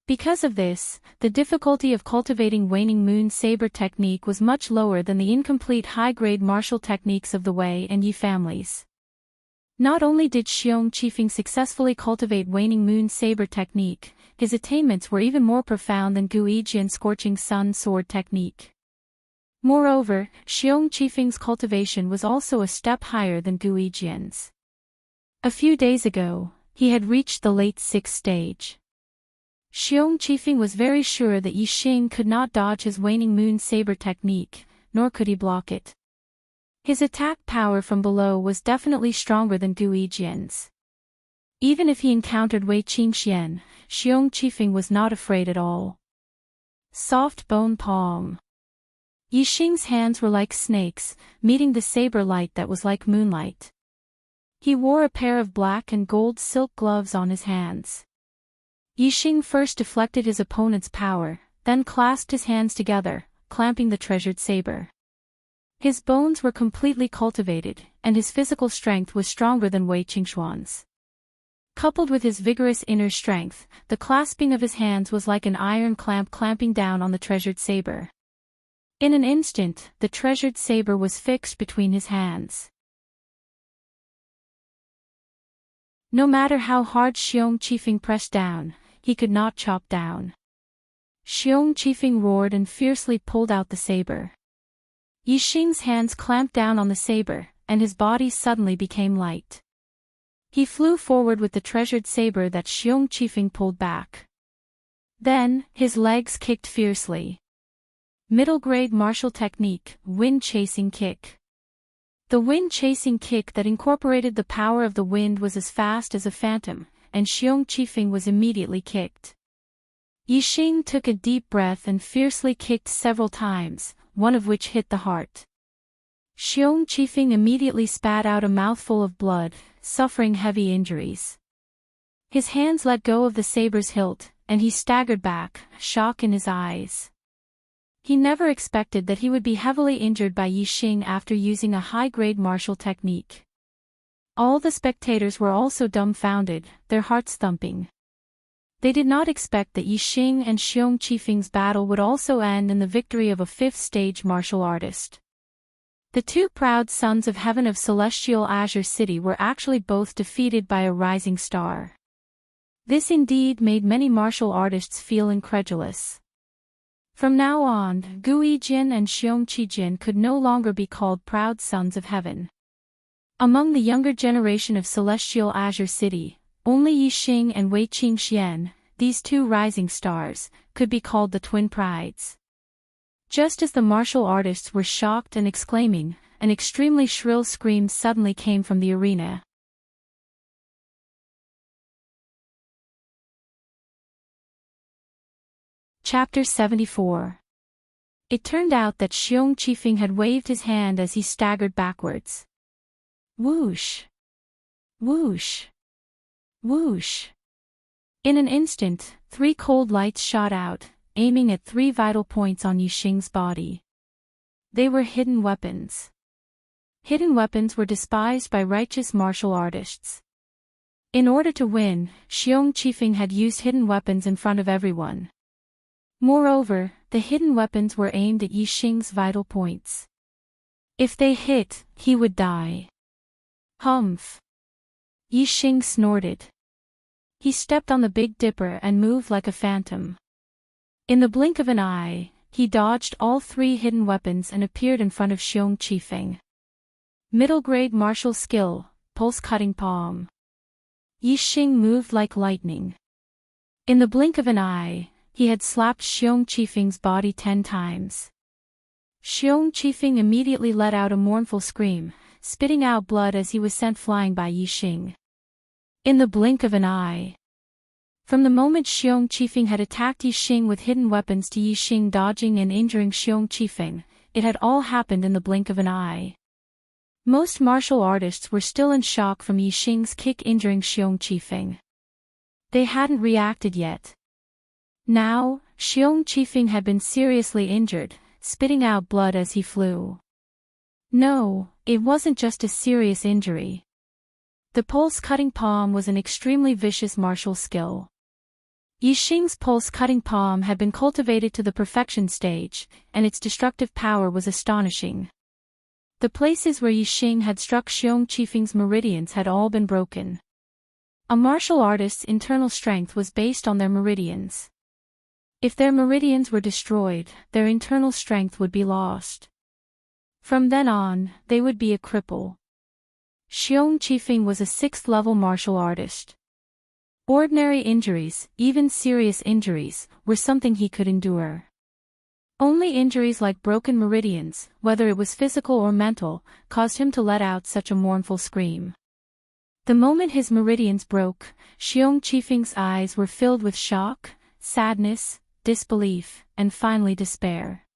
A: Because of this, the difficulty of cultivating Waning Moon Saber Technique was much lower than the incomplete high-grade martial techniques of the Wei and Yi families. Not only did Xiong Qifeng successfully cultivate Waning Moon Saber Technique, his attainments were even more profound than Gu Yijian's Scorching Sun Sword Technique. Moreover, Xiong Qifeng's cultivation was also a step higher than Gu Yijian's. A few days ago, he had reached the late 6th stage. Xiong Qifeng was very sure that Yixing could not dodge his Waning Moon Saber Technique, nor could he block it. His attack power from below was definitely stronger than Gu Yijian's. Even if he encountered Wei Qingxian, Xiong Qifeng was not afraid at all. Soft bone palm. Yixing's hands were like snakes, meeting the saber light that was like moonlight. He wore a pair of black and gold silk gloves on his hands. Yixing first deflected his opponent's power, then clasped his hands together, clamping the treasured saber. His bones were completely cultivated, and his physical strength was stronger than Wei Qingxuan's. Coupled with his vigorous inner strength, the clasping of his hands was like an iron clamp clamping down on the treasured saber. In an instant, the treasured saber was fixed between his hands. No matter how hard Xiong Qifeng pressed down, he could not chop down. Xiong Qifeng roared and fiercely pulled out the saber. Yixing's hands clamped down on the saber, and his body suddenly became light. He flew forward with the treasured saber that Xiong Qifeng pulled back. Then, his legs kicked fiercely. Middle-grade martial technique, wind-chasing kick. The wind-chasing kick that incorporated the power of the wind was as fast as a phantom, and Xiong Qifeng was immediately kicked. Yixing took a deep breath and fiercely kicked several times, one of which hit the heart. Xiong Qifeng immediately spat out a mouthful of blood, suffering heavy injuries. His hands let go of the saber's hilt, and he staggered back, shock in his eyes. He never expected that he would be heavily injured by Yixing after using a high-grade martial technique. All the spectators were also dumbfounded, their hearts thumping. They did not expect that Yixing and Xiong Qifeng's battle would also end in the victory of a fifth-stage martial artist. The two proud sons of heaven of Celestial Azure City were actually both defeated by a rising star. This indeed made many martial artists feel incredulous. From now on, Gu Yijin and Xiong Qijin could no longer be called proud sons of heaven. Among the younger generation of Celestial Azure City, only Yixing and Wei Qingxian, these two rising stars, could be called the twin prides. Just as the martial artists were shocked and exclaiming, an extremely shrill scream suddenly came from the arena. Chapter 74. It turned out that Xiong Qifeng had waved his hand as he staggered backwards. Whoosh! Whoosh! Whoosh! In an instant, 3 cold lights shot out, aiming at 3 vital points on Yixing's body. They were hidden weapons. Hidden weapons were despised by righteous martial artists. In order to win, Xiong Qifeng had used hidden weapons in front of everyone. Moreover, the hidden weapons were aimed at Yixing's vital points. If they hit, he would die. Humph! Yixing snorted. He stepped on the Big Dipper and moved like a phantom. In the blink of an eye, he dodged all 3 hidden weapons and appeared in front of Xiong Qifeng. Middle-grade martial skill, pulse-cutting palm. Yixing moved like lightning. In the blink of an eye, he had slapped Xiong Qifeng's body 10 times. Xiong Qifeng immediately let out a mournful scream, spitting out blood as he was sent flying by Yixing. In the blink of an eye. From the moment Xiong Qifeng had attacked Yixing with hidden weapons to Yixing dodging and injuring Xiong Qifeng, it had all happened in the blink of an eye. Most martial artists were still in shock from Yixing's kick injuring Xiong Qifeng. They hadn't reacted yet. Now, Xiong Qifeng had been seriously injured, spitting out blood as he flew. No, it wasn't just a serious injury. The pulse-cutting palm was an extremely vicious martial skill. Yixing's pulse-cutting palm had been cultivated to the perfection stage, and its destructive power was astonishing. The places where Yixing had struck Xiong Qifeng's meridians had all been broken. A martial artist's internal strength was based on their meridians. If their meridians were destroyed, their internal strength would be lost. From then on, they would be a cripple. Xiong Qifeng was a 6th-level martial artist. Ordinary injuries, even serious injuries, were something he could endure. Only injuries like broken meridians, whether it was physical or mental, caused him to let out such a mournful scream. The moment his meridians broke, Xiong Qifeng's eyes were filled with shock, sadness, disbelief, and finally despair.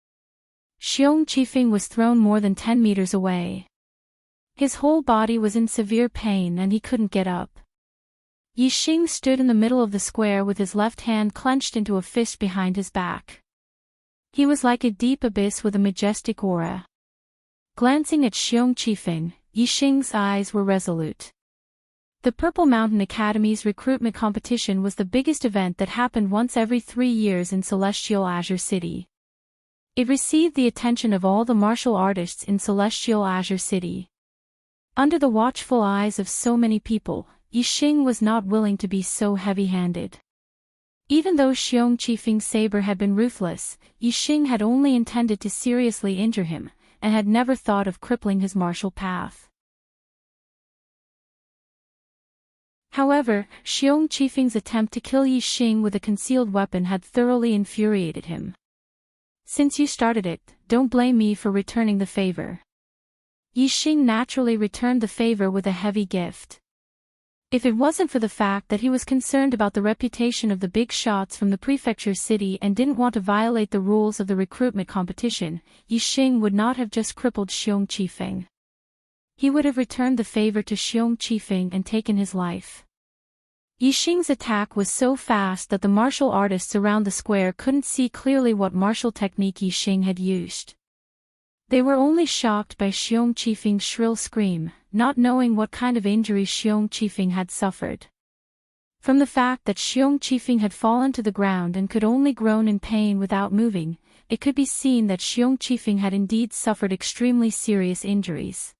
A: Xiong Qifeng was thrown more than 10 meters away. His whole body was in severe pain and he couldn't get up. Yixing stood in the middle of the square with his left hand clenched into a fist behind his back. He was like a deep abyss with a majestic aura. Glancing at Xiong Qifeng, Yixing's eyes were resolute. The Purple Mountain Academy's recruitment competition was the biggest event that happened once every 3 years in Celestial Azure City. It received the attention of all the martial artists in Celestial Azure City. Under the watchful eyes of so many people, Yixing was not willing to be so heavy-handed. Even though Xiong Qifeng's saber had been ruthless, Yixing had only intended to seriously injure him, and had never thought of crippling his martial path. However, Xiong Qifeng's attempt to kill Yixing with a concealed weapon had thoroughly infuriated him. "Since you started it, don't blame me for returning the favor." Yixing naturally returned the favor with a heavy gift. If it wasn't for the fact that he was concerned about the reputation of the big shots from the prefecture city and didn't want to violate the rules of the recruitment competition, Yixing would not have just crippled Xiong Qifeng. He would have returned the favor to Xiong Qifeng and taken his life. Yixing's attack was so fast that the martial artists around the square couldn't see clearly what martial technique Yixing had used. They were only shocked by Xiong Qifeng's shrill scream, not knowing what kind of injury Xiong Qifeng had suffered. From the fact that Xiong Qifeng had fallen to the ground and could only groan in pain without moving, it could be seen that Xiong Qifeng had indeed suffered extremely serious injuries.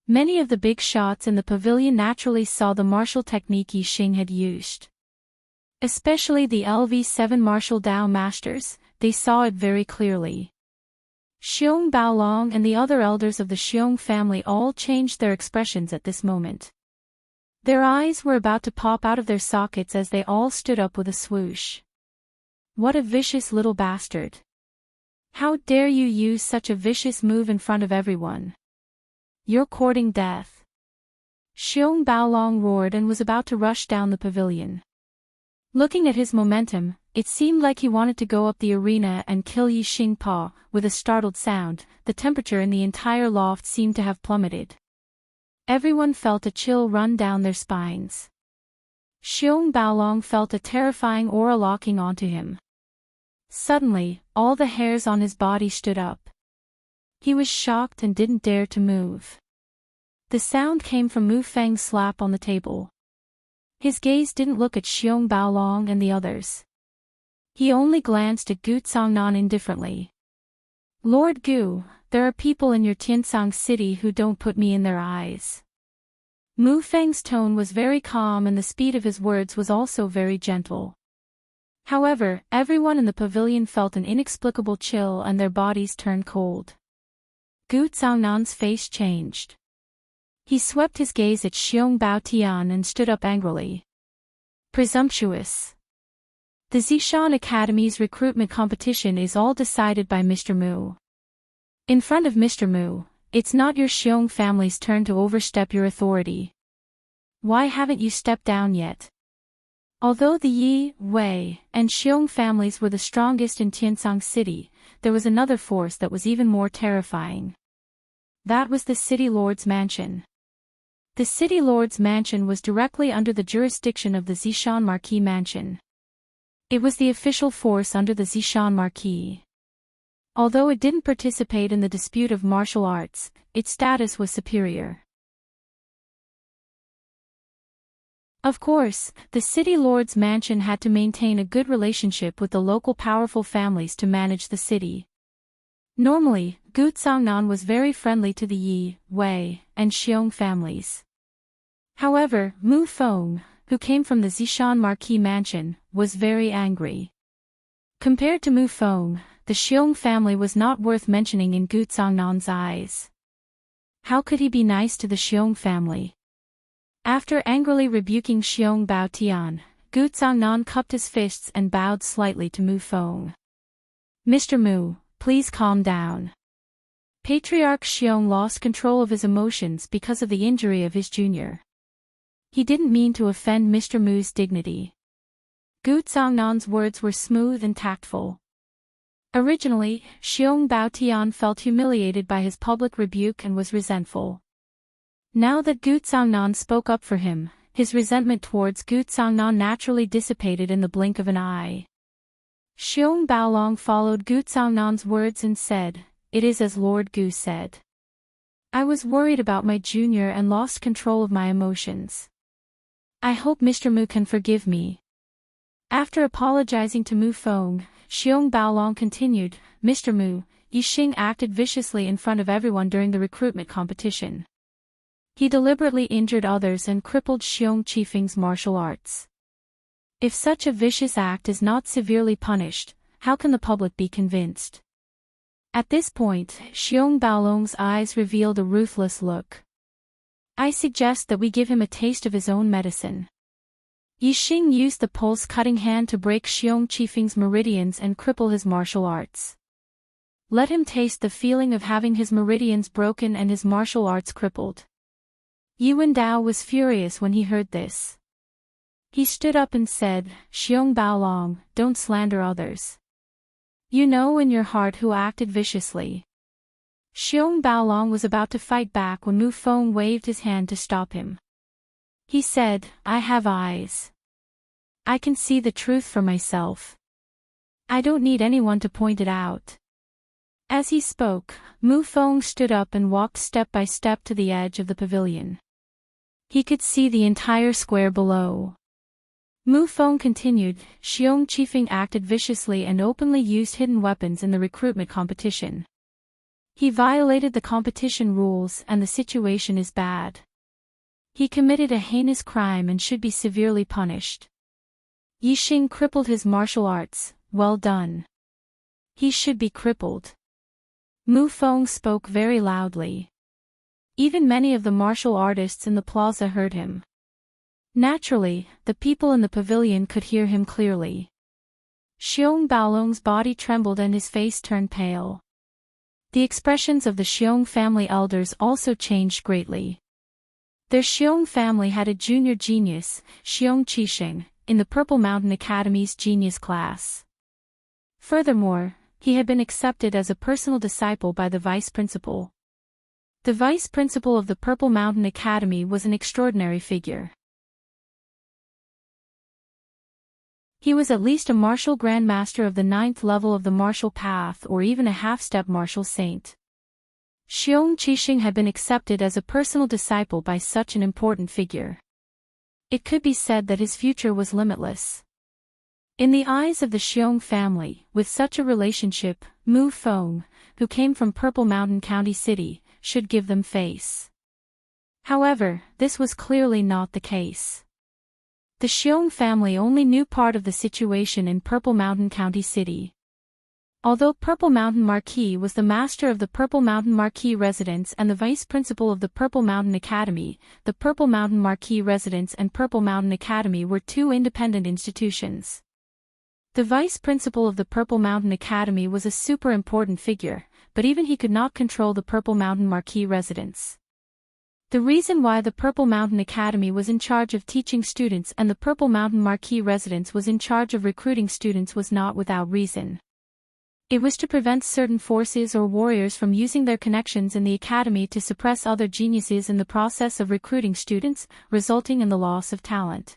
A: Many of the big shots in the pavilion naturally saw the martial technique Yixing had used. Especially the LV7 martial Dao masters, they saw it very clearly. Xiong Baolong and the other elders of the Xiong family all changed their expressions at this moment. Their eyes were about to pop out of their sockets as they all stood up with a swoosh. "What a vicious little bastard! How dare you use such a vicious move in front of everyone? You're courting death!" Xiong Baolong roared and was about to rush down the pavilion. Looking at his momentum, it seemed like he wanted to go up the arena and kill Yixing Pa. With a startled sound, the temperature in the entire loft seemed to have plummeted. Everyone felt a chill run down their spines. Xiong Baolong felt a terrifying aura locking onto him. Suddenly, all the hairs on his body stood up. He was shocked and didn't dare to move. The sound came from Mu Feng's slap on the table. His gaze didn't look at Xiong Baolong and the others. He only glanced at Gu Tsangnan indifferently. "Lord Gu, there are people in your Tiansang city who don't put me in their eyes." Mu Feng's tone was very calm and the speed of his words was also very gentle. However, everyone in the pavilion felt an inexplicable chill and their bodies turned cold. Gu Tsangnan's face changed. He swept his gaze at Xiong Baotian and stood up angrily. "Presumptuous! The Zishan Academy's recruitment competition is all decided by Mr. Mu. In front of Mr. Mu, it's not your Xiong family's turn to overstep your authority. Why haven't you stepped down yet?" Although the Yi, Wei, and Xiong families were the strongest in Tiansang City, there was another force that was even more terrifying. That was the City Lord's mansion. The City Lord's mansion was directly under the jurisdiction of the Zishan Marquis Mansion. It was the official force under the Zishan Marquis. Although it didn't participate in the dispute of martial arts, its status was superior. Of course, the City Lord's mansion had to maintain a good relationship with the local powerful families to manage the city. Normally, Gu Tsangnan was very friendly to the Yi, Wei, and Xiong families. However, Mu Feng, who came from the Zishan Marquis Mansion, was very angry. Compared to Mu Feng, the Xiong family was not worth mentioning in Gu Tsangnan's eyes. How could he be nice to the Xiong family? After angrily rebuking Xiong Baotian, Gu Tsangnan cupped his fists and bowed slightly to Mu Feng. "Mr. Mu, please calm down." Patriarch Xiong lost control of his emotions because of the injury of his junior. He didn't mean to offend Mr. Mu's dignity. Gu Tsangnan's words were smooth and tactful. Originally, Xiong Baotian felt humiliated by his public rebuke and was resentful. Now that Gu Zhangnan spoke up for him, his resentment towards Gu Zhangnan naturally dissipated in the blink of an eye. Xiong Baolong followed Gu Zhangnan's words and said, "It is as Lord Gu said. I was worried about my junior and lost control of my emotions. I hope Mr. Mu can forgive me." After apologizing to Mu Feng, Xiong Baolong continued, "Mr. Mu, Yixing acted viciously in front of everyone during the recruitment competition. He deliberately injured others and crippled Xiong Qifeng's martial arts. If such a vicious act is not severely punished, how can the public be convinced?" At this point, Xiong Baolong's eyes revealed a ruthless look. "I suggest that we give him a taste of his own medicine." Yixing used the pulse-cutting hand to break Xiong Qifeng's meridians and cripple his martial arts. Let him taste the feeling of having his meridians broken and his martial arts crippled. Yuan Dao was furious when he heard this. He stood up and said, "Xiong Baolong, don't slander others. You know in your heart who acted viciously." Xiong Baolong was about to fight back when Mu Feng waved his hand to stop him. He said, "I have eyes. I can see the truth for myself. I don't need anyone to point it out." As he spoke, Mu Feng stood up and walked step by step to the edge of the pavilion. He could see the entire square below. Mu Feng continued, "Xiong Qifeng acted viciously and openly used hidden weapons in the recruitment competition. He violated the competition rules and the situation is bad. He committed a heinous crime and should be severely punished. Yixing crippled his martial arts, well done. He should be crippled." Mu Feng spoke very loudly. Even many of the martial artists in the plaza heard him. Naturally, the people in the pavilion could hear him clearly. Xiong Baolong's body trembled and his face turned pale. The expressions of the Xiong family elders also changed greatly. Their Xiong family had a junior genius, Xiong Qisheng, in the Purple Mountain Academy's genius class. Furthermore, he had been accepted as a personal disciple by the vice principal. The vice principal of the Purple Mountain Academy was an extraordinary figure. He was at least a martial grandmaster of the 9th level of the martial path or even a half-step martial saint. Xiong Qisheng had been accepted as a personal disciple by such an important figure. It could be said that his future was limitless. In the eyes of the Xiong family, with such a relationship, Mu Feng, who came from Purple Mountain County City, should give them face. However, this was clearly not the case. The Xiong family only knew part of the situation in Purple Mountain County City. Although Purple Mountain Marquis was the master of the Purple Mountain Marquis residence and the vice principal of the Purple Mountain Academy, the Purple Mountain Marquis residence and Purple Mountain Academy were two independent institutions. The vice principal of the Purple Mountain Academy was a super important figure, but even he could not control the Purple Mountain Marquis residence. The reason why the Purple Mountain Academy was in charge of teaching students and the Purple Mountain Marquis residence was in charge of recruiting students was not without reason. It was to prevent certain forces or warriors from using their connections in the academy to suppress other geniuses in the process of recruiting students, resulting in the loss of talent.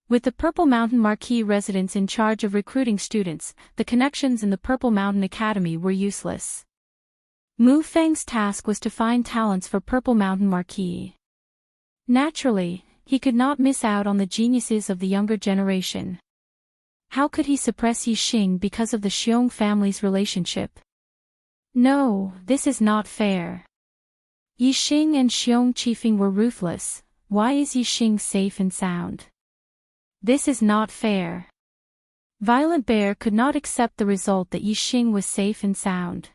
A: With the Purple Mountain Marquis residents in charge of recruiting students, the connections in the Purple Mountain Academy were useless. Mu Feng's task was to find talents for Purple Mountain Marquis. Naturally, he could not miss out on the geniuses of the younger generation. How could he suppress Yixing because of the Xiong family's relationship? No, this is not fair. Yixing and Xiong Qifeng were ruthless. Why is Yixing safe and sound? This is not fair. Violent Bear could not accept the result that Yixing was safe and sound.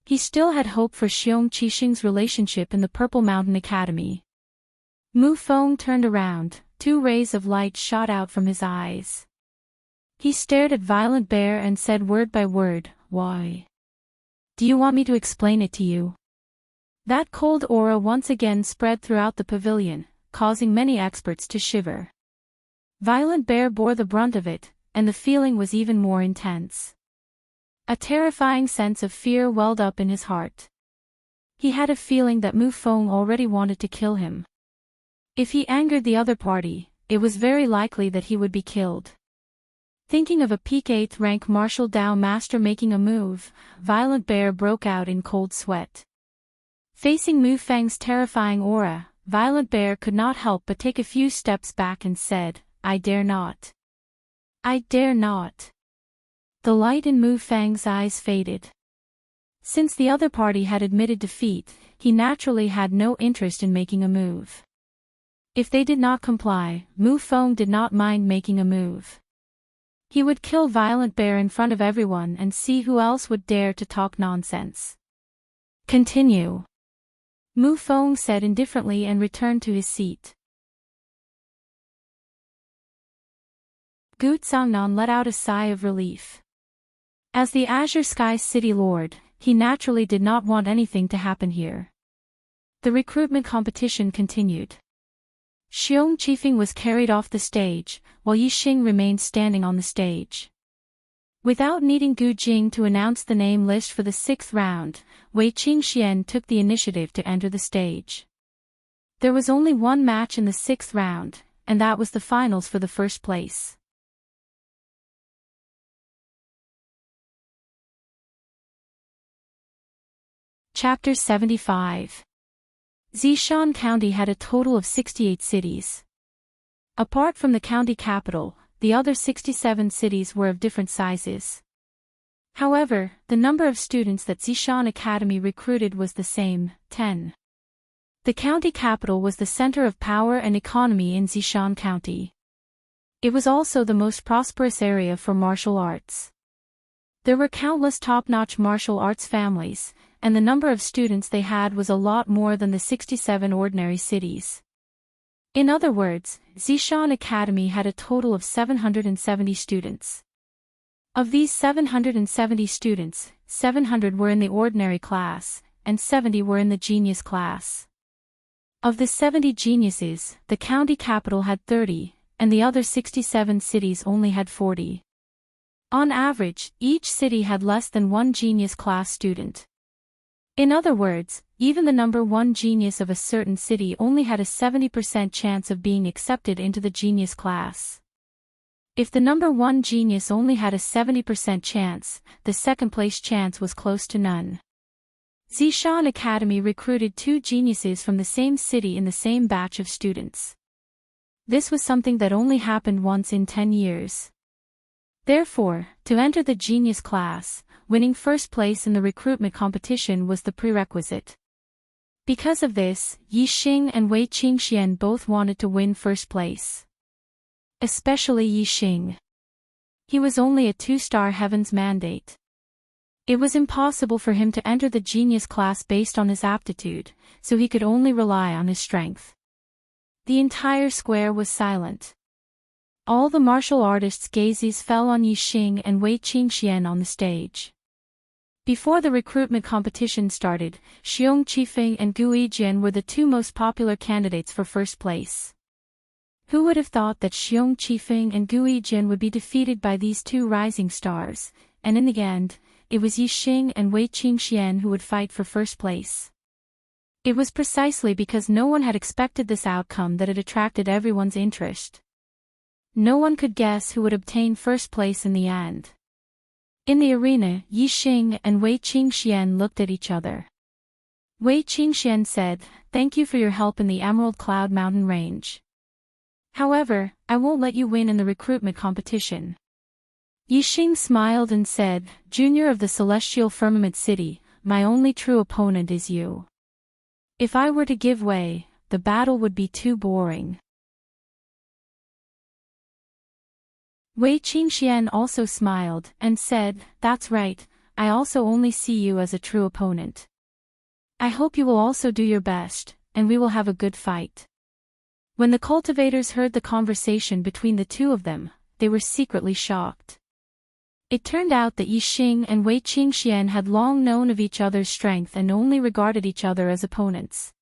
A: He still had hope for Xiong Qisheng's relationship in the Purple Mountain Academy. Mu Feng turned around, 2 rays of light shot out from his eyes. He stared at Violent Bear and said word by word, "Why? Do you want me to explain it to you?" That cold aura once again spread throughout the pavilion, causing many experts to shiver. Violent Bear bore the brunt of it, and the feeling was even more intense. A terrifying sense of fear welled up in his heart. He had a feeling that Mu Feng already wanted to kill him. If he angered the other party, it was very likely that he would be killed. Thinking of a peak 8th rank martial Dao master making a move, Violet Bear broke out in cold sweat. Facing Mu Feng's terrifying aura, Violet Bear could not help but take a few steps back and said, "I dare not. I dare not." The light in Mu Feng's eyes faded. Since the other party had admitted defeat, he naturally had no interest in making a move. If they did not comply, Mu Feng did not mind making a move. He would kill Violet Bear in front of everyone and see who else would dare to talk nonsense. "Continue," Mu Feng said indifferently and returned to his seat. Gu Zhangnan let out a sigh of relief. As the Azure Sky City Lord, he naturally did not want anything to happen here. The recruitment competition continued. Xiong Qifeng was carried off the stage, while Yixing remained standing on the stage. Without needing Gu Jing to announce the name list for the 6th round, Wei Qingxian took the initiative to enter the stage. There was only one match in the 6th round, and that was the finals for the first place. Chapter 75. Zishan County had a total of 68 cities. Apart from the county capital, the other 67 cities were of different sizes. However, the number of students that Zishan Academy recruited was the same, 10. The county capital was the center of power and economy in Zishan County. It was also the most prosperous area for martial arts. There were countless top-notch martial arts families, and the number of students they had was a lot more than the 67 ordinary cities. In other words, Zishan Academy had a total of 770 students. Of these 770 students, 700 were in the ordinary class, and 70 were in the genius class. Of the 70 geniuses, the county capital had 30, and the other 67 cities only had 40. On average, each city had less than one genius class student. In other words, even the number 1 genius of a certain city only had a 70% chance of being accepted into the genius class. If the number 1 genius only had a 70% chance, the second-place chance was close to none. Zishan Academy recruited 2 geniuses from the same city in the same batch of students. This was something that only happened once in 10 years. Therefore, to enter the genius class, winning first place in the recruitment competition was the prerequisite. Because of this, Yixing and Wei Qingxian both wanted to win first place. Especially Yixing. He was only a 2-star Heaven's Mandate. It was impossible for him to enter the genius class based on his aptitude, so he could only rely on his strength. The entire square was silent. All the martial artists' gazes fell on Yixing and Wei Qingxian on the stage. Before the recruitment competition started, Xiong Qifeng and Gu Yijian were the 2 most popular candidates for first place. Who would have thought that Xiong Qifeng and Gu Yijian would be defeated by these 2 rising stars, and in the end, it was Yixing and Wei Qingxian who would fight for first place. It was precisely because no one had expected this outcome that it attracted everyone's interest. No one could guess who would obtain first place in the end. In the arena, Yixing and Wei Qingxian looked at each other. Wei Qingxian said, "Thank you for your help in the Emerald Cloud Mountain Range. However, I won't let you win in the recruitment competition." Yixing smiled and said, "Junior of the Celestial Firmament City, my only true opponent is you. If I were to give way, the battle would be too boring." Wei Qingxian also smiled and said, "That's right, I also only see you as a true opponent. I hope you will also do your best, and we will have a good fight." When the cultivators heard the conversation between the 2 of them, they were secretly shocked. It turned out that Yixing and Wei Qingxian had long known of each other's strength and only regarded each other as opponents.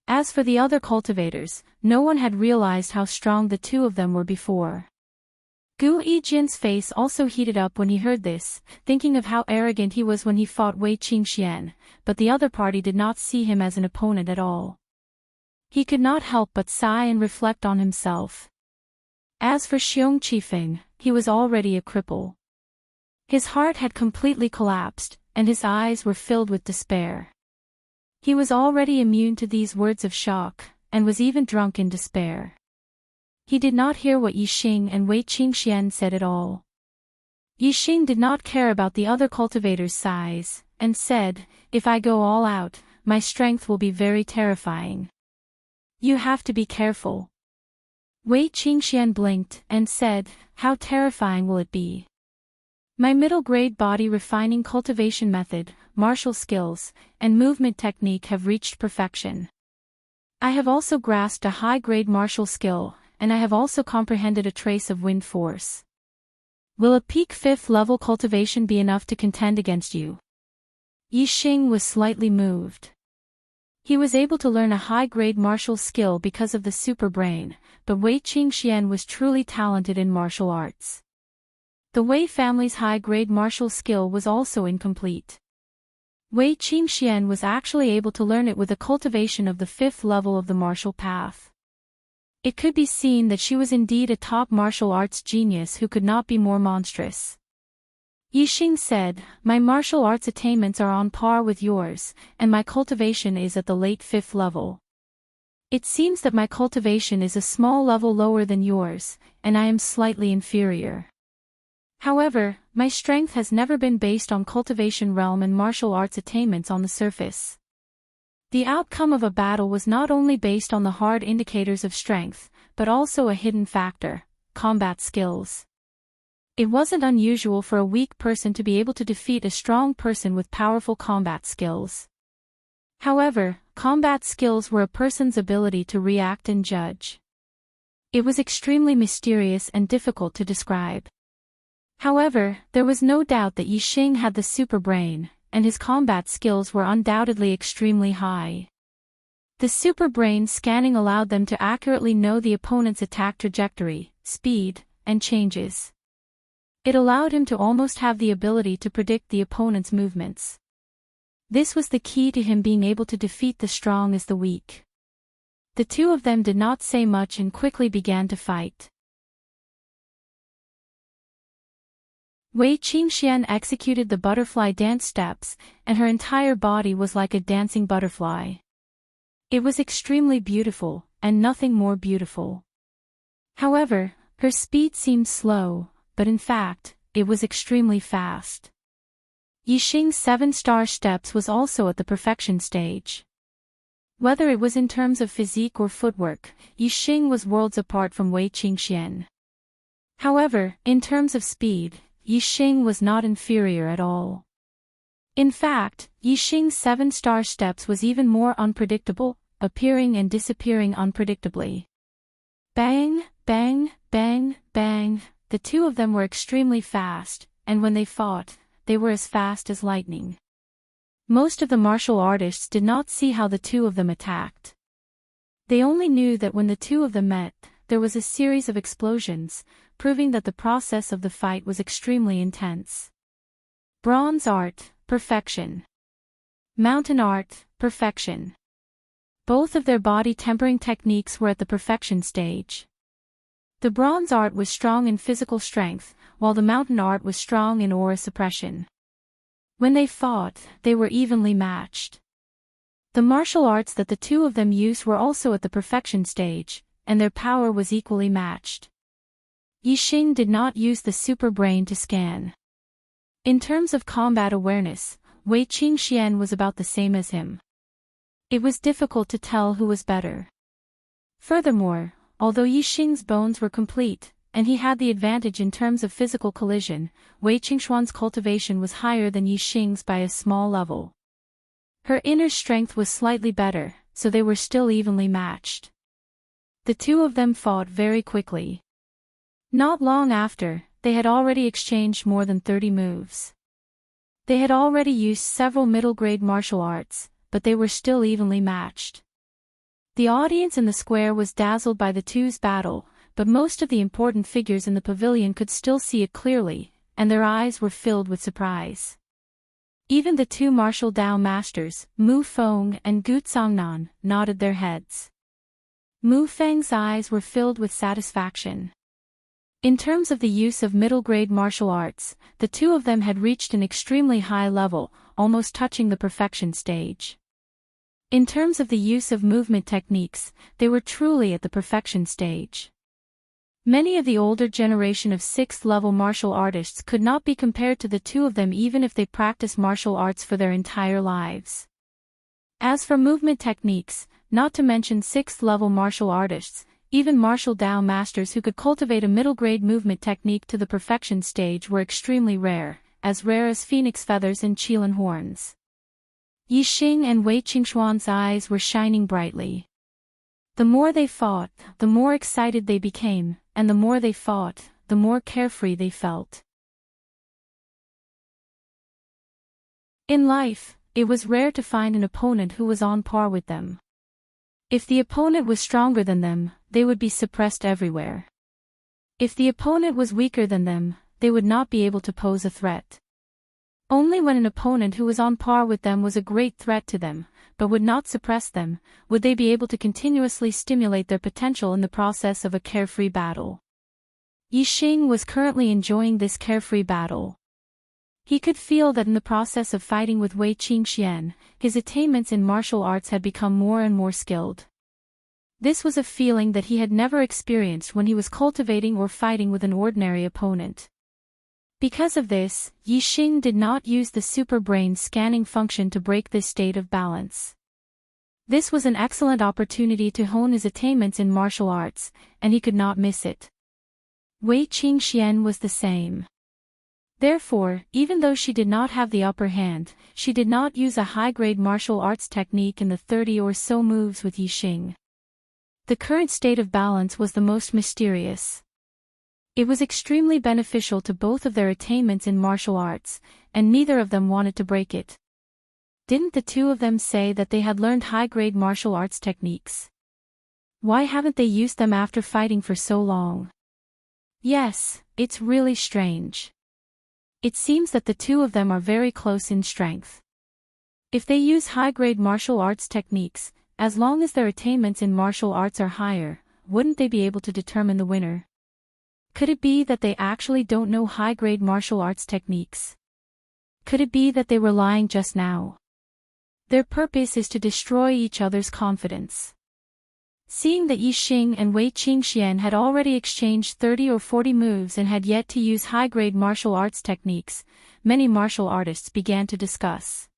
A: As for the other cultivators, no one had realized how strong the 2 of them were before. Gu Yijian's face also heated up when he heard this, thinking of how arrogant he was when he fought Wei Qingxian, but the other party did not see him as an opponent at all. He could not help but sigh and reflect on himself. As for Xiong Qifeng, he was already a cripple. His heart had completely collapsed, and his eyes were filled with despair. He was already immune to these words of shock, and was even drunk in despair. He did not hear what Yixing and Wei Qingxian said at all. Yixing did not care about the other cultivators' sighs, and said, "If I go all out, my strength will be very terrifying. You have to be careful." Wei Qingxian blinked and said, "How terrifying will it be? My middle-grade body refining cultivation method, martial skills, and movement technique have reached perfection. I have also grasped a high-grade martial skill, and I have also comprehended a trace of wind force. Will a peak 5th level cultivation be enough to contend against you?" Yixing was slightly moved. He was able to learn a high-grade martial skill because of the super brain, but Wei Qingxian was truly talented in martial arts. The Wei family's high-grade martial skill was also incomplete. Wei Qingxian was actually able to learn it with a cultivation of the 5th level of the martial path. It could be seen that she was indeed a top martial arts genius who could not be more monstrous. Yixing said, "My martial arts attainments are on par with yours, and my cultivation is at the late 5th level. It seems that my cultivation is a small level lower than yours, and I am slightly inferior. However, my strength has never been based on cultivation realm and martial arts attainments on the surface. The outcome of a battle was not only based on the hard indicators of strength, but also a hidden factor, combat skills. It wasn't unusual for a weak person to be able to defeat a strong person with powerful combat skills. However, combat skills were a person's ability to react and judge. It was extremely mysterious and difficult to describe. However, there was no doubt that Yixing had the super brain, and his combat skills were undoubtedly extremely high. The super brain scanning allowed them to accurately know the opponent's attack trajectory, speed, and changes. It allowed him to almost have the ability to predict the opponent's movements. This was the key to him being able to defeat the strong as the weak. The two of them did not say much and quickly began to fight. Wei Qingxian executed the butterfly dance steps, and her entire body was like a dancing butterfly. It was extremely beautiful, and nothing more beautiful. However, her speed seemed slow, but in fact, it was extremely fast. Yixing's 7-star steps was also at the perfection stage. Whether it was in terms of physique or footwork, Yixing was worlds apart from Wei Qingxian. However, in terms of speed, Yixing was not inferior at all. In fact, Yixing's 7-star steps was even more unpredictable, appearing and disappearing unpredictably. Bang, bang, bang, bang, the two of them were extremely fast, and when they fought, they were as fast as lightning. Most of the martial artists did not see how the two of them attacked. They only knew that when the two of them met, there was a series of explosions, proving that the process of the fight was extremely intense. Bronze art, perfection. Mountain art, perfection. Both of their body tempering techniques were at the perfection stage. The bronze art was strong in physical strength, while the mountain art was strong in aura suppression. When they fought, they were evenly matched. The martial arts that the two of them used were also at the perfection stage, and their power was equally matched. Yixing did not use the super brain to scan. In terms of combat awareness, Wei Qingxian was about the same as him. It was difficult to tell who was better. Furthermore, although Yixing's bones were complete, and he had the advantage in terms of physical collision, Wei Qingxuan's cultivation was higher than Yixing's by a small level. Her inner strength was slightly better, so they were still evenly matched. The two of them fought very quickly. Not long after, they had already exchanged more than 30 moves. They had already used several middle-grade martial arts, but they were still evenly matched. The audience in the square was dazzled by the two's battle, but most of the important figures in the pavilion could still see it clearly, and their eyes were filled with surprise. Even the two martial Dao masters, Mu Feng and Gu Zhangnan, nodded their heads. Mu Feng's eyes were filled with satisfaction. In terms of the use of middle-grade martial arts, the two of them had reached an extremely high level, almost touching the perfection stage. In terms of the use of movement techniques, they were truly at the perfection stage. Many of the older generation of 6th-level martial artists could not be compared to the two of them even if they practiced martial arts for their entire lives. As for movement techniques, not to mention 6th-level martial artists, even martial Dao masters who could cultivate a middle-grade movement technique to the perfection stage were extremely rare as phoenix feathers and qilin horns. Yixing and Wei Qingxuan's eyes were shining brightly. The more they fought, the more excited they became, and the more they fought, the more carefree they felt. In life, it was rare to find an opponent who was on par with them. If the opponent was stronger than them, they would be suppressed everywhere. If the opponent was weaker than them, they would not be able to pose a threat. Only when an opponent who was on par with them was a great threat to them, but would not suppress them, would they be able to continuously stimulate their potential in the process of a carefree battle. Yixing was currently enjoying this carefree battle. He could feel that in the process of fighting with Wei Qingxian, his attainments in martial arts had become more and more skilled. This was a feeling that he had never experienced when he was cultivating or fighting with an ordinary opponent. Because of this, Yixing did not use the super brain scanning function to break this state of balance. This was an excellent opportunity to hone his attainments in martial arts, and he could not miss it. Wei Qingxian was the same. Therefore, even though she did not have the upper hand, she did not use a high-grade martial arts technique in the 30 or so moves with Yixing. The current state of balance was the most mysterious. It was extremely beneficial to both of their attainments in martial arts, and neither of them wanted to break it. Didn't the two of them say that they had learned high-grade martial arts techniques? Why haven't they used them after fighting for so long? Yes, it's really strange. It seems that the two of them are very close in strength. If they use high-grade martial arts techniques, as long as their attainments in martial arts are higher, wouldn't they be able to determine the winner? Could it be that they actually don't know high-grade martial arts techniques? Could it be that they were lying just now? Their purpose is to destroy each other's confidence. Seeing that Yixing and Wei Qingxian had already exchanged 30 or 40 moves and had yet to use high-grade martial arts techniques, many martial artists began to discuss.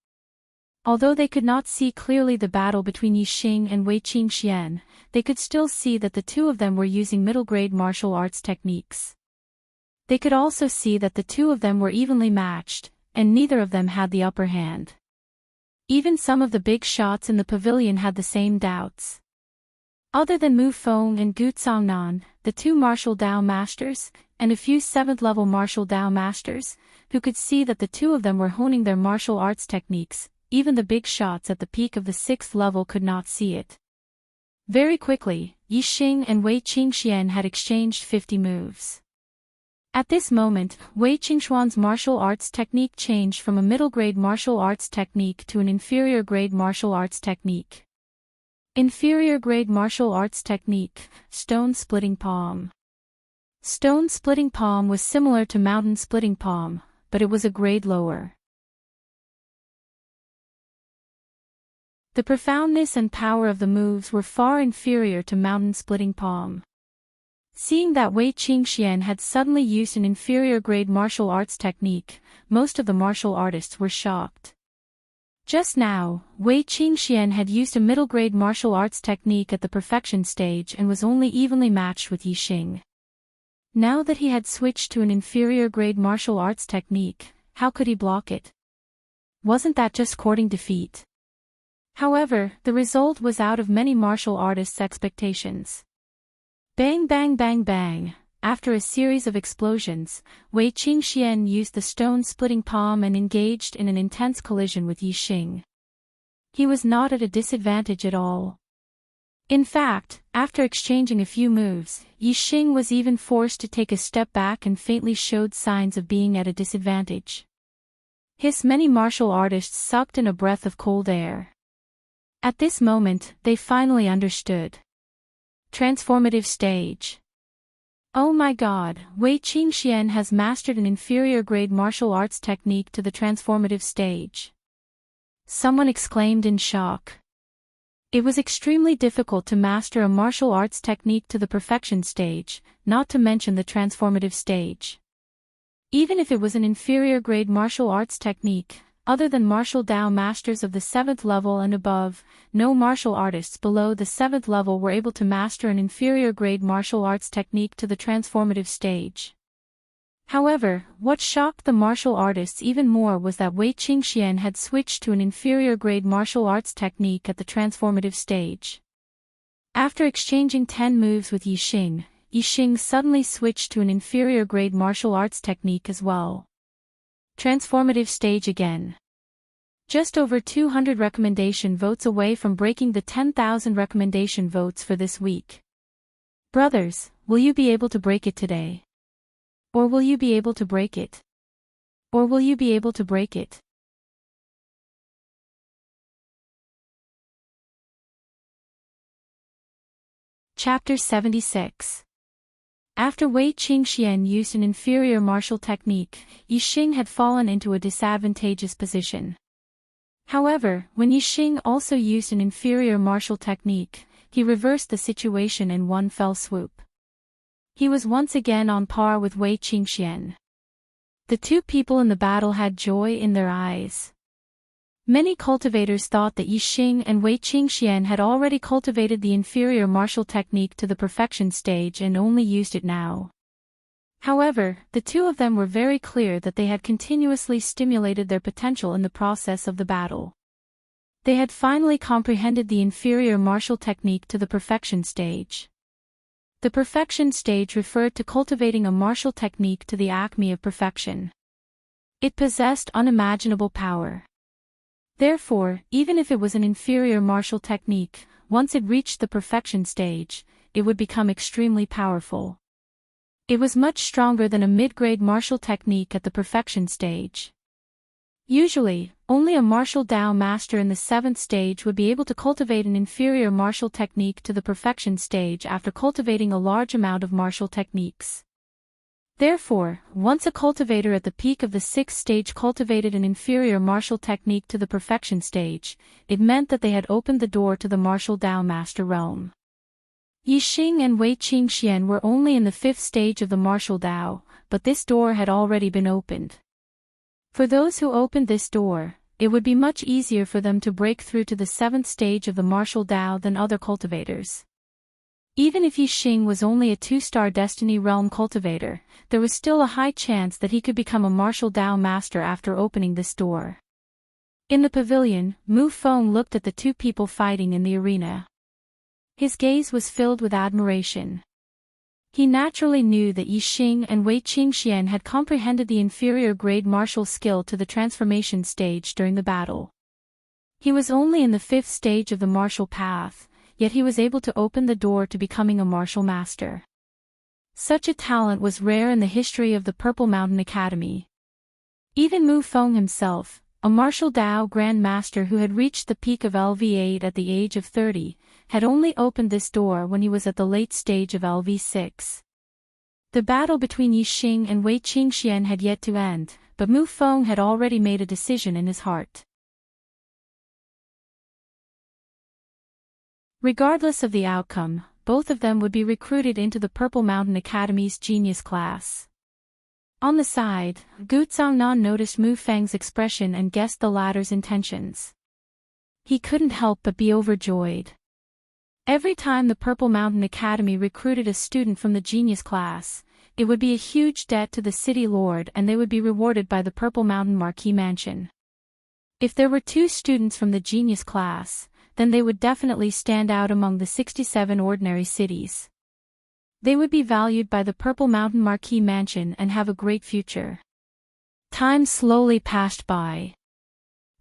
A: Although they could not see clearly the battle between Yixing and Wei Qingxian, they could still see that the two of them were using middle-grade martial arts techniques. They could also see that the two of them were evenly matched, and neither of them had the upper hand. Even some of the big shots in the pavilion had the same doubts. Other than Mu Feng and Gu Zhangnan, the two martial Dao masters, and a few 7th-level martial Dao masters, who could see that the two of them were honing their martial arts techniques, even the big shots at the peak of the 6th level could not see it. Very quickly, Yixing and Wei Qingxian had exchanged 50 moves. At this moment, Wei Qingxuan's martial arts technique changed from a middle-grade martial arts technique to an inferior-grade martial arts technique. Inferior-grade martial arts technique, stone-splitting palm. Stone-splitting palm was similar to mountain-splitting palm, but it was a grade lower. The profoundness and power of the moves were far inferior to mountain-splitting palm. Seeing that Wei Qingxian had suddenly used an inferior-grade martial arts technique, most of the martial artists were shocked. Just now, Wei Qingxian had used a middle-grade martial arts technique at the perfection stage and was only evenly matched with Yixing. Now that he had switched to an inferior-grade martial arts technique, how could he block it? Wasn't that just courting defeat? However, the result was out of many martial artists' expectations. Bang bang bang bang. After a series of explosions, Wei Qingxian used the stone-splitting palm and engaged in an intense collision with Yixing. He was not at a disadvantage at all. In fact, after exchanging a few moves, Yixing was even forced to take a step back and faintly showed signs of being at a disadvantage. His many martial artists sucked in a breath of cold air. At this moment, they finally understood. Transformative stage. Oh my god, Wei Qingxian has mastered an inferior-grade martial arts technique to the transformative stage. Someone exclaimed in shock. It was extremely difficult to master a martial arts technique to the perfection stage, not to mention the transformative stage. Even if it was an inferior-grade martial arts technique, other than martial Dao masters of the 7th level and above, no martial artists below the 7th level were able to master an inferior-grade martial arts technique to the transformative stage. However, what shocked the martial artists even more was that Wei Qingxian had switched to an inferior-grade martial arts technique at the transformative stage. After exchanging 10 moves with Yixing, Yixing suddenly switched to an inferior-grade martial arts technique as well. Transformative stage again. Just over 200 recommendation votes away from breaking the 10,000 recommendation votes for this week. Brothers, will you be able to break it today? Or will you be able to break it? Or will you be able to break it? Chapter 76. After Wei Qingxian used an inferior martial technique, Yixing had fallen into a disadvantageous position. However, when Yixing also used an inferior martial technique, he reversed the situation in one fell swoop. He was once again on par with Wei Qingxian. The two people in the battle had joy in their eyes. Many cultivators thought that Yixing and Wei Qingxian had already cultivated the inferior martial technique to the perfection stage and only used it now. However, the two of them were very clear that they had continuously stimulated their potential in the process of the battle. They had finally comprehended the inferior martial technique to the perfection stage. The perfection stage referred to cultivating a martial technique to the acme of perfection. It possessed unimaginable power. Therefore, even if it was an inferior martial technique, once it reached the perfection stage, it would become extremely powerful. It was much stronger than a mid-grade martial technique at the perfection stage. Usually, only a martial Dao master in the 7th stage would be able to cultivate an inferior martial technique to the perfection stage after cultivating a large amount of martial techniques. Therefore, once a cultivator at the peak of the 6th stage cultivated an inferior martial technique to the perfection stage, it meant that they had opened the door to the martial Dao master realm. Yixing and Wei Qingxian were only in the 5th stage of the martial Dao, but this door had already been opened. For those who opened this door, it would be much easier for them to break through to the 7th stage of the martial Dao than other cultivators. Even if Yixing was only a 2-star Destiny Realm cultivator, there was still a high chance that he could become a martial Dao master after opening this door. In the pavilion, Mu Feng looked at the two people fighting in the arena. His gaze was filled with admiration. He naturally knew that Yixing and Wei Qingxian had comprehended the inferior grade martial skill to the transformation stage during the battle. He was only in the 5th stage of the martial path, yet he was able to open the door to becoming a martial master. Such a talent was rare in the history of the Purple Mountain Academy. Even Mu Feng himself, a martial Dao Grand Master who had reached the peak of LV8 at the age of 30, had only opened this door when he was at the late stage of LV6. The battle between Yixing and Wei Qingxian had yet to end, but Mu Feng had already made a decision in his heart. Regardless of the outcome, both of them would be recruited into the Purple Mountain Academy's genius class. On the side, Gu Zhangnan noticed Mu Feng's expression and guessed the latter's intentions. He couldn't help but be overjoyed. Every time the Purple Mountain Academy recruited a student from the genius class, it would be a huge debt to the city lord and they would be rewarded by the Purple Mountain Marquis Mansion. If there were 2 students from the genius class, then they would definitely stand out among the 67 ordinary cities. They would be valued by the Purple Mountain Marquis Mansion and have a great future. Time slowly passed by.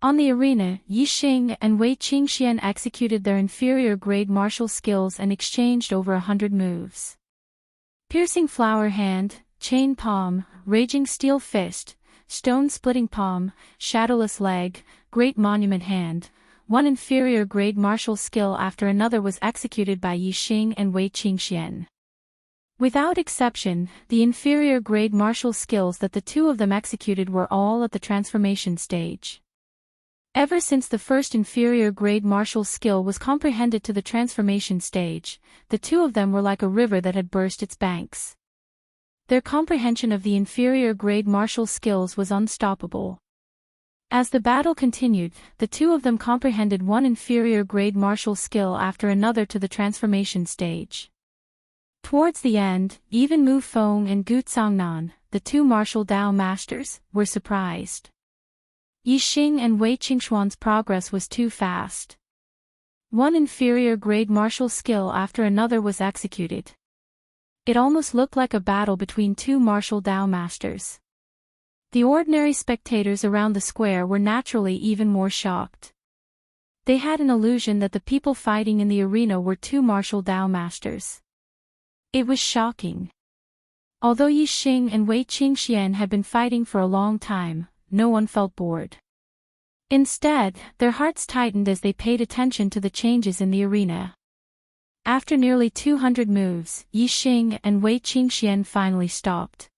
A: On the arena, Yi Xing and Wei Qingxian executed their inferior grade martial skills and exchanged over 100 moves. Piercing flower hand, chain palm, raging steel fist, stone-splitting palm, shadowless leg, great monument hand. One inferior grade martial skill after another was executed by Yi Xing and Wei Qingxian. Without exception, the inferior grade martial skills that the two of them executed were all at the transformation stage. Ever since the first inferior grade martial skill was comprehended to the transformation stage, the two of them were like a river that had burst its banks. Their comprehension of the inferior grade martial skills was unstoppable. As the battle continued, the two of them comprehended one inferior grade martial skill after another to the transformation stage. Towards the end, even Mu Feng and Gu Zhangnan, the two martial Dao masters, were surprised. Yi Xing and Wei Qingxuan's progress was too fast. One inferior grade martial skill after another was executed. It almost looked like a battle between two martial Dao masters. The ordinary spectators around the square were naturally even more shocked. They had an illusion that the people fighting in the arena were two martial Dao masters. It was shocking. Although Yi Xing and Wei Qingxian had been fighting for a long time, no one felt bored. Instead, their hearts tightened as they paid attention to the changes in the arena. After nearly 200 moves, Yi Xing and Wei Qingxian finally stopped.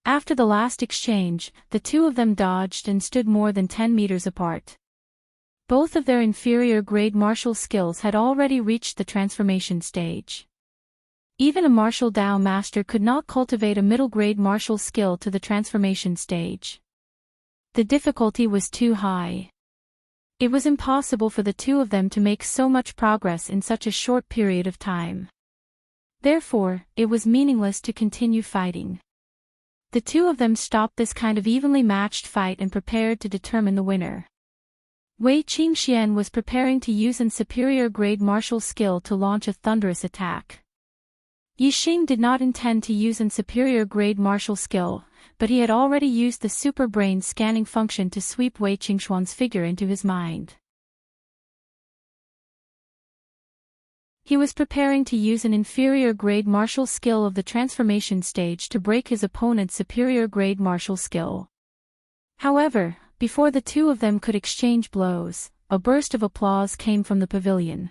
A: After the last exchange, the two of them dodged and stood more than 10 meters apart. Both of their inferior grade martial skills had already reached the transformation stage. Even a martial Dao master could not cultivate a middle grade martial skill to the transformation stage. The difficulty was too high. It was impossible for the two of them to make so much progress in such a short period of time. Therefore, it was meaningless to continue fighting. The two of them stopped this kind of evenly matched fight and prepared to determine the winner. Wei Qingxian was preparing to use an superior grade martial skill to launch a thunderous attack. Yi Xing did not intend to use an superior grade martial skill, but he had already used the super brain scanning function to sweep Wei Qingxuan's figure into his mind. He was preparing to use an inferior grade martial skill of the transformation stage to break his opponent's superior grade martial skill. However, before the two of them could exchange blows, a burst of applause came from the pavilion.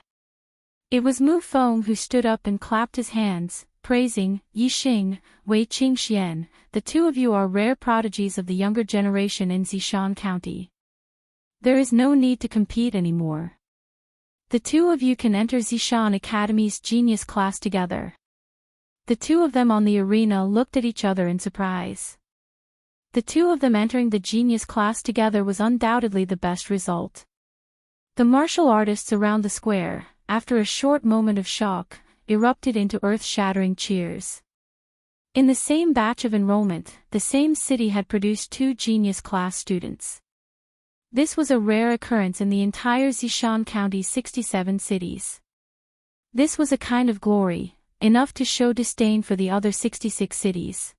A: It was Mu Feng who stood up and clapped his hands, praising, "Yi Xing, Wei Qingxian, the two of you are rare prodigies of the younger generation in Zishan County. There is no need to compete anymore. The two of you can enter Zishan Academy's genius class together." The two of them on the arena looked at each other in surprise. The two of them entering the genius class together was undoubtedly the best result. The martial artists around the square, after a short moment of shock, erupted into earth-shattering cheers. In the same batch of enrollment, the same city had produced two genius class students. This was a rare occurrence in the entire Zishan County's 67 cities. This was a kind of glory, enough to show disdain for the other 66 cities.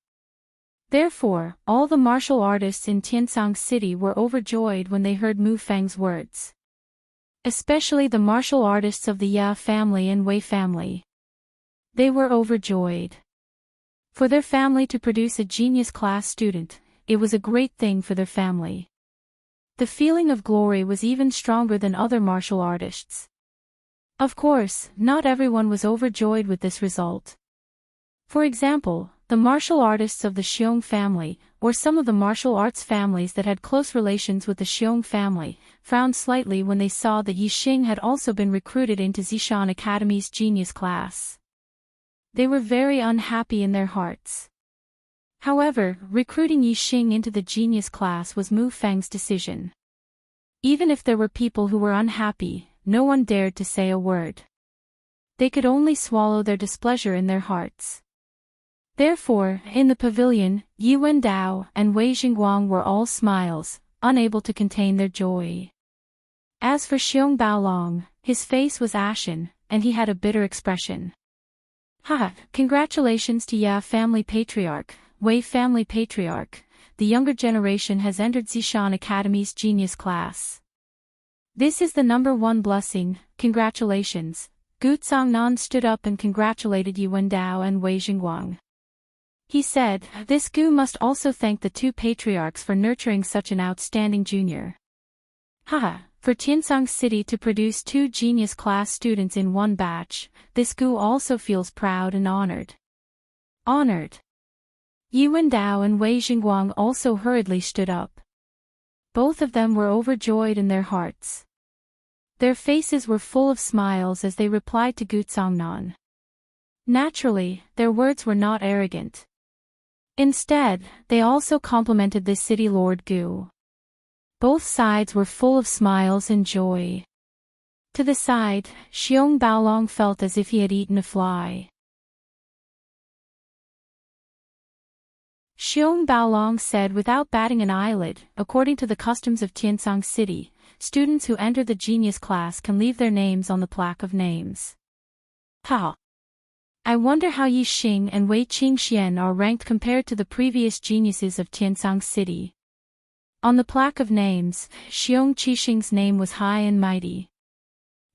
A: Therefore, all the martial artists in Tiansang City were overjoyed when they heard Mu Feng's words. Especially the martial artists of the Ya family and Wei family. They were overjoyed. For their family to produce a genius class student, it was a great thing for their family. The feeling of glory was even stronger than other martial artists. Of course, not everyone was overjoyed with this result. For example, the martial artists of the Xiong family, or some of the martial arts families that had close relations with the Xiong family, frowned slightly when they saw that Yi Xing had also been recruited into Zishan Academy's genius class. They were very unhappy in their hearts. However, recruiting Yi Xing into the genius class was Mu Feng's decision. Even if there were people who were unhappy, no one dared to say a word. They could only swallow their displeasure in their hearts. Therefore, in the pavilion, Yi Wendao and Wei Jingguang were all smiles, unable to contain their joy. As for Xiong Baolong, his face was ashen, and he had a bitter expression. "Ha! Congratulations to Ya family patriarch, Wei family patriarch. the younger generation has entered Zishan Academy's genius class. This is the #1 blessing, congratulations. Gu Zhangnan stood up and congratulated Yu Wendao and Wei Jingguang. He said, this Gu must also thank the two patriarchs for nurturing such an outstanding junior. Haha, for Tiansang City to produce 2 genius class students in one batch, this Gu also feels proud and honored. Honored. Yu Wendao and Wei Jingguang also hurriedly stood up. Both of them were overjoyed in their hearts. Their faces were full of smiles as they replied to Gu Zhangnan. Naturally, their words were not arrogant. Instead, they also complimented the city lord Gu. Both sides were full of smiles and joy. To the side, Xiong Baolong felt as if he had eaten a fly. Xiong Baolong said without batting an eyelid, according to the customs of Tiansang City, students who enter the genius class can leave their names on the plaque of names. Ha! I wonder how Yi Xing and Wei Qingxian are ranked compared to the previous geniuses of Tiansang City. On the plaque of names, Xiong Qixing's name was high and mighty.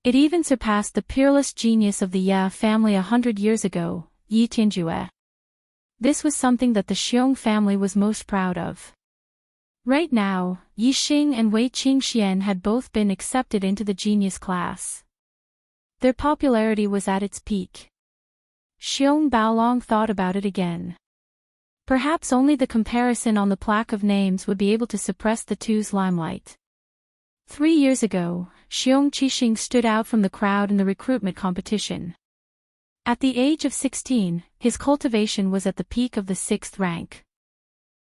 A: It even surpassed the peerless genius of the Ya family 100 years ago, Yi Tianjue. This was something that the Xiong family was most proud of. Right now, Yi Xing and Wei Qingxian had both been accepted into the genius class. Their popularity was at its peak. Xiong Baolong thought about it again. Perhaps only the comparison on the plaque of names would be able to suppress the two's limelight. 3 years ago, Xiong Qixing stood out from the crowd in the recruitment competition. At the age of 16, his cultivation was at the peak of the 6th rank.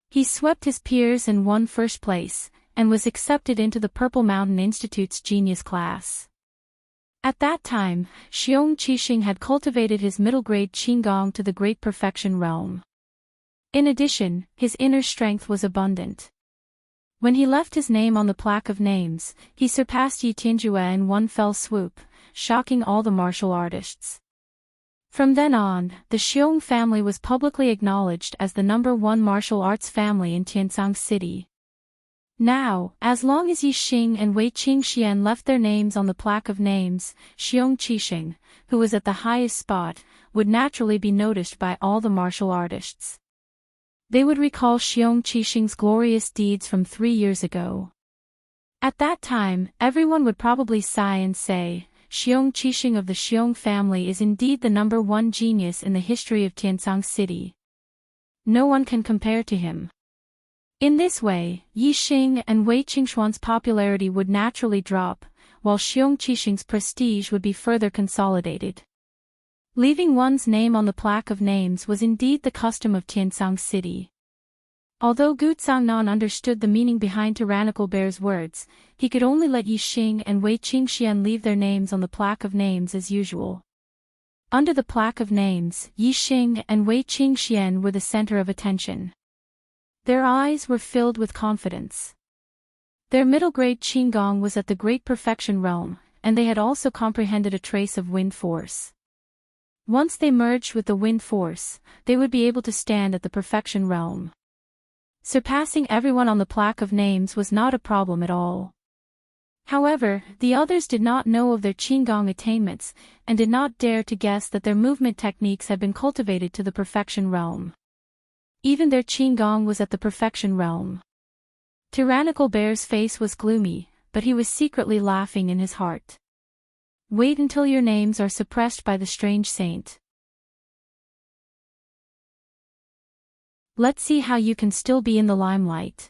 A: He swept his peers and won first place, and was accepted into the Purple Mountain Institute's genius class. At that time, Xiong Qixing had cultivated his middle-grade Qinggong to the great perfection realm. In addition, his inner strength was abundant. When he left his name on the plaque of names, he surpassed Yi Tianjue in one fell swoop, shocking all the martial artists. From then on, the Xiong family was publicly acknowledged as the #1 martial arts family in Tiansang City. Now, as long as Yi Xing and Wei Qingxian left their names on the plaque of names, Xiong Qixing, who was at the highest spot, would naturally be noticed by all the martial artists. They would recall Xiong Qixing's glorious deeds from 3 years ago. At that time, everyone would probably sigh and say, Xiong Qixing of the Xiong family is indeed the #1 genius in the history of Tiansang City. No one can compare to him. In this way, Yi Xing and Wei Qingxuan's popularity would naturally drop, while Xiong Qixing's prestige would be further consolidated. Leaving one's name on the plaque of names was indeed the custom of Tiansang City. Although Gu Zhangnan understood the meaning behind Tyrannical Bear's words, he could only let Yi Xing and Wei Qingxian leave their names on the plaque of names as usual. Under the plaque of names, Yi Xing and Wei Qingxian were the center of attention. Their eyes were filled with confidence. Their middle-grade Qinggong was at the great perfection realm, and they had also comprehended a trace of wind force. Once they merged with the wind force, they would be able to stand at the perfection realm. Surpassing everyone on the plaque of names was not a problem at all. However, the others did not know of their Qinggong attainments, and did not dare to guess that their movement techniques had been cultivated to the perfection realm. Even their Qinggong was at the perfection realm. Tyrannical Bear's face was gloomy, but he was secretly laughing in his heart. Wait until your names are suppressed by the strange saint. Let's see how you can still be in the limelight.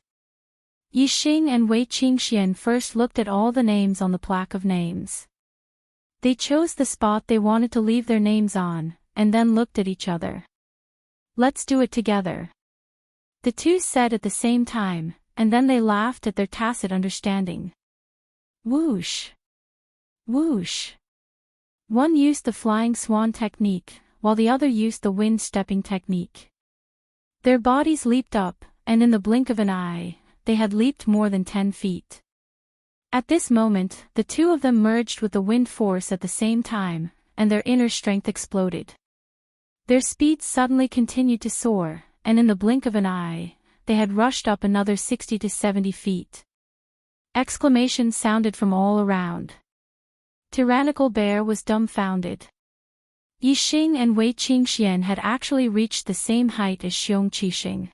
A: Yi Xing and Wei Qingxian first looked at all the names on the plaque of names. They chose the spot they wanted to leave their names on, and then looked at each other. Let's do it together. The two said at the same time, and then they laughed at their tacit understanding. Whoosh! Whoosh! One used the flying swan technique, while the other used the wind stepping technique. Their bodies leaped up, and in the blink of an eye, they had leaped more than 10 feet. At this moment, the two of them merged with the wind force at the same time, and their inner strength exploded. Their speed suddenly continued to soar, and in the blink of an eye, they had rushed up another 60 to 70 feet. Exclamations sounded from all around. Tyrannical Bear was dumbfounded. Yixing and Wei Qingxian had actually reached the same height as Xiong Qixing.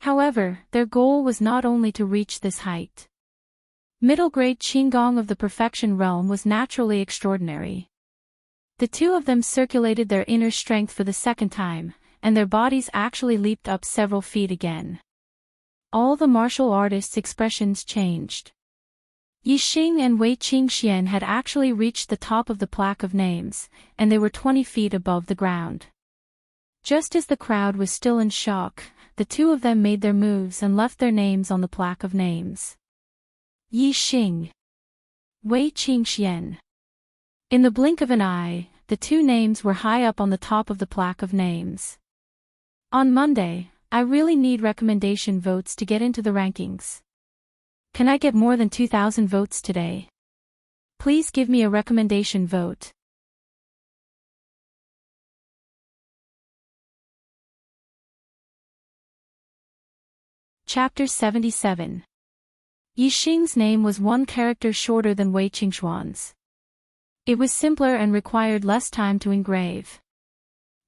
A: However, their goal was not only to reach this height. Middle-grade Qinggong of the Perfection Realm was naturally extraordinary. The two of them circulated their inner strength for the second time, and their bodies actually leaped up several feet again. All the martial artists' expressions changed. Yixing and Wei Qingxian had actually reached the top of the plaque of names, and they were 20 feet above the ground. Just as the crowd was still in shock, the two of them made their moves and left their names on the plaque of names. Yixing. Wei Qingxian. In the blink of an eye, the two names were high up on the top of the plaque of names. On Monday, I really need recommendation votes to get into the rankings. Can I get more than 2,000 votes today? Please give me a recommendation vote. Chapter 77. Yixing's name was one character shorter than Wei Qingxuan's. It was simpler and required less time to engrave.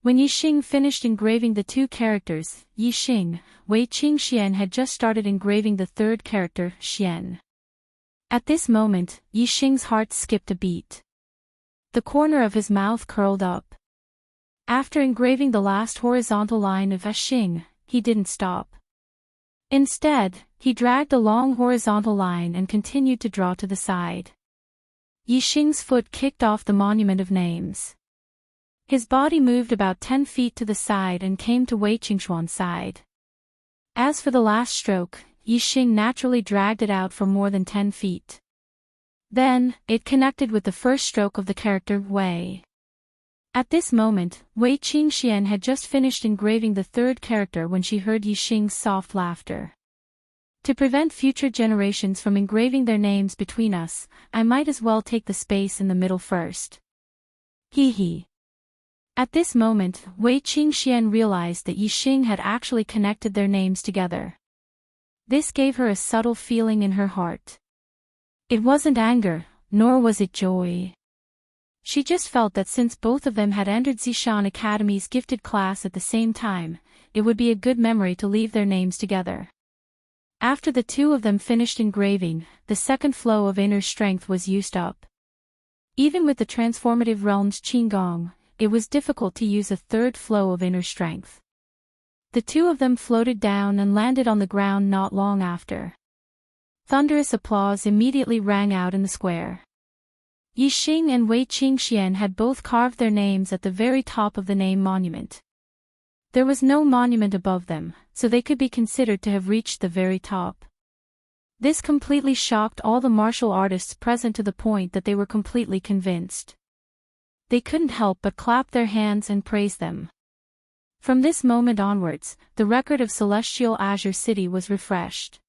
A: When Yixing finished engraving the two characters, Yixing, Wei Qingxian had just started engraving the third character, Xian. At this moment, Yixing's heart skipped a beat. The corner of his mouth curled up. After engraving the last horizontal line of Yixing, he didn't stop. Instead, he dragged a long horizontal line and continued to draw to the side. Yixing's foot kicked off the monument of names. His body moved about 10 feet to the side and came to Wei Qingxuan's side. As for the last stroke, Yixing naturally dragged it out for more than 10 feet. Then, it connected with the first stroke of the character Wei. At this moment, Wei Qingxian had just finished engraving the third character when she heard Yixing's soft laughter. To prevent future generations from engraving their names between us, I might as well take the space in the middle first. Hee hee. At this moment, Wei Qingxian realized that Yixing had actually connected their names together. This gave her a subtle feeling in her heart. It wasn't anger, nor was it joy. She just felt that since both of them had entered Zishan Academy's gifted class at the same time, it would be a good memory to leave their names together. After the two of them finished engraving, the second flow of inner strength was used up. Even with the transformative realm's Qinggong, it was difficult to use a third flow of inner strength. The two of them floated down and landed on the ground not long after. Thunderous applause immediately rang out in the square. Yixing and Wei Qingxian had both carved their names at the very top of the name monument. There was no monument above them, so they could be considered to have reached the very top. This completely shocked all the martial artists present to the point that they were completely convinced. They couldn't help but clap their hands and praise them. From this moment onwards, the record of Celestial Azure City was refreshed.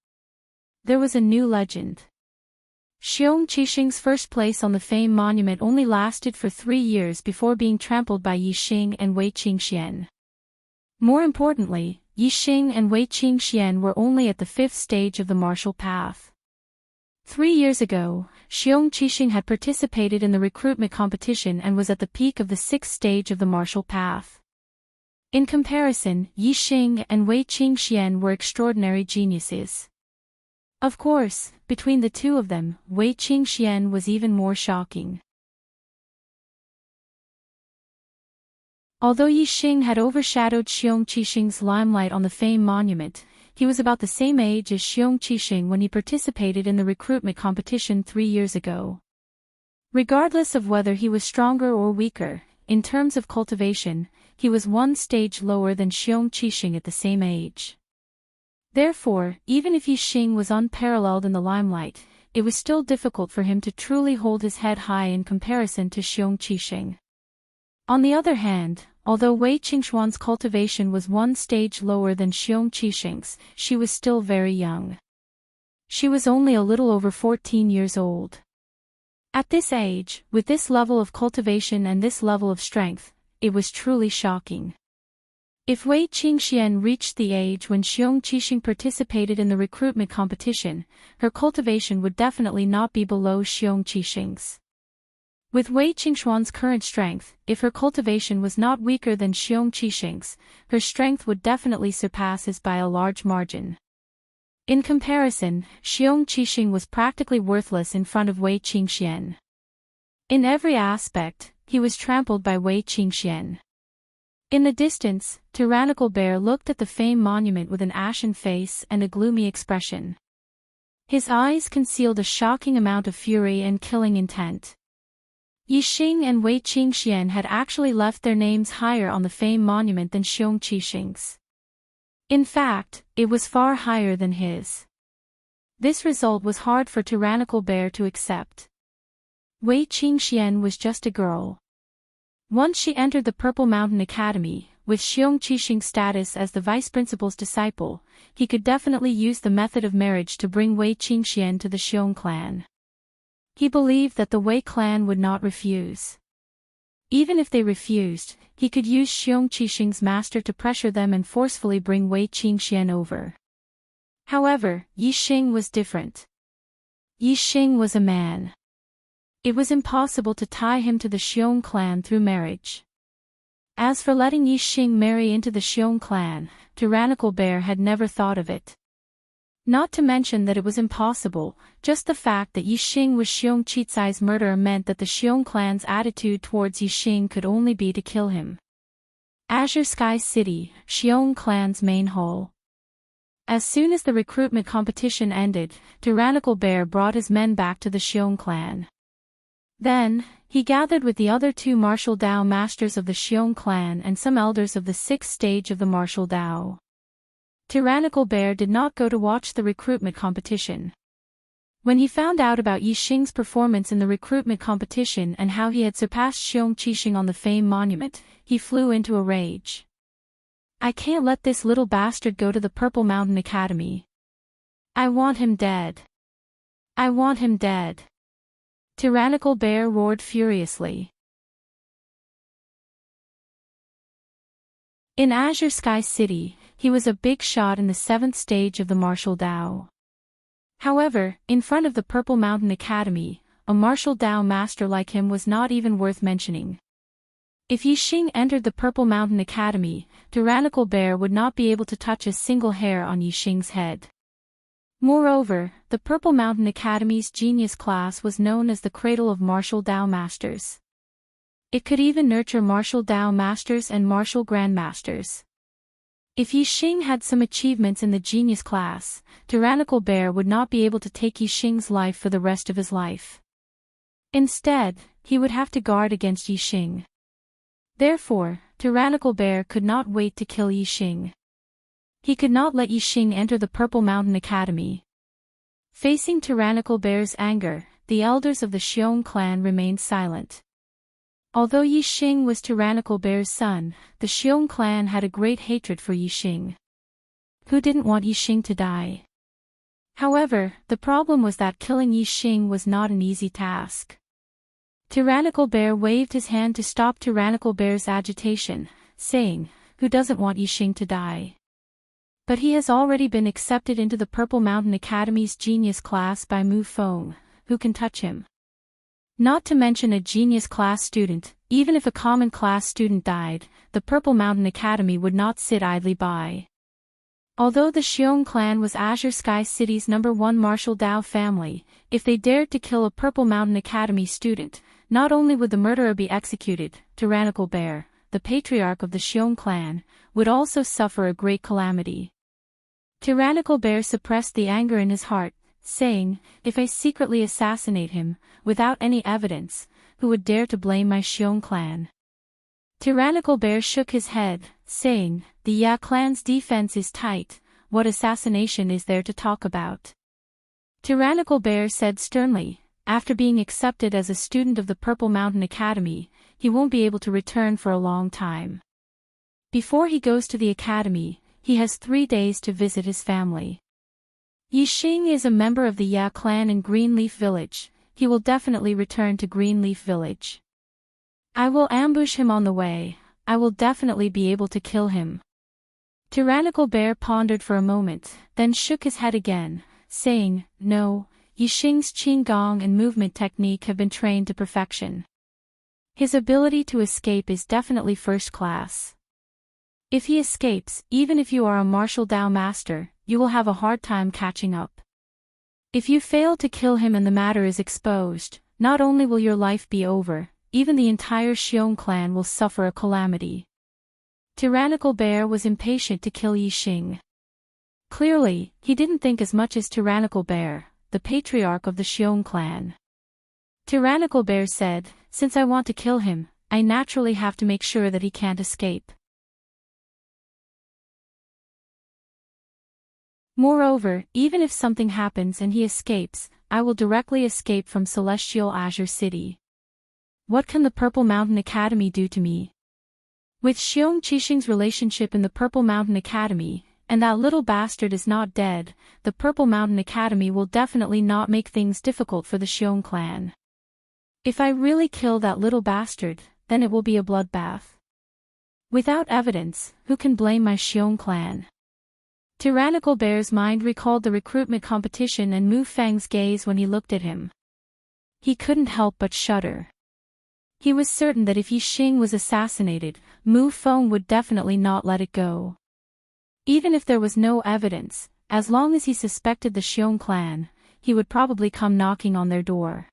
A: There was a new legend. Xiong Qixing's first place on the Fame Monument only lasted for 3 years before being trampled by Yixing and Wei Qingxian. More importantly, Yixing and Wei Qingxian were only at the 5th stage of the martial path. 3 years ago, Xiong Qixing had participated in the recruitment competition and was at the peak of the 6th stage of the martial path. In comparison, Yixing and Wei Qingxian were extraordinary geniuses. Of course, between the two of them, Wei Qingxian was even more shocking. Although Yixing had overshadowed Xiong Qixing's limelight on the Fame Monument, he was about the same age as Xiong Qixing when he participated in the recruitment competition 3 years ago. Regardless of whether he was stronger or weaker, in terms of cultivation, he was one stage lower than Xiong Qixing at the same age. Therefore, even if Yixing was unparalleled in the limelight, it was still difficult for him to truly hold his head high in comparison to Xiong Qixing. On the other hand, although Wei Qingxuan's cultivation was one stage lower than Xiong Qixing's, she was still very young. She was only a little over 14 years old. At this age, with this level of cultivation and this level of strength, it was truly shocking. If Wei Qingxian reached the age when Xiong Qixing participated in the recruitment competition, her cultivation would definitely not be below Xiong Qixing's. With Wei Qingxuan's current strength, if her cultivation was not weaker than Xiong Qixing's, her strength would definitely surpass his by a large margin. In comparison, Xiong Qixing was practically worthless in front of Wei Qingxian. In every aspect, he was trampled by Wei Qingxian. In the distance, Tyrannical Bear looked at the Fame Monument with an ashen face and a gloomy expression. His eyes concealed a shocking amount of fury and killing intent. Yixing and Wei Qingxian had actually left their names higher on the Fame Monument than Xiong Qixing's. In fact, it was far higher than his. This result was hard for Tyrannical Bear to accept. Wei Qingxian was just a girl. Once she entered the Purple Mountain Academy, with Xiong Qixing's status as the vice principal's disciple, he could definitely use the method of marriage to bring Wei Qingxian to the Xiong clan. He believed that the Wei clan would not refuse. Even if they refused, he could use Xiong Qixing's master to pressure them and forcefully bring Wei Qingxian over. However, Yixing was different. Yixing was a man. It was impossible to tie him to the Xiong clan through marriage. As for letting Yixing marry into the Xiong clan, Tyrannical Bear had never thought of it. Not to mention that it was impossible, just the fact that Yixing was Xiong Qicai's murderer meant that the Xiong clan's attitude towards Yixing could only be to kill him. Azure Sky City, Xiong clan's main hall. As soon as the recruitment competition ended, Tyrannical Bear brought his men back to the Xiong clan. Then, he gathered with the other two martial Dao masters of the Xiong clan and some elders of the 6th stage of the martial Dao. Tyrannical Bear did not go to watch the recruitment competition. When he found out about Yixing's performance in the recruitment competition and how he had surpassed Xiong Qixing on the Fame Monument, he flew into a rage. I can't let this little bastard go to the Purple Mountain Academy. I want him dead. I want him dead. Tyrannical Bear roared furiously. In Azure Sky City, he was a big shot in the 7th stage of the martial Dao. However, in front of the Purple Mountain Academy, a martial Dao master like him was not even worth mentioning. If Yixing entered the Purple Mountain Academy, Tyrannical Bear would not be able to touch a single hair on Yixing's head. Moreover, the Purple Mountain Academy's genius class was known as the Cradle of Martial Dao Masters. It could even nurture martial Dao Masters and martial Grandmasters. If Yixing had some achievements in the genius class, Tyrannical Bear would not be able to take Yixing's life for the rest of his life. Instead, he would have to guard against Yixing. Therefore, Tyrannical Bear could not wait to kill Yixing. He could not let Yixing enter the Purple Mountain Academy. Facing Tyrannical Bear's anger, the elders of the Xiong clan remained silent. Although Yixing was Tyrannical Bear's son, the Xiong clan had a great hatred for Yixing. Who didn't want Yixing to die? However, the problem was that killing Yixing was not an easy task. Tyrannical Bear waved his hand to stop Tyrannical Bear's agitation, saying, "Who doesn't want Yixing to die? But he has already been accepted into the Purple Mountain Academy's genius class by Mu Feng. Who can touch him?" Not to mention a genius class student, even if a common class student died, the Purple Mountain Academy would not sit idly by. Although the Xiong clan was Azure Sky City's #1 martial Dao family, if they dared to kill a Purple Mountain Academy student, not only would the murderer be executed, Tyrannical Bear, the patriarch of the Xiong clan, would also suffer a great calamity. Tyrannical Bear suppressed the anger in his heart, saying, "If I secretly assassinate him, without any evidence, who would dare to blame my Xiong clan?" Tyrannical Bear shook his head, saying, "The Ya clan's defense is tight, what assassination is there to talk about?" Tyrannical Bear said sternly, "After being accepted as a student of the Purple Mountain Academy, he won't be able to return for a long time. Before he goes to the academy, he has 3 days to visit his family. Yixing is a member of the Ya clan in Greenleaf Village. He will definitely return to Greenleaf Village. I will ambush him on the way. I will definitely be able to kill him." Tyrannical Bear pondered for a moment, then shook his head again, saying, "No, Yixing's qigong and movement technique have been trained to perfection. His ability to escape is definitely first class. If he escapes, even if you are a martial Dao master, you will have a hard time catching up. If you fail to kill him and the matter is exposed, not only will your life be over, even the entire Xiong clan will suffer a calamity." Tyrannical Bear was impatient to kill Yixing. Clearly, he didn't think as much as Tyrannical Bear, the patriarch of the Xiong clan. Tyrannical Bear said, "Since I want to kill him, I naturally have to make sure that he can't escape. Moreover, even if something happens and he escapes, I will directly escape from Celestial Azure City. What can the Purple Mountain Academy do to me?" With Xiong Qixing's relationship in the Purple Mountain Academy, and that little bastard is not dead, the Purple Mountain Academy will definitely not make things difficult for the Xiong clan. If I really kill that little bastard, then it will be a bloodbath. Without evidence, who can blame my Xiong clan? Tyrannical Bear's mind recalled the recruitment competition and Mu Feng's gaze when he looked at him. He couldn't help but shudder. He was certain that if Yixing was assassinated, Mu Feng would definitely not let it go. Even if there was no evidence, as long as he suspected the Xiong clan, he would probably come knocking on their door.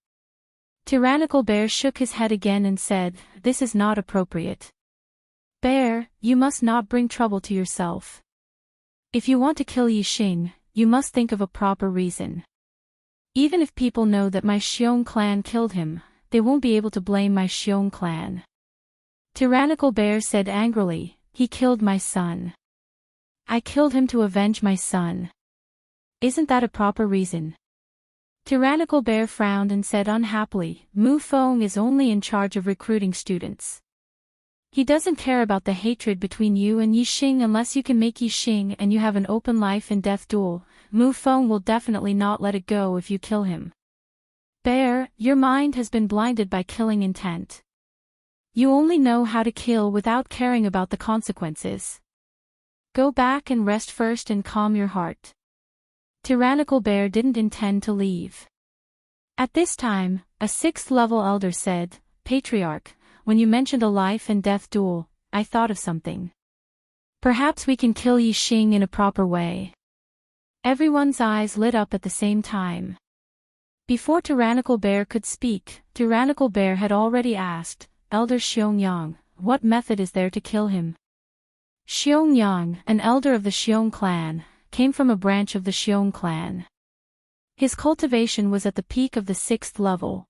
A: Tyrannical Bear shook his head again and said, "This is not appropriate. Bear, you must not bring trouble to yourself. If you want to kill Yixing, you must think of a proper reason. Even if people know that my Xiong clan killed him, they won't be able to blame my Xiong clan." Tyrannical Bear said angrily, "He killed my son. I killed him to avenge my son. Isn't that a proper reason?" Tyrannical Bear frowned and said unhappily, "Mu Feng is only in charge of recruiting students. He doesn't care about the hatred between you and Yixing unless you can make Yixing and you have an open life and death duel. Mu Feng will definitely not let it go if you kill him. Bear, your mind has been blinded by killing intent. You only know how to kill without caring about the consequences. Go back and rest first and calm your heart." Tyrannical Bear didn't intend to leave. At this time, a 6th-level elder said, "Patriarch, when you mentioned a life and death duel, I thought of something. Perhaps we can kill Yixing in a proper way." Everyone's eyes lit up at the same time. Before Tyrannical Bear could speak, Tyrannical Bear had already asked, "Elder Xiong, what method is there to kill him?" Xiong, an elder of the Xiong clan, came from a branch of the Xiong clan. His cultivation was at the peak of the 6th level.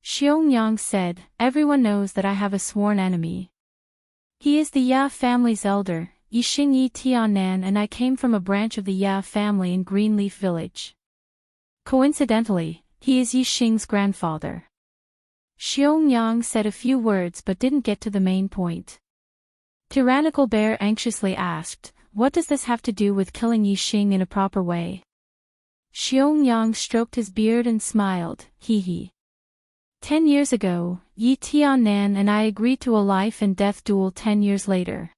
A: Xiong said, "Everyone knows that I have a sworn enemy. He is the Ya family's elder, Yixing Yi Tianan, and I came from a branch of the Ya family in Greenleaf Village. Coincidentally, he is Yixing's grandfather." Xiong said a few words but didn't get to the main point. Tyrannical Bear anxiously asked, "What does this have to do with killing Yixing in a proper way?" Xiong stroked his beard and smiled, "Hee. 10 years ago, Yi Tianan and I agreed to a life and death duel 10 years later.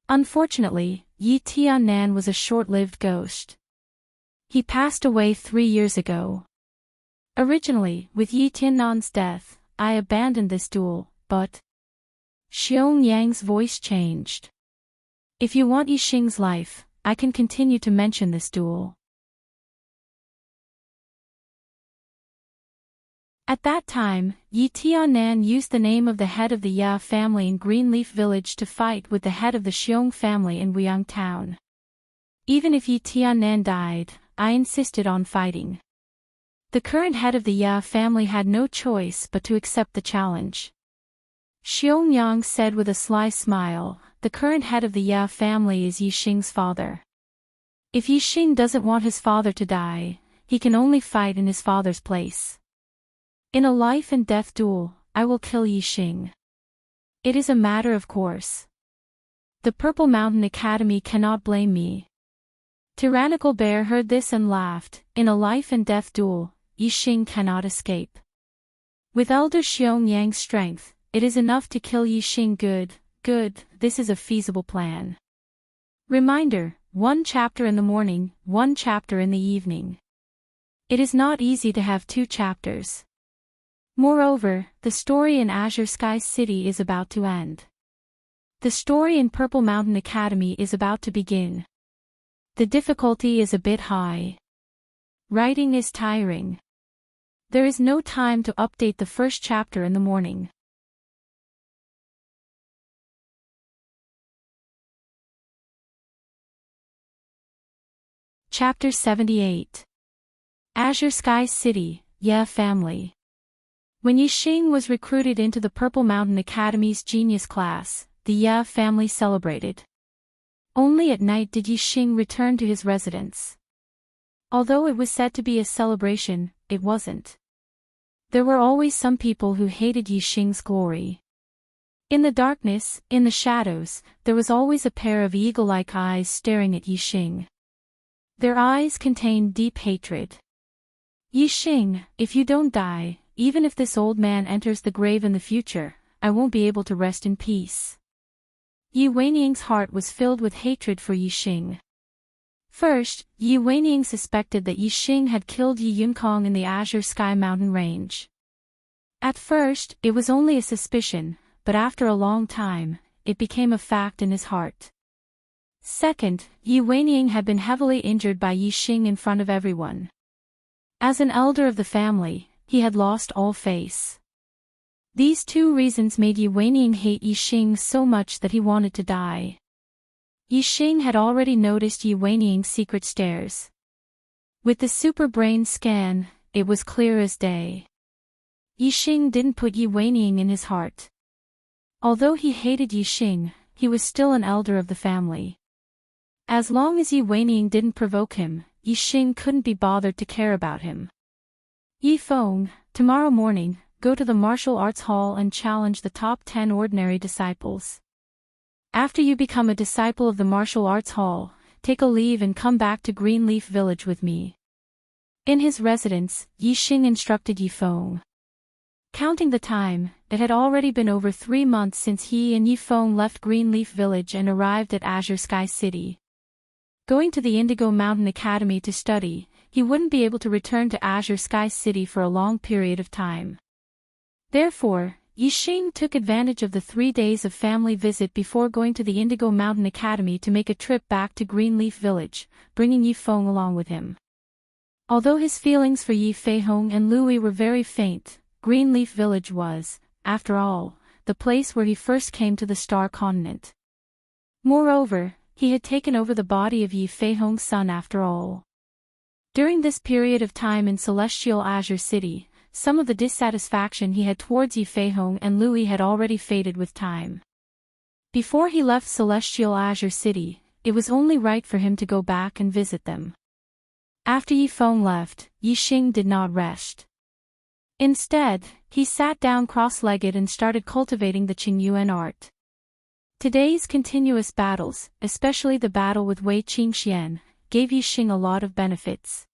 A: Unfortunately, Yi Tianan was a short-lived ghost. He passed away 3 years ago. Originally, with Yi Tianan's death, I abandoned this duel, but..." Xiong voice changed. "If you want Yixing's life, I can continue to mention this duel." At that time, Yi Tianan used the name of the head of the Ya family in Greenleaf Village to fight with the head of the Xiong family in Wuyang Town. Even if Yi Tianan died, I insisted on fighting. The current head of the Ya family had no choice but to accept the challenge. Xiong said with a sly smile, "The current head of the Ya family is Yixing's father. If Yixing doesn't want his father to die, he can only fight in his father's place. In a life and death duel, I will kill Yixing. It is a matter of course. The Purple Mountain Academy cannot blame me." Tyrannical Bear heard this and laughed. "In a life and death duel, Yixing cannot escape. With Elder Xiong strength, it is enough to kill Yixing. Good, this is a feasible plan. Reminder, 1 chapter in the morning, 1 chapter in the evening. It is not easy to have 2 chapters. Moreover, the story in Azure Sky City is about to end. The story in Purple Mountain Academy is about to begin. The difficulty is a bit high. Writing is tiring. There is no time to update the first chapter in the morning. Chapter 78. Azure Sky City, Yeah Family. When Yixing was recruited into the Purple Mountain Academy's genius class, the Yeah family celebrated. Only at night did Yixing return to his residence. Although it was said to be a celebration, it wasn't. There were always some people who hated Yixing's glory. In the darkness, in the shadows, there was always a pair of eagle-like eyes staring at Yixing. Their eyes contained deep hatred. Yixing, if you don't die, even if this old man enters the grave in the future, I won't be able to rest in peace. Yi Weiniang's heart was filled with hatred for Yixing. First, Yi Weiniang suspected that Yixing had killed Yi Yunkong in the Azure Sky Mountain Range. At first, it was only a suspicion, but after a long time, it became a fact in his heart. Second, Yi Weiniang had been heavily injured by Yixing in front of everyone. As an elder of the family, he had lost all face. These 2 reasons made Yi Weiniang hate Yixing so much that he wanted to die. Yixing had already noticed Yi Weiniang's secret stares. With the super brain scan, it was clear as day. Yixing didn't put Yi Weiniang in his heart. Although he hated Yixing, he was still an elder of the family. As long as Yi Weiniang didn't provoke him, Yixing couldn't be bothered to care about him. Yi Feng, tomorrow morning, go to the martial arts hall and challenge the top 10 ordinary disciples. After you become a disciple of the martial arts hall, take a leave and come back to Greenleaf Village with me. In his residence, Yixing instructed Yi Feng. Counting the time, it had already been over 3 months since he and Yi Feng left Greenleaf Village and arrived at Azure Sky City. Going to the Indigo Mountain Academy to study, he wouldn't be able to return to Azure Sky City for a long period of time. Therefore, Yixing took advantage of the 3 days of family visit before going to the Indigo Mountain Academy to make a trip back to Greenleaf Village, bringing Yi Feng along with him. Although his feelings for Yi Feihong and Louis were very faint, Greenleaf Village was, after all, the place where he first came to the Star Continent. Moreover, he had taken over the body of Yi Feihong's son after all. During this period of time in Celestial Azure City, some of the dissatisfaction he had towards Yi Feihong and Louis had already faded with time. Before he left Celestial Azure City, it was only right for him to go back and visit them. After Yi Feng left, Yixing did not rest. Instead, he sat down cross-legged and started cultivating the Qingyuan art. Today's continuous battles, especially the battle with Wei Qingxian, gave Yixing a lot of benefits.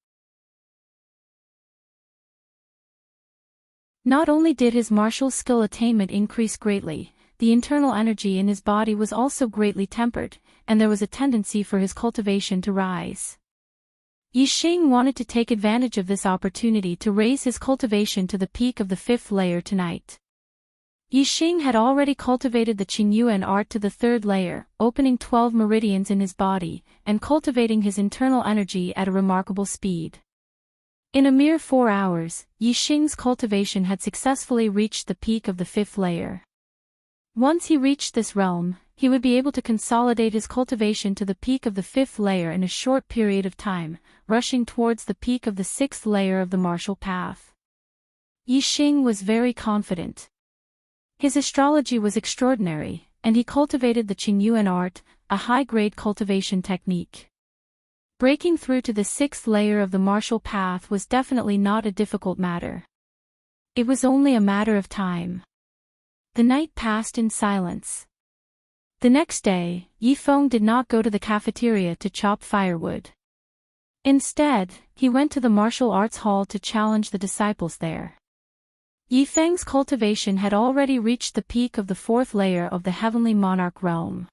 A: Not only did his martial skill attainment increase greatly, the internal energy in his body was also greatly tempered, and there was a tendency for his cultivation to rise. Yixing wanted to take advantage of this opportunity to raise his cultivation to the peak of the 5th layer tonight. Yixing had already cultivated the Qingyuan art to the 3rd layer, opening 12 meridians in his body, and cultivating his internal energy at a remarkable speed. In a mere 4 hours, Yixing's cultivation had successfully reached the peak of the 5th layer. Once he reached this realm, he would be able to consolidate his cultivation to the peak of the 5th layer in a short period of time, rushing towards the peak of the 6th layer of the martial path. Yixing was very confident. His astrology was extraordinary, and he cultivated the Qingyuan art, a high-grade cultivation technique. Breaking through to the 6th layer of the martial path was definitely not a difficult matter. It was only a matter of time. The night passed in silence. The next day, Yi Feng did not go to the cafeteria to chop firewood. Instead, he went to the martial arts hall to challenge the disciples there. Yi Feng's cultivation had already reached the peak of the 4th layer of the Heavenly Monarch realm.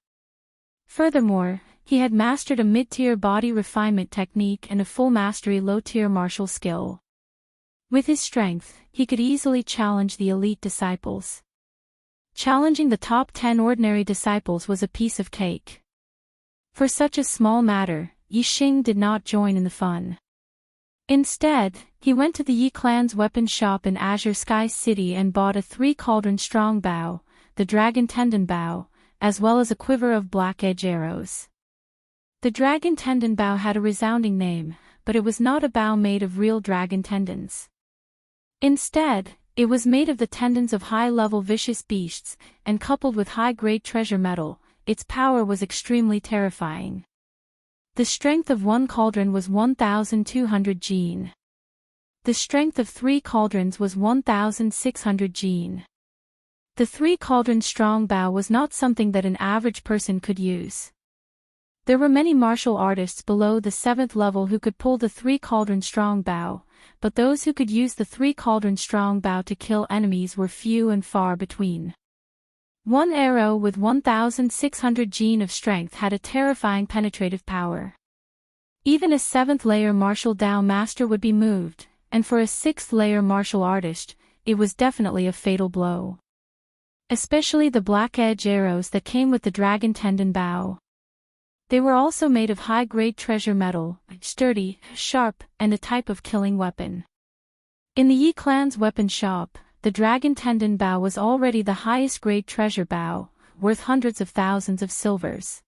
A: Furthermore, he had mastered a mid-tier body refinement technique and a full mastery low-tier martial skill. With his strength, he could easily challenge the elite disciples. Challenging the top 10 ordinary disciples was a piece of cake. For such a small matter, Yixing did not join in the fun. Instead, he went to the Yi clan's weapon shop in Azure Sky City and bought a 3-cauldron strong bow, the dragon tendon bow, as well as a quiver of black edge arrows. The dragon tendon bow had a resounding name, but it was not a bow made of real dragon tendons. Instead, it was made of the tendons of high-level vicious beasts, and coupled with high-grade treasure metal, its power was extremely terrifying. The strength of 1 cauldron was 1,200 gene. The strength of 3 cauldrons was 1,600 gene. The 3-cauldron strong bow was not something that an average person could use. There were many martial artists below the 7th level who could pull the 3-cauldron strong bow, but those who could use the 3-cauldron strong bow to kill enemies were few and far between. One arrow with 1,600 gene of strength had a terrifying penetrative power. Even a 7th-layer martial Dao master would be moved, and for a 6th-layer martial artist, it was definitely a fatal blow. Especially the black edge arrows that came with the dragon tendon bow. They were also made of high-grade treasure metal, sturdy, sharp, and a type of killing weapon. In the Yi clan's weapon shop, the dragon tendon bow was already the highest grade treasure bow, worth hundreds of thousands of silvers.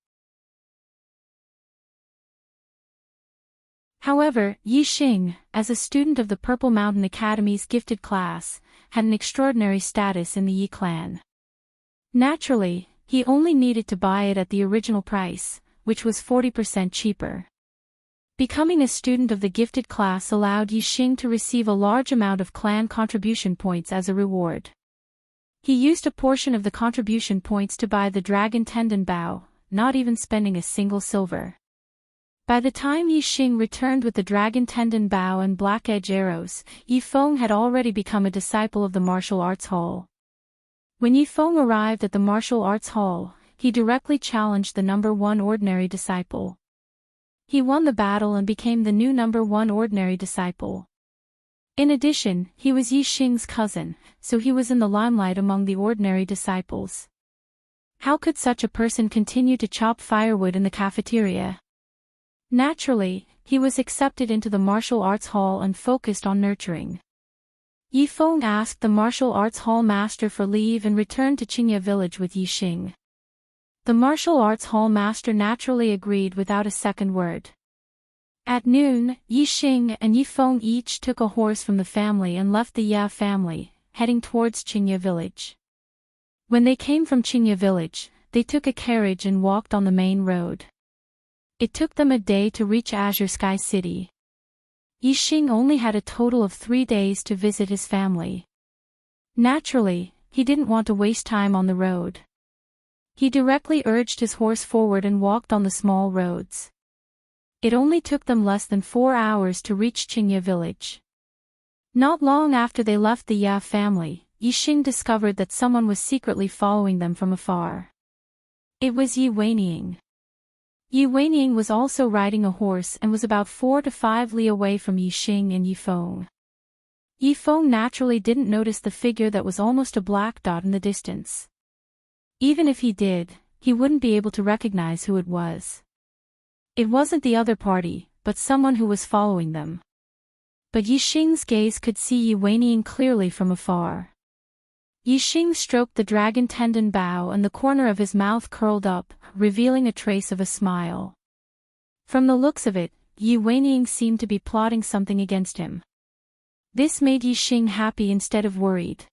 A: However, Yixing, as a student of the Purple Mountain Academy's gifted class, had an extraordinary status in the Yi clan. Naturally, he only needed to buy it at the original price, which was 40% cheaper. Becoming a student of the gifted class allowed Yixing to receive a large amount of clan contribution points as a reward. He used a portion of the contribution points to buy the dragon tendon bow, not even spending a single silver. By the time Yixing returned with the dragon tendon bow and black edge arrows, Yifeng had already become a disciple of the martial arts hall. When Yifeng arrived at the martial arts hall, he directly challenged the number 1 ordinary disciple. He won the battle and became the new number 1 ordinary disciple. In addition, he was Yixing's cousin, so he was in the limelight among the ordinary disciples. How could such a person continue to chop firewood in the cafeteria? Naturally, he was accepted into the martial arts hall and focused on nurturing. Yifeng asked the martial arts hall master for leave and returned to Qingye village with Yixing. The martial arts hall master naturally agreed without a second word. At noon, Yixing and Yifeng each took a horse from the family and left the Ya family, heading towards Qingye village. When they came from Qingye village, they took a carriage and walked on the main road. It took them a day to reach Azure Sky City. Yixing only had a total of 3 days to visit his family. Naturally, he didn't want to waste time on the road. He directly urged his horse forward and walked on the small roads. It only took them less than 4 hours to reach Qingye village. Not long after they left the Ya family, Yixing discovered that someone was secretly following them from afar. It was Yi Weiniang. Yi Weiniang was also riding a horse and was about 4 to 5 li away from Yixing and Yifeng. Yifeng naturally didn't notice the figure that was almost a black dot in the distance. Even if he did, he wouldn't be able to recognize who it was. It wasn't the other party, but someone who was following them. But Yixing's gaze could see Yi Weiniang clearly from afar. Yixing stroked the dragon tendon bow and the corner of his mouth curled up, revealing a trace of a smile. From the looks of it, Yi Weiniang seemed to be plotting something against him. This made Yixing happy instead of worried.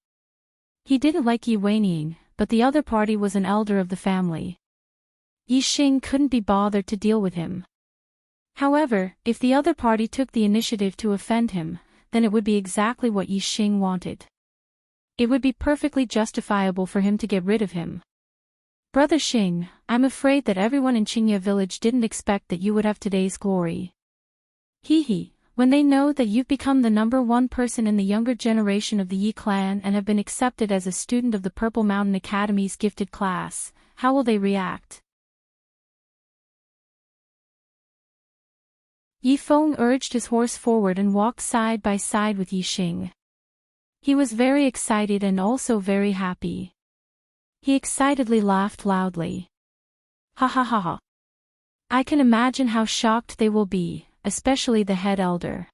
A: He didn't like Yi Weiniang, but the other party was an elder of the family. Yixing couldn't be bothered to deal with him. However, if the other party took the initiative to offend him, then it would be exactly what Yixing wanted. It would be perfectly justifiable for him to get rid of him. Brother Xing, I'm afraid that everyone in Qingye village didn't expect that you would have today's glory. Hee, when they know that you've become the number 1 person in the younger generation of the Yi clan and have been accepted as a student of the Purple Mountain Academy's gifted class, how will they react? Yifeng urged his horse forward and walked side by side with Yixing. He was very excited and also very happy. He excitedly laughed loudly. Ha ha ha ha. I can imagine how shocked they will be, especially the head elder.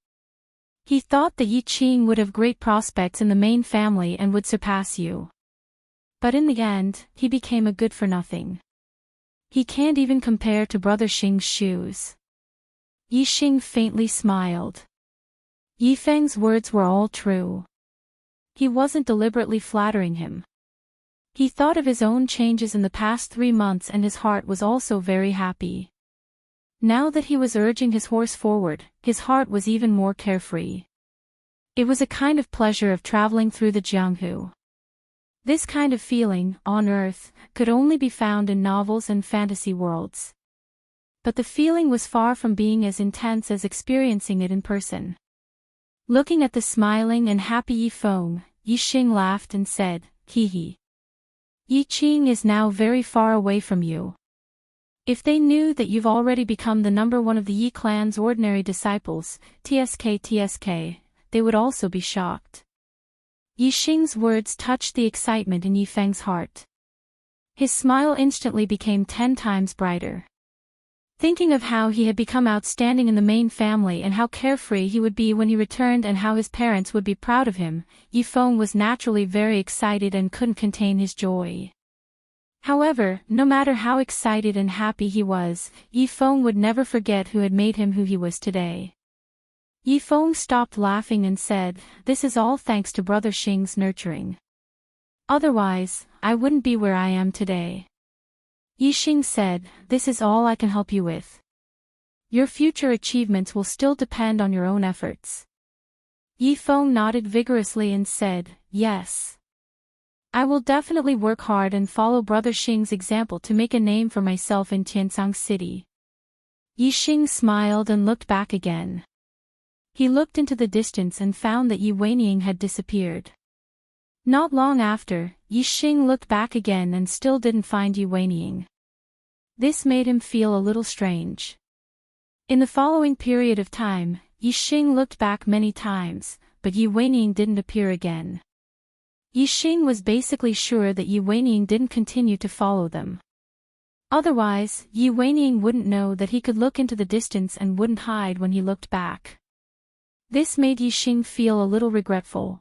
A: He thought that Yiqing would have great prospects in the main family and would surpass you. But in the end, he became a good-for-nothing. He can't even compare to Brother Xing's shoes. Yixing faintly smiled. Yifeng's words were all true. He wasn't deliberately flattering him. He thought of his own changes in the past 3 months and his heart was also very happy. Now that he was urging his horse forward, his heart was even more carefree. It was a kind of pleasure of traveling through the Jianghu. This kind of feeling, on Earth, could only be found in novels and fantasy worlds. But the feeling was far from being as intense as experiencing it in person. Looking at the smiling and happy Yifeng, Yixing laughed and said, "Hee hee. Yiqing is now very far away from you. If they knew that you've already become the number one of the Yi clan's ordinary disciples, TSK, they would also be shocked." Yixing's words touched the excitement in Yifeng's heart. His smile instantly became 10 times brighter. Thinking of how he had become outstanding in the main family and how carefree he would be when he returned and how his parents would be proud of him, Yifeng was naturally very excited and couldn't contain his joy. However, no matter how excited and happy he was, Yifeng would never forget who had made him who he was today. Yifeng stopped laughing and said, "This is all thanks to Brother Xing's nurturing. Otherwise, I wouldn't be where I am today." Yixing said, "This is all I can help you with. Your future achievements will still depend on your own efforts." Yifeng nodded vigorously and said, "Yes. I will definitely work hard and follow Brother Xing's example to make a name for myself in Tiansang City." Yixing smiled and looked back again. He looked into the distance and found that Yi Weining had disappeared. Not long after, Yixing looked back again and still didn't find Yi Weining. This made him feel a little strange. In the following period of time, Yixing looked back many times, but Yi Weining didn't appear again. Yixing was basically sure that Yi Weining didn't continue to follow them. Otherwise, Yi Weining wouldn't know that he could look into the distance and wouldn't hide when he looked back. This made Yixing feel a little regretful.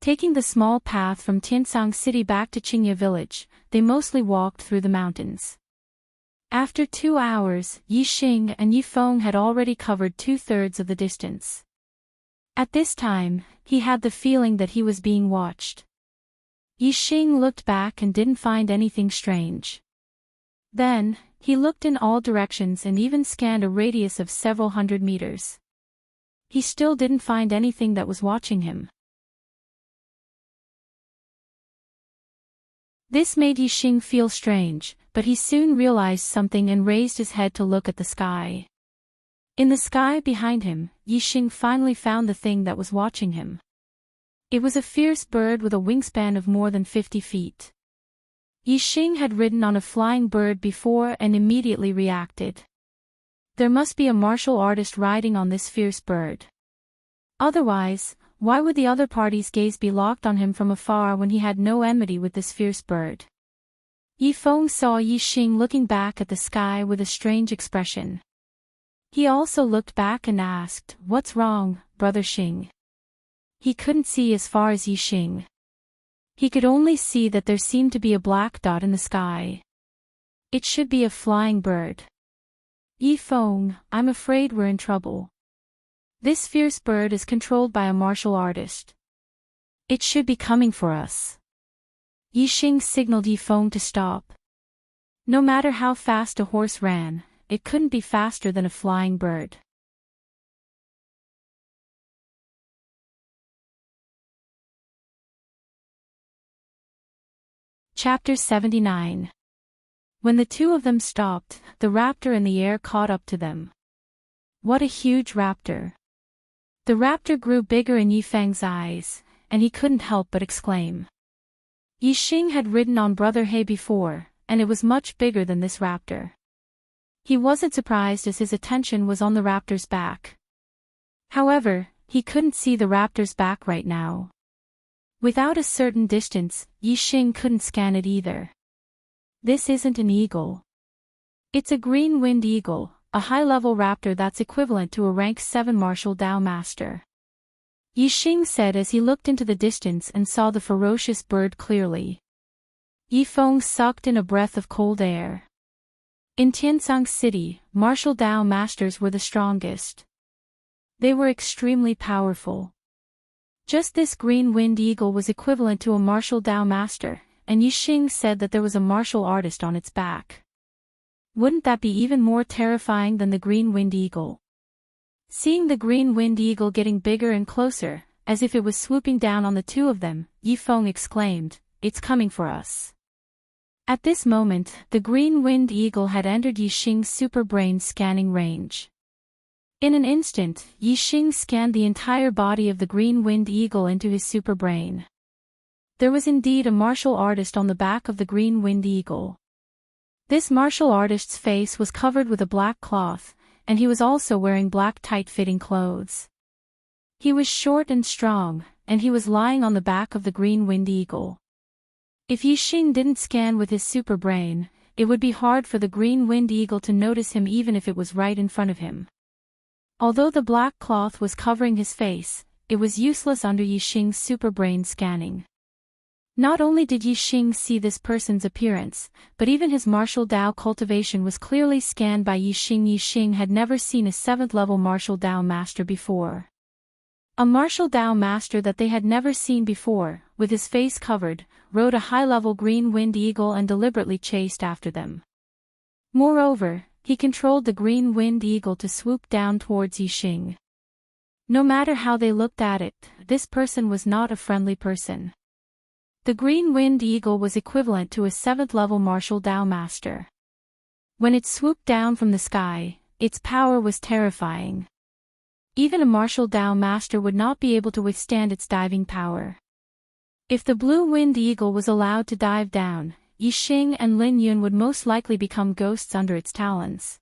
A: Taking the small path from Tiansang City back to Qingye village, they mostly walked through the mountains. After 2 hours, Yixing and Yifeng had already covered 2/3 of the distance. At this time, he had the feeling that he was being watched. Yixing looked back and didn't find anything strange. Then, he looked in all directions and even scanned a radius of several hundred meters. He still didn't find anything that was watching him. This made Yixing feel strange, but he soon realized something and raised his head to look at the sky. In the sky behind him, Yixing finally found the thing that was watching him. It was a fierce bird with a wingspan of more than 50 feet. Yixing had ridden on a flying bird before and immediately reacted. There must be a martial artist riding on this fierce bird. Otherwise, why would the other party's gaze be locked on him from afar when he had no enmity with this fierce bird? Yifeng saw Yixing looking back at the sky with a strange expression. He also looked back and asked, "What's wrong, Brother Xing?" He couldn't see as far as Yixing. He could only see that there seemed to be a black dot in the sky. It should be a flying bird. "Yifeng, I'm afraid we're in trouble. This fierce bird is controlled by a martial artist. It should be coming for us." Yixing signaled Yifeng to stop. No matter how fast a horse ran, it couldn't be faster than a flying bird. Chapter 79. When the two of them stopped, the raptor in the air caught up to them. What a huge raptor! The raptor grew bigger in Yifeng's eyes, and he couldn't help but exclaim. Yixing had ridden on Brother He before, and it was much bigger than this raptor. He wasn't surprised as his attention was on the raptor's back. However, he couldn't see the raptor's back right now. Without a certain distance, Yixing couldn't scan it either. This isn't an eagle. It's a green-winged eagle, a high-level raptor that's equivalent to a rank 7 martial Dao master. Yixing said as he looked into the distance and saw the ferocious bird clearly. Yifeng sucked in a breath of cold air. In Tiansang City, martial Dao masters were the strongest. They were extremely powerful. Just this green-winged eagle was equivalent to a martial Dao master, and Yixing said that there was a martial artist on its back. Wouldn't that be even more terrifying than the green-winged eagle? Seeing the green-winged eagle getting bigger and closer, as if it was swooping down on the two of them, Yifeng exclaimed, "It's coming for us." At this moment, the green-winged eagle had entered Yixing's super brain scanning range. In an instant, Yixing scanned the entire body of the green-winged eagle into his super brain. There was indeed a martial artist on the back of the green-winged eagle. This martial artist's face was covered with a black cloth, and he was also wearing black tight-fitting clothes. He was short and strong, and he was lying on the back of the green-winged eagle. If Yixing didn't scan with his super brain, it would be hard for the green-winged eagle to notice him even if it was right in front of him. Although the black cloth was covering his face, it was useless under Yixing's super brain scanning. Not only did Yixing see this person's appearance, but even his martial Dao cultivation was clearly scanned by Yixing. Yixing had never seen a 7th-level martial Dao master before. A martial Dao master that they had never seen before, with his face covered, rode a high-level green-winged eagle and deliberately chased after them. Moreover, he controlled the green-winged eagle to swoop down towards Yixing. No matter how they looked at it, this person was not a friendly person. The green-winged eagle was equivalent to a 7th-level martial Dao master. When it swooped down from the sky, its power was terrifying. Even a martial Dao master would not be able to withstand its diving power. If the blue-winged eagle was allowed to dive down, Yixing and Lin Yun would most likely become ghosts under its talons.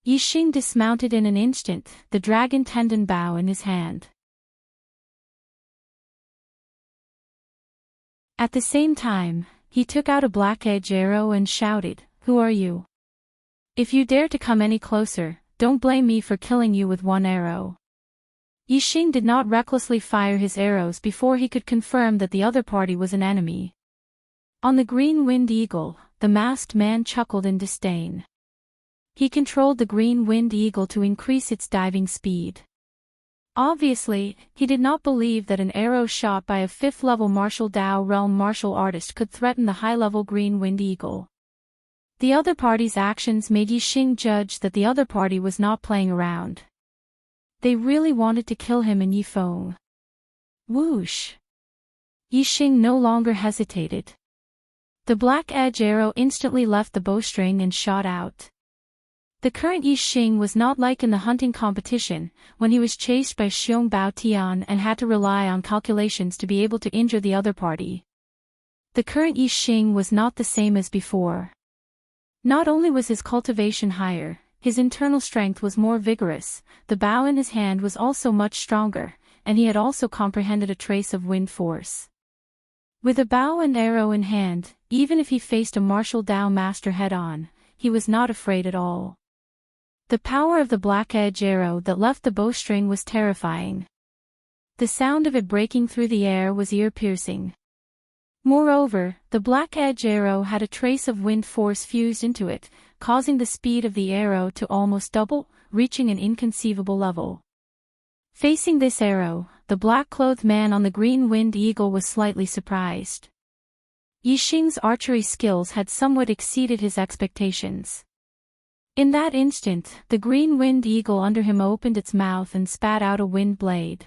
A: Yixing dismounted in an instant, the dragon tendon bow in his hand. At the same time, he took out a black-edge arrow and shouted, "Who are you? If you dare to come any closer, don't blame me for killing you with one arrow." Yixing did not recklessly fire his arrows before he could confirm that the other party was an enemy. On the green-winged eagle, the masked man chuckled in disdain. He controlled the green-winged eagle to increase its diving speed. Obviously, he did not believe that an arrow shot by a 5th-level martial Dao realm martial artist could threaten the high-level green-winged eagle. The other party's actions made Yixing judge that the other party was not playing around. They really wanted to kill him and Yifeng. Whoosh! Yixing no longer hesitated. The black-edge arrow instantly left the bowstring and shot out. The current Yixing was not like in the hunting competition, when he was chased by Xiong Bao Tian and had to rely on calculations to be able to injure the other party. The current Yixing was not the same as before. Not only was his cultivation higher, his internal strength was more vigorous, the bow in his hand was also much stronger, and he had also comprehended a trace of wind force. With a bow and arrow in hand, even if he faced a martial Dao master head-on, he was not afraid at all. The power of the black-edge arrow that left the bowstring was terrifying. The sound of it breaking through the air was ear-piercing. Moreover, the black-edge arrow had a trace of wind force fused into it, causing the speed of the arrow to almost double, reaching an inconceivable level. Facing this arrow, the black-clothed man on the green-winged eagle was slightly surprised. Yixing's archery skills had somewhat exceeded his expectations. In that instant, the green-winged eagle under him opened its mouth and spat out a wind blade.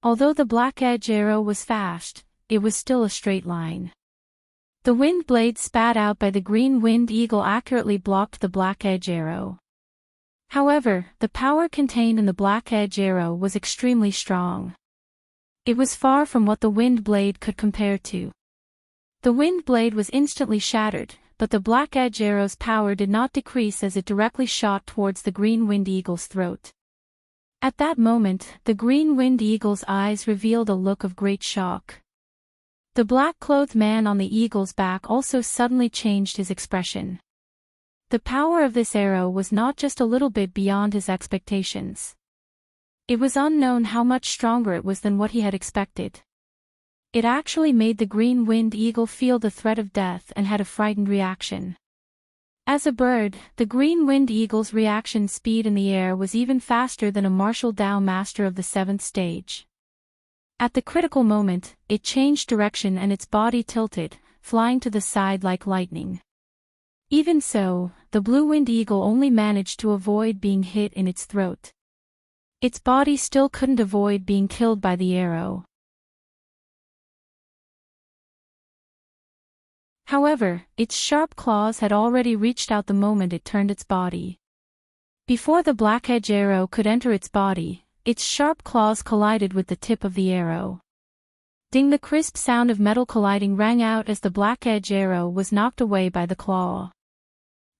A: Although the black-edge arrow was fast, it was still a straight line. The wind blade spat out by the green-winged eagle accurately blocked the black-edge arrow. However, the power contained in the black-edge arrow was extremely strong. It was far from what the wind blade could compare to. The wind blade was instantly shattered, but the black edge arrow's power did not decrease as it directly shot towards the green-winged eagle's throat. At that moment, the green-winged eagle's eyes revealed a look of great shock. The black-clothed man on the eagle's back also suddenly changed his expression. The power of this arrow was not just a little bit beyond his expectations. It was unknown how much stronger it was than what he had expected. It actually made the green-winged eagle feel the threat of death and had a frightened reaction. As a bird, the green-winged eagle's reaction speed in the air was even faster than a martial Dao master of the 7th stage. At the critical moment, it changed direction and its body tilted, flying to the side like lightning. Even so, the blue-winged eagle only managed to avoid being hit in its throat. Its body still couldn't avoid being killed by the arrow. However, its sharp claws had already reached out the moment it turned its body. Before the black edge arrow could enter its body, its sharp claws collided with the tip of the arrow. Ding! The crisp sound of metal colliding rang out as the black edge arrow was knocked away by the claw.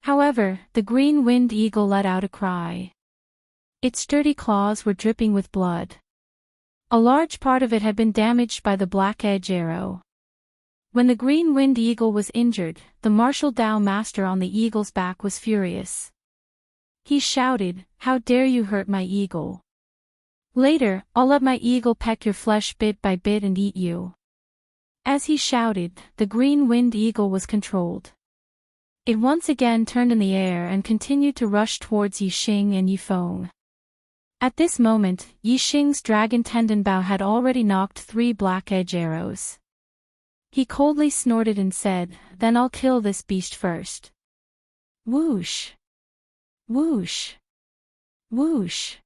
A: However, the green-winged eagle let out a cry. Its sturdy claws were dripping with blood. A large part of it had been damaged by the black edge arrow. When the green-winged eagle was injured, the martial Dao master on the eagle's back was furious. He shouted, "How dare you hurt my eagle? Later, I'll let my eagle peck your flesh bit by bit and eat you." As he shouted, the green-winged eagle was controlled. It once again turned in the air and continued to rush towards Yixing and Yifeng. At this moment, Yixing's dragon tendon bow had already knocked 3 black edge arrows. He coldly snorted and said, "Then I'll kill this beast first." Whoosh! Whoosh! Whoosh!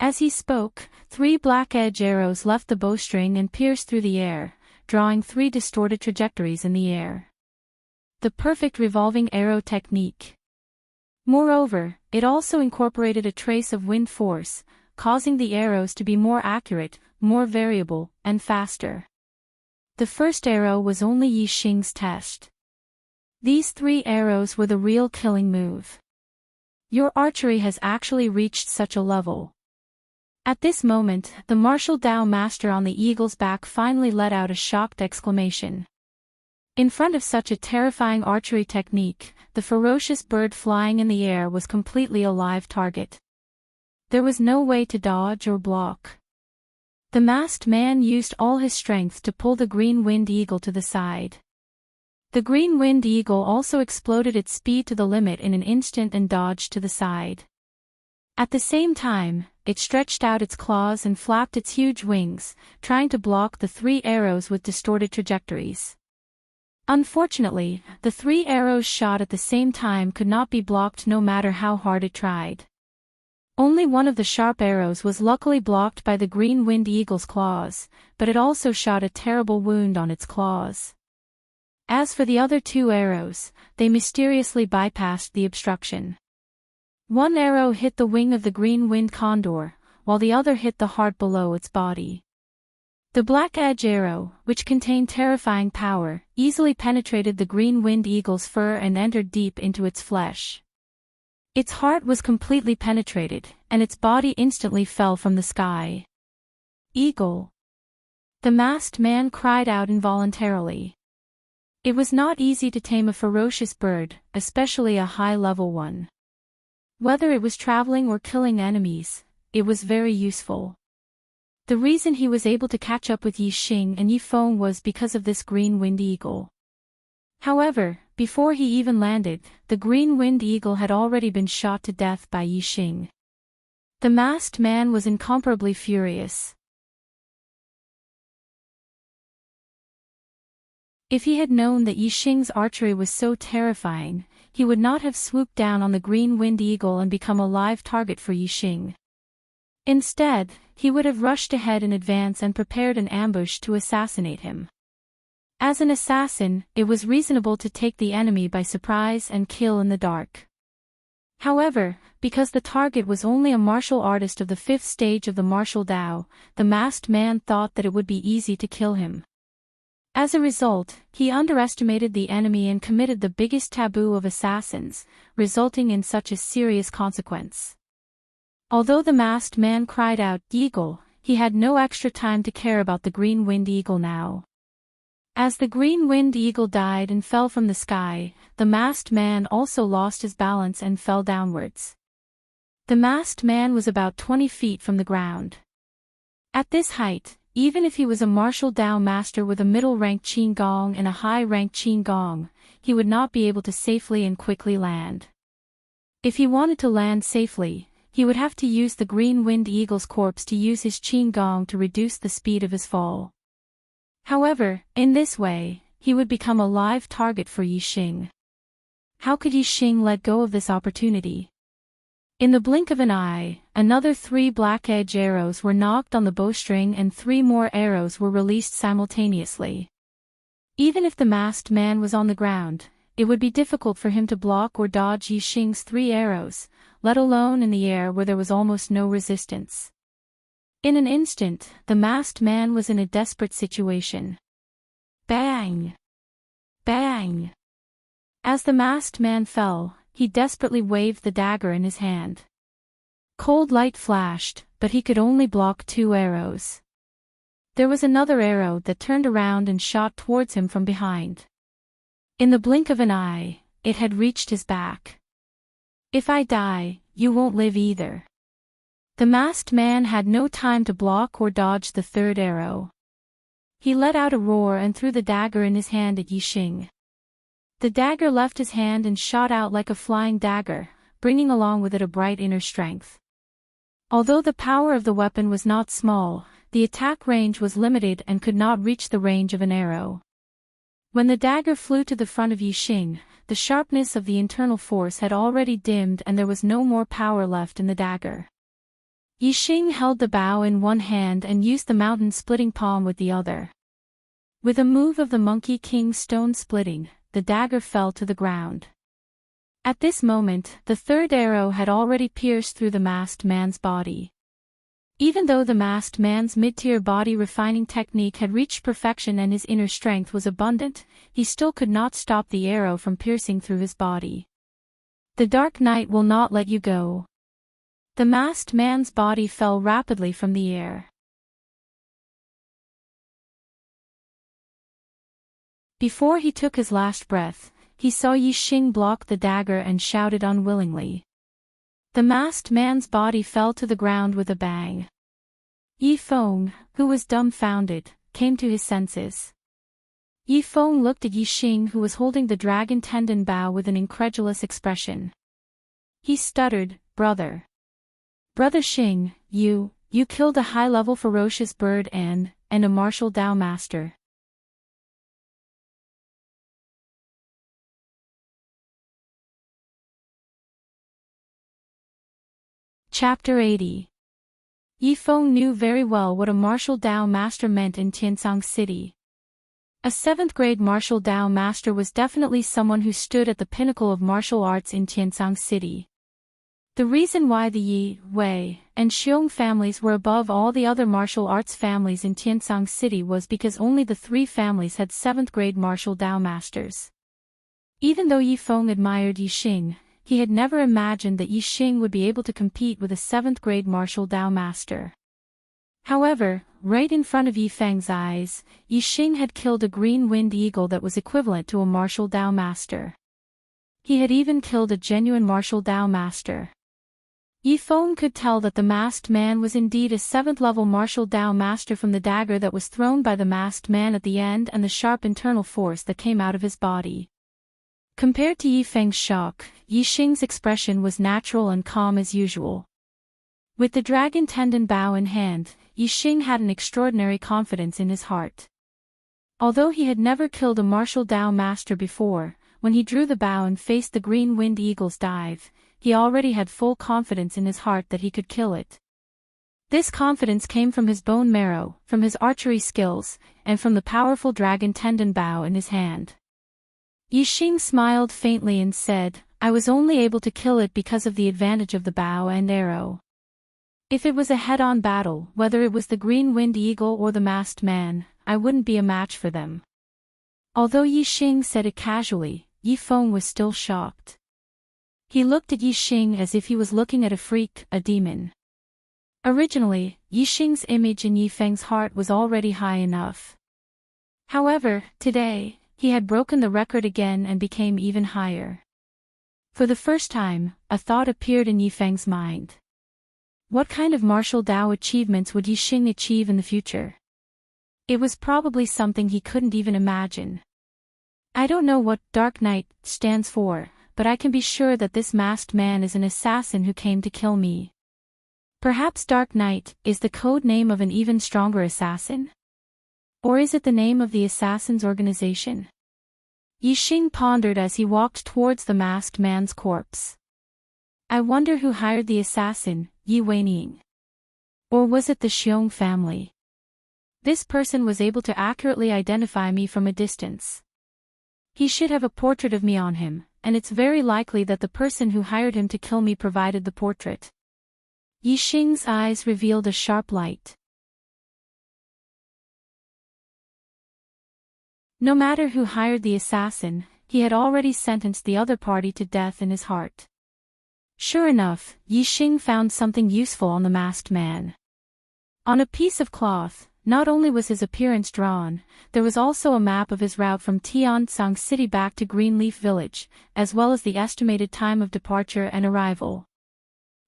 A: As he spoke, 3 black edge arrows left the bowstring and pierced through the air, drawing 3 distorted trajectories in the air. The perfect revolving arrow technique. Moreover, it also incorporated a trace of wind force, causing the arrows to be more accurate, more variable, and faster. The first arrow was only Yixing's test. These 3 arrows were the real killing move. Your archery has actually reached such a level. At this moment, the martial Dao master on the eagle's back finally let out a shocked exclamation. In front of such a terrifying archery technique, the ferocious bird flying in the air was completely a live target. There was no way to dodge or block. The masked man used all his strength to pull the green-winged eagle to the side. The green-winged eagle also exploded its speed to the limit in an instant and dodged to the side. At the same time, it stretched out its claws and flapped its huge wings, trying to block the 3 arrows with distorted trajectories. Unfortunately, the 3 arrows shot at the same time could not be blocked no matter how hard it tried. Only one of the sharp arrows was luckily blocked by the green-winged eagle's claws, but it also shot a terrible wound on its claws. As for the other 2 arrows, they mysteriously bypassed the obstruction. One arrow hit the wing of the green-winged condor, while the other hit the heart below its body. The black edge arrow, which contained terrifying power, easily penetrated the green-winged eagle's fur and entered deep into its flesh. Its heart was completely penetrated, and its body instantly fell from the sky. Eagle! The masked man cried out involuntarily. It was not easy to tame a ferocious bird, especially a high-level one. Whether it was traveling or killing enemies, it was very useful. The reason he was able to catch up with Yixing and Yifeng was because of this green-winged eagle. However, before he even landed, the green-winged eagle had already been shot to death by Yixing. The masked man was incomparably furious. If he had known that Yixing's archery was so terrifying, he would not have swooped down on the green-winged eagle and become a live target for Yixing. Instead, he would have rushed ahead in advance and prepared an ambush to assassinate him. As an assassin, it was reasonable to take the enemy by surprise and kill in the dark. However, because the target was only a martial artist of the 5th stage of the martial Dao, the masked man thought that it would be easy to kill him. As a result, he underestimated the enemy and committed the biggest taboo of assassins, resulting in such a serious consequence. Although the masked man cried out, "Eagle," he had no extra time to care about the green-winged eagle now. As the green-winged eagle died and fell from the sky, the masked man also lost his balance and fell downwards. The masked man was about 20 feet from the ground. At this height, even if he was a martial Dao master with a middle-ranked Qin Gong and a high-ranked Qin Gong, he would not be able to safely and quickly land. If he wanted to land safely, he would have to use the green-winged eagle's corpse to use his Qin Gong to reduce the speed of his fall. However, in this way, he would become a live target for Yixing. How could Yixing let go of this opportunity? In the blink of an eye, another 3 black edge arrows were knocked on the bowstring and 3 more arrows were released simultaneously. Even if the masked man was on the ground, it would be difficult for him to block or dodge Yixing's 3 arrows, let alone in the air where there was almost no resistance. In an instant, the masked man was in a desperate situation. Bang! Bang! As the masked man fell, he desperately waved the dagger in his hand. Cold light flashed, but he could only block 2 arrows. There was another arrow that turned around and shot towards him from behind. In the blink of an eye, it had reached his back. "If I die, you won't live either." The masked man had no time to block or dodge the 3rd arrow. He let out a roar and threw the dagger in his hand at Yixing. The dagger left his hand and shot out like a flying dagger, bringing along with it a bright inner strength. Although the power of the weapon was not small, the attack range was limited and could not reach the range of an arrow. When the dagger flew to the front of Yixing, the sharpness of the internal force had already dimmed and there was no more power left in the dagger. Yixing held the bow in one hand and used the mountain-splitting palm with the other. With a move of the Monkey King's stone splitting, the dagger fell to the ground. At this moment, the 3rd arrow had already pierced through the masked man's body. Even though the masked man's mid-tier body refining technique had reached perfection and his inner strength was abundant, he still could not stop the arrow from piercing through his body. "The dark night will not let you go." The masked man's body fell rapidly from the air. Before he took his last breath, he saw Yixing block the dagger and shouted unwillingly. The masked man's body fell to the ground with a bang. Yifeng, who was dumbfounded, came to his senses. Yifeng looked at Yixing, who was holding the dragon tendon bow with an incredulous expression. He stuttered, Brother Xing, you killed a high-level ferocious bird and a martial Dao master." Chapter 80. Yifeng knew very well what a martial Dao master meant in Tiansang City. A 7th-grade martial Dao master was definitely someone who stood at the pinnacle of martial arts in Tiansang City. The reason why the Yi, Wei, and Xiong families were above all the other martial arts families in Tiansang City was because only the 3 families had 7th-grade martial Dao masters. Even though Yifeng admired Yixing, he had never imagined that Yixing would be able to compete with a 7th-grade martial Dao master. However, right in front of Yifeng's eyes, Yixing had killed a green-winged eagle that was equivalent to a martial Dao master. He had even killed a genuine martial Dao master. Yifeng could tell that the masked man was indeed a 7th-level martial Dao master from the dagger that was thrown by the masked man at the end and the sharp internal force that came out of his body. Compared to Yifeng's shock, Yixing's expression was natural and calm as usual. With the dragon tendon bow in hand, Yixing had an extraordinary confidence in his heart. Although he had never killed a martial Dao master before, when he drew the bow and faced the green-winged eagle's dive, he already had full confidence in his heart that he could kill it. This confidence came from his bone marrow, from his archery skills, and from the powerful dragon tendon bow in his hand. Yixing smiled faintly and said, "I was only able to kill it because of the advantage of the bow and arrow. If it was a head-on battle, whether it was the green-winged eagle or the masked man, I wouldn't be a match for them." Although Yi Xing said it casually, Yi Feng was still shocked. He looked at Yi Xing as if he was looking at a freak, a demon. Originally, Yi Xing's image in Yi Feng's heart was already high enough. However, today, he had broken the record again and became even higher. For the first time, a thought appeared in Yi Feng's mind. What kind of martial Dao achievements would Yi Xing achieve in the future? It was probably something he couldn't even imagine. I don't know what Dark Knight stands for, but I can be sure that this masked man is an assassin who came to kill me. Perhaps Dark Knight is the code name of an even stronger assassin? Or is it the name of the assassin's organization? Yi Xing pondered as he walked towards the masked man's corpse. I wonder who hired the assassin, Yi Weining. Or was it the Xiong family? This person was able to accurately identify me from a distance. He should have a portrait of me on him, and it's very likely that the person who hired him to kill me provided the portrait. Yi Xing's eyes revealed a sharp light. No matter who hired the assassin, he had already sentenced the other party to death in his heart. Sure enough, Yi Xing found something useful on the masked man. On a piece of cloth, not only was his appearance drawn, there was also a map of his route from Tianzong City back to Greenleaf Village, as well as the estimated time of departure and arrival.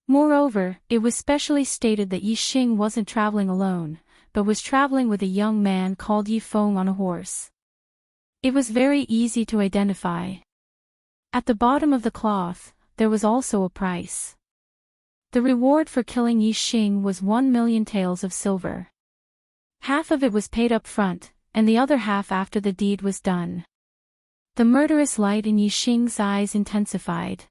A: Moreover, it was specially stated that Yi Xing wasn't traveling alone, but was traveling with a young man called Yi Feng on a horse. It was very easy to identify. At the bottom of the cloth, there was also a price. The reward for killing Yi Xing was 1 million taels of silver. Half of it was paid up front, and the other half after the deed was done. The murderous light in Yi Xing's eyes intensified.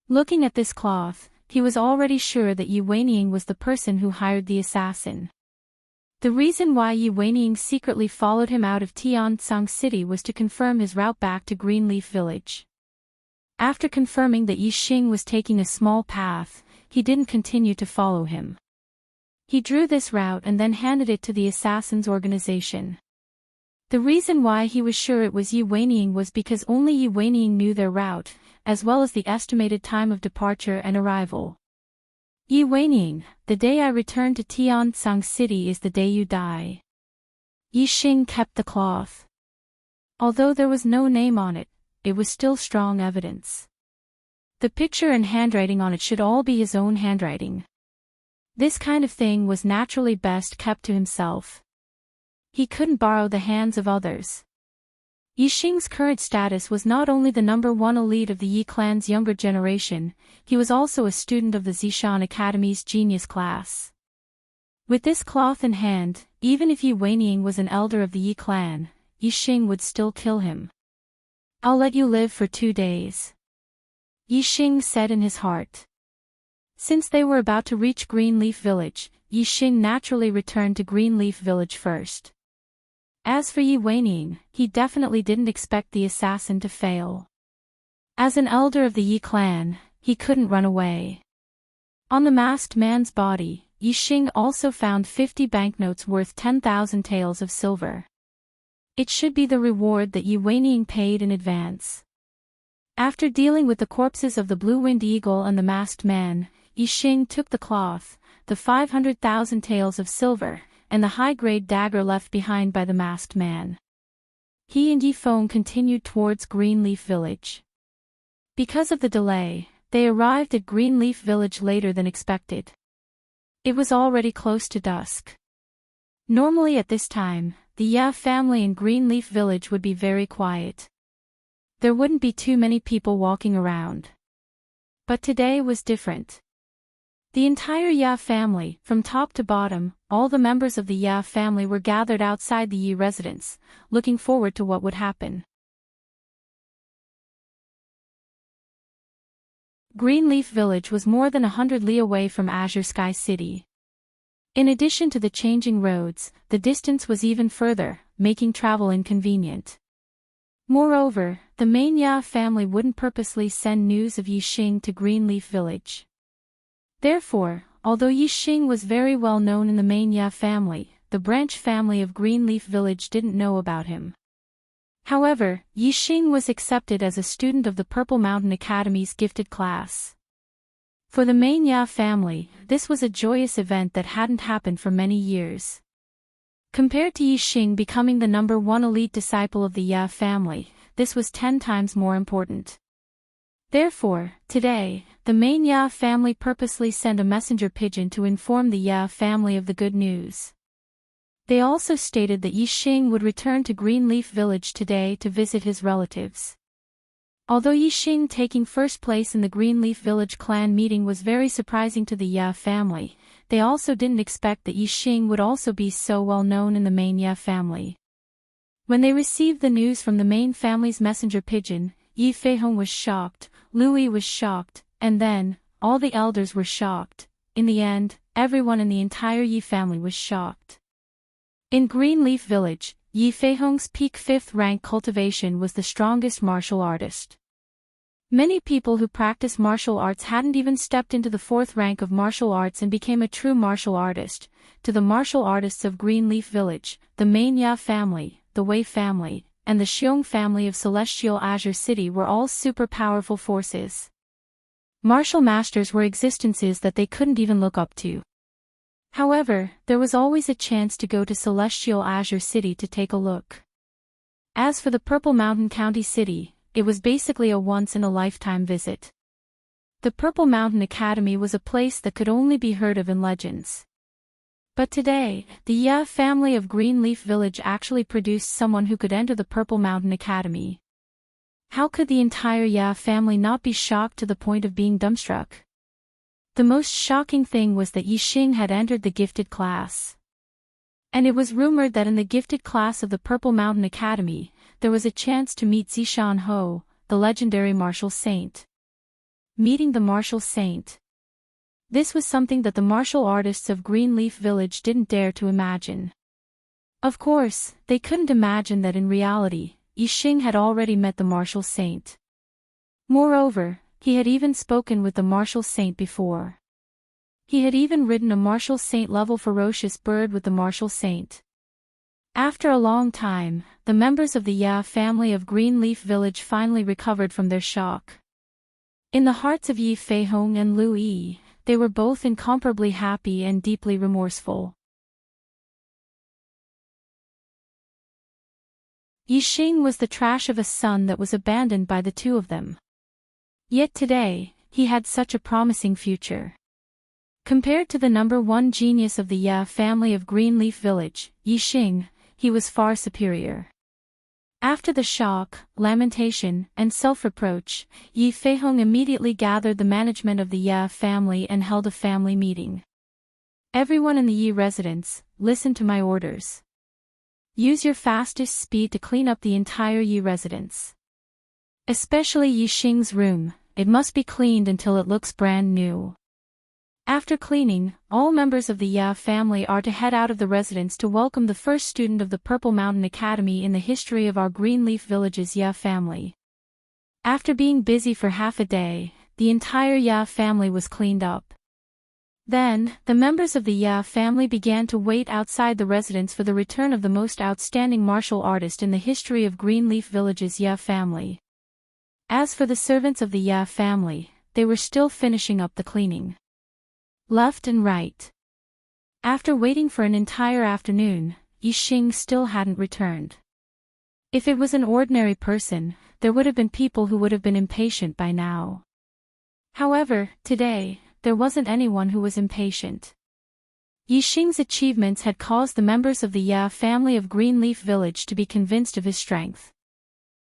A: Looking at this cloth, he was already sure that Yi Weining was the person who hired the assassin. The reason why Yi Weining secretly followed him out of Tianzong City was to confirm his route back to Greenleaf Village. After confirming that Yi Xing was taking a small path, he didn't continue to follow him. He drew this route and then handed it to the assassin's organization. The reason why he was sure it was Yi Weining was because only Yi Weining knew their route, as well as the estimated time of departure and arrival. Yi Weining, the day I return to Tianzong City is the day you die. Yi Xing kept the cloth. Although there was no name on it, it was still strong evidence. The picture and handwriting on it should all be his own handwriting. This kind of thing was naturally best kept to himself. He couldn't borrow the hands of others. Yi Xing's current status was not only the #1 elite of the Yi clan's younger generation, he was also a student of the Zishan Academy's genius class. With this cloth in hand, even if Yi Weining was an elder of the Yi clan, Yi Xing would still kill him. I'll let you live for 2 days. Yi Xing said in his heart. Since they were about to reach Greenleaf Village, Yi Xing naturally returned to Greenleaf Village first. As for Yi Weining, he definitely didn't expect the assassin to fail. As an elder of the Yi clan, he couldn't run away. On the masked man's body, Yi Xing also found 50 banknotes worth 10,000 taels of silver. It should be the reward that Yi Weining paid in advance. After dealing with the corpses of the blue-winged eagle and the masked man, Yi Xing took the cloth, the 500,000 taels of silver, and the high-grade dagger left behind by the masked man. He and Yi Feng continued towards Greenleaf Village. Because of the delay, they arrived at Greenleaf Village later than expected. It was already close to dusk. Normally at this time, the Ya family in Greenleaf Village would be very quiet. There wouldn't be too many people walking around. But today was different. The entire Ya family, from top to bottom, all the members of the Ya family were gathered outside the Yi residence, looking forward to what would happen. Greenleaf Village was more than 100 li away from Azure Sky City. In addition to the changing roads, the distance was even further, making travel inconvenient. Moreover, the main Ya family wouldn't purposely send news of Yi Xing to Greenleaf Village. Therefore, although Yi Xing was very well known in the main Ya family, the branch family of Greenleaf Village didn't know about him. However, Yixing was accepted as a student of the Purple Mountain Academy's gifted class. For the main Ya family, this was a joyous event that hadn't happened for many years. Compared to Yixing becoming the #1 elite disciple of the Ya family, this was 10 times more important. Therefore, today, the main Ya family purposely sent a messenger pigeon to inform the Ya family of the good news. They also stated that Yixing would return to Greenleaf Village today to visit his relatives. Although Yixing taking first place in the Greenleaf Village clan meeting was very surprising to the Ya family, they also didn't expect that Yixing would also be so well known in the main Ya family. When they received the news from the main family's messenger pigeon, Yi Feihong was shocked, Lu Yi was shocked, and then, all the elders were shocked. In the end, everyone in the entire Yi family was shocked. In Greenleaf Village, Yi Feihong's peak 5th rank cultivation was the strongest martial artist. Many people who practice martial arts hadn't even stepped into the 4th rank of martial arts and became a true martial artist. To the martial artists of Greenleaf Village, the main Ya family, the Wei family, and the Xiong family of Celestial Azure City were all super powerful forces. Martial masters were existences that they couldn't even look up to. However, there was always a chance to go to Celestial Azure City to take a look. As for the Purple Mountain County City, it was basically a once-in-a-lifetime visit. The Purple Mountain Academy was a place that could only be heard of in legends. But today, the Ya family of Greenleaf Village actually produced someone who could enter the Purple Mountain Academy. How could the entire Ya family not be shocked to the point of being dumbstruck? The most shocking thing was that Yixing had entered the gifted class. And it was rumored that in the gifted class of the Purple Mountain Academy, there was a chance to meet Zishan Ho, the legendary martial saint. Meeting the martial saint. This was something that the martial artists of Greenleaf Village didn't dare to imagine. Of course, they couldn't imagine that in reality, Yixing had already met the martial saint. Moreover, he had even spoken with the martial saint before. He had even ridden a martial saint-level ferocious bird with the martial saint. After a long time, the members of the Ya family of Greenleaf Village finally recovered from their shock. In the hearts of Yi Feihong and Lu Yi, they were both incomparably happy and deeply remorseful. Yixing was the trash of a son that was abandoned by the two of them. Yet today, he had such a promising future. Compared to the #1 genius of the Ya family of Greenleaf Village, Yixing, he was far superior. After the shock, lamentation, and self-reproach, Yi Feihong immediately gathered the management of the Ya family and held a family meeting. Everyone in the Yi residence, listen to my orders. Use your fastest speed to clean up the entire Yi residence. Especially Yixing's room, it must be cleaned until it looks brand new. After cleaning, all members of the Ya family are to head out of the residence to welcome the first student of the Purple Mountain Academy in the history of our Greenleaf Village's Ya family. After being busy for half a day, the entire Ya family was cleaned up. Then, the members of the Ya family began to wait outside the residence for the return of the most outstanding martial artist in the history of Greenleaf Village's Ya family. As for the servants of the Ya family, they were still finishing up the cleaning. Left and right. After waiting for an entire afternoon, Yixing still hadn't returned. If it was an ordinary person, there would have been people who would have been impatient by now. However, today, there wasn't anyone who was impatient. Yixing's achievements had caused the members of the Ya family of Greenleaf Village to be convinced of his strength.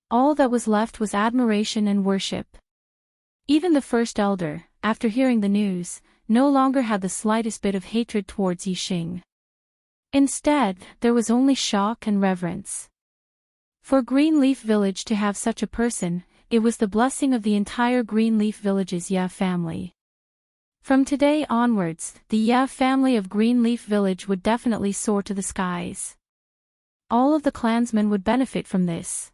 A: All that was left was admiration and worship. Even the first elder, after hearing the news, no longer had the slightest bit of hatred towards Yixing. Instead, there was only shock and reverence. For Greenleaf Village to have such a person, it was the blessing of the entire Greenleaf Village's Ya family. From today onwards, the Ya family of Greenleaf Village would definitely soar to the skies. All of the clansmen would benefit from this.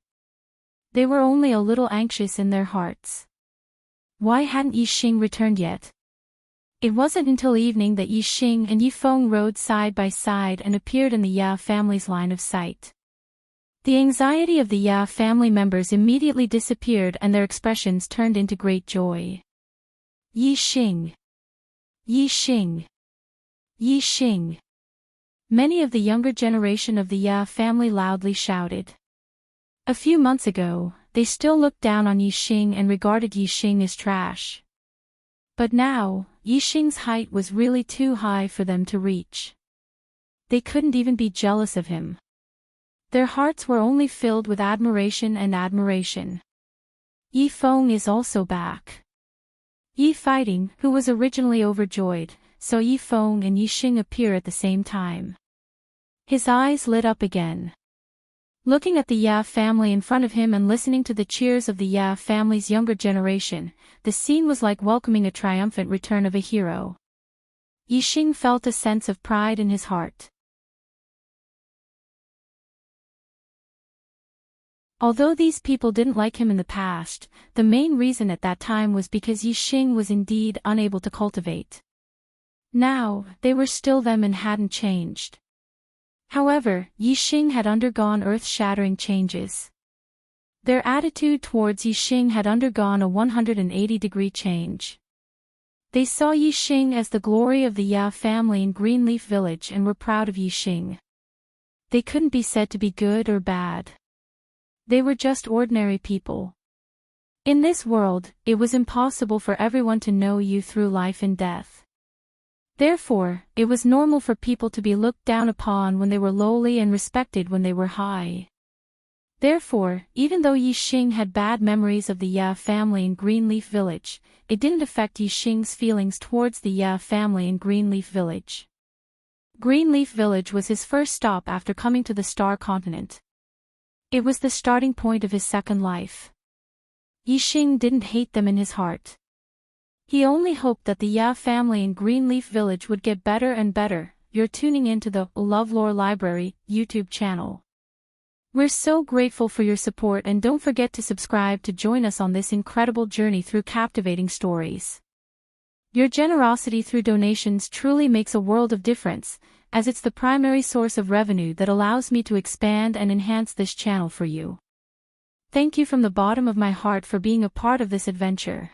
A: They were only a little anxious in their hearts. Why hadn't Yixing returned yet? It wasn't until evening that Yixing and Yifeng rode side by side and appeared in the Ya family's line of sight. The anxiety of the Ya family members immediately disappeared and their expressions turned into great joy. Yi Xing! Yi Xing! Yi Xing! Many of the younger generation of the Ya family loudly shouted. A few months ago, they still looked down on Yi Xing and regarded Yi Xing as trash. But now, Yi Xing's height was really too high for them to reach. They couldn't even be jealous of him. Their hearts were only filled with admiration and admiration. Yi Feng is also back. Yi Fighting, who was originally overjoyed, saw Yi Feng and Yi Xing appear at the same time. His eyes lit up again. Looking at the Ya family in front of him and listening to the cheers of the Ya family's younger generation, the scene was like welcoming a triumphant return of a hero. Yi Xing felt a sense of pride in his heart. Although these people didn't like him in the past, the main reason at that time was because Yi Xing was indeed unable to cultivate. Now, they were still them and hadn't changed. However, Yi Xing had undergone earth-shattering changes. Their attitude towards Yi Xing had undergone a 180-degree change. They saw Yi Xing as the glory of the Ya family in Greenleaf Village and were proud of Yi Xing. They couldn't be said to be good or bad. They were just ordinary people. In this world, it was impossible for everyone to know you through life and death. Therefore, it was normal for people to be looked down upon when they were lowly and respected when they were high. Therefore, even though Yi Xing had bad memories of the Ya family in Greenleaf Village, it didn't affect Yi Xing's feelings towards the Ya family in Greenleaf Village. Greenleaf Village was his first stop after coming to the Star Continent. It was the starting point of his second life. Yi Xing didn't hate them in his heart. He only hoped that the Ya family in Greenleaf Village would get better and better. You're tuning into the LoveLore Library YouTube channel. We're so grateful for your support and don't forget to subscribe to join us on this incredible journey through captivating stories. Your generosity through donations truly makes a world of difference, as it's the primary source of revenue that allows me to expand and enhance this channel for you. Thank you from the bottom of my heart for being a part of this adventure.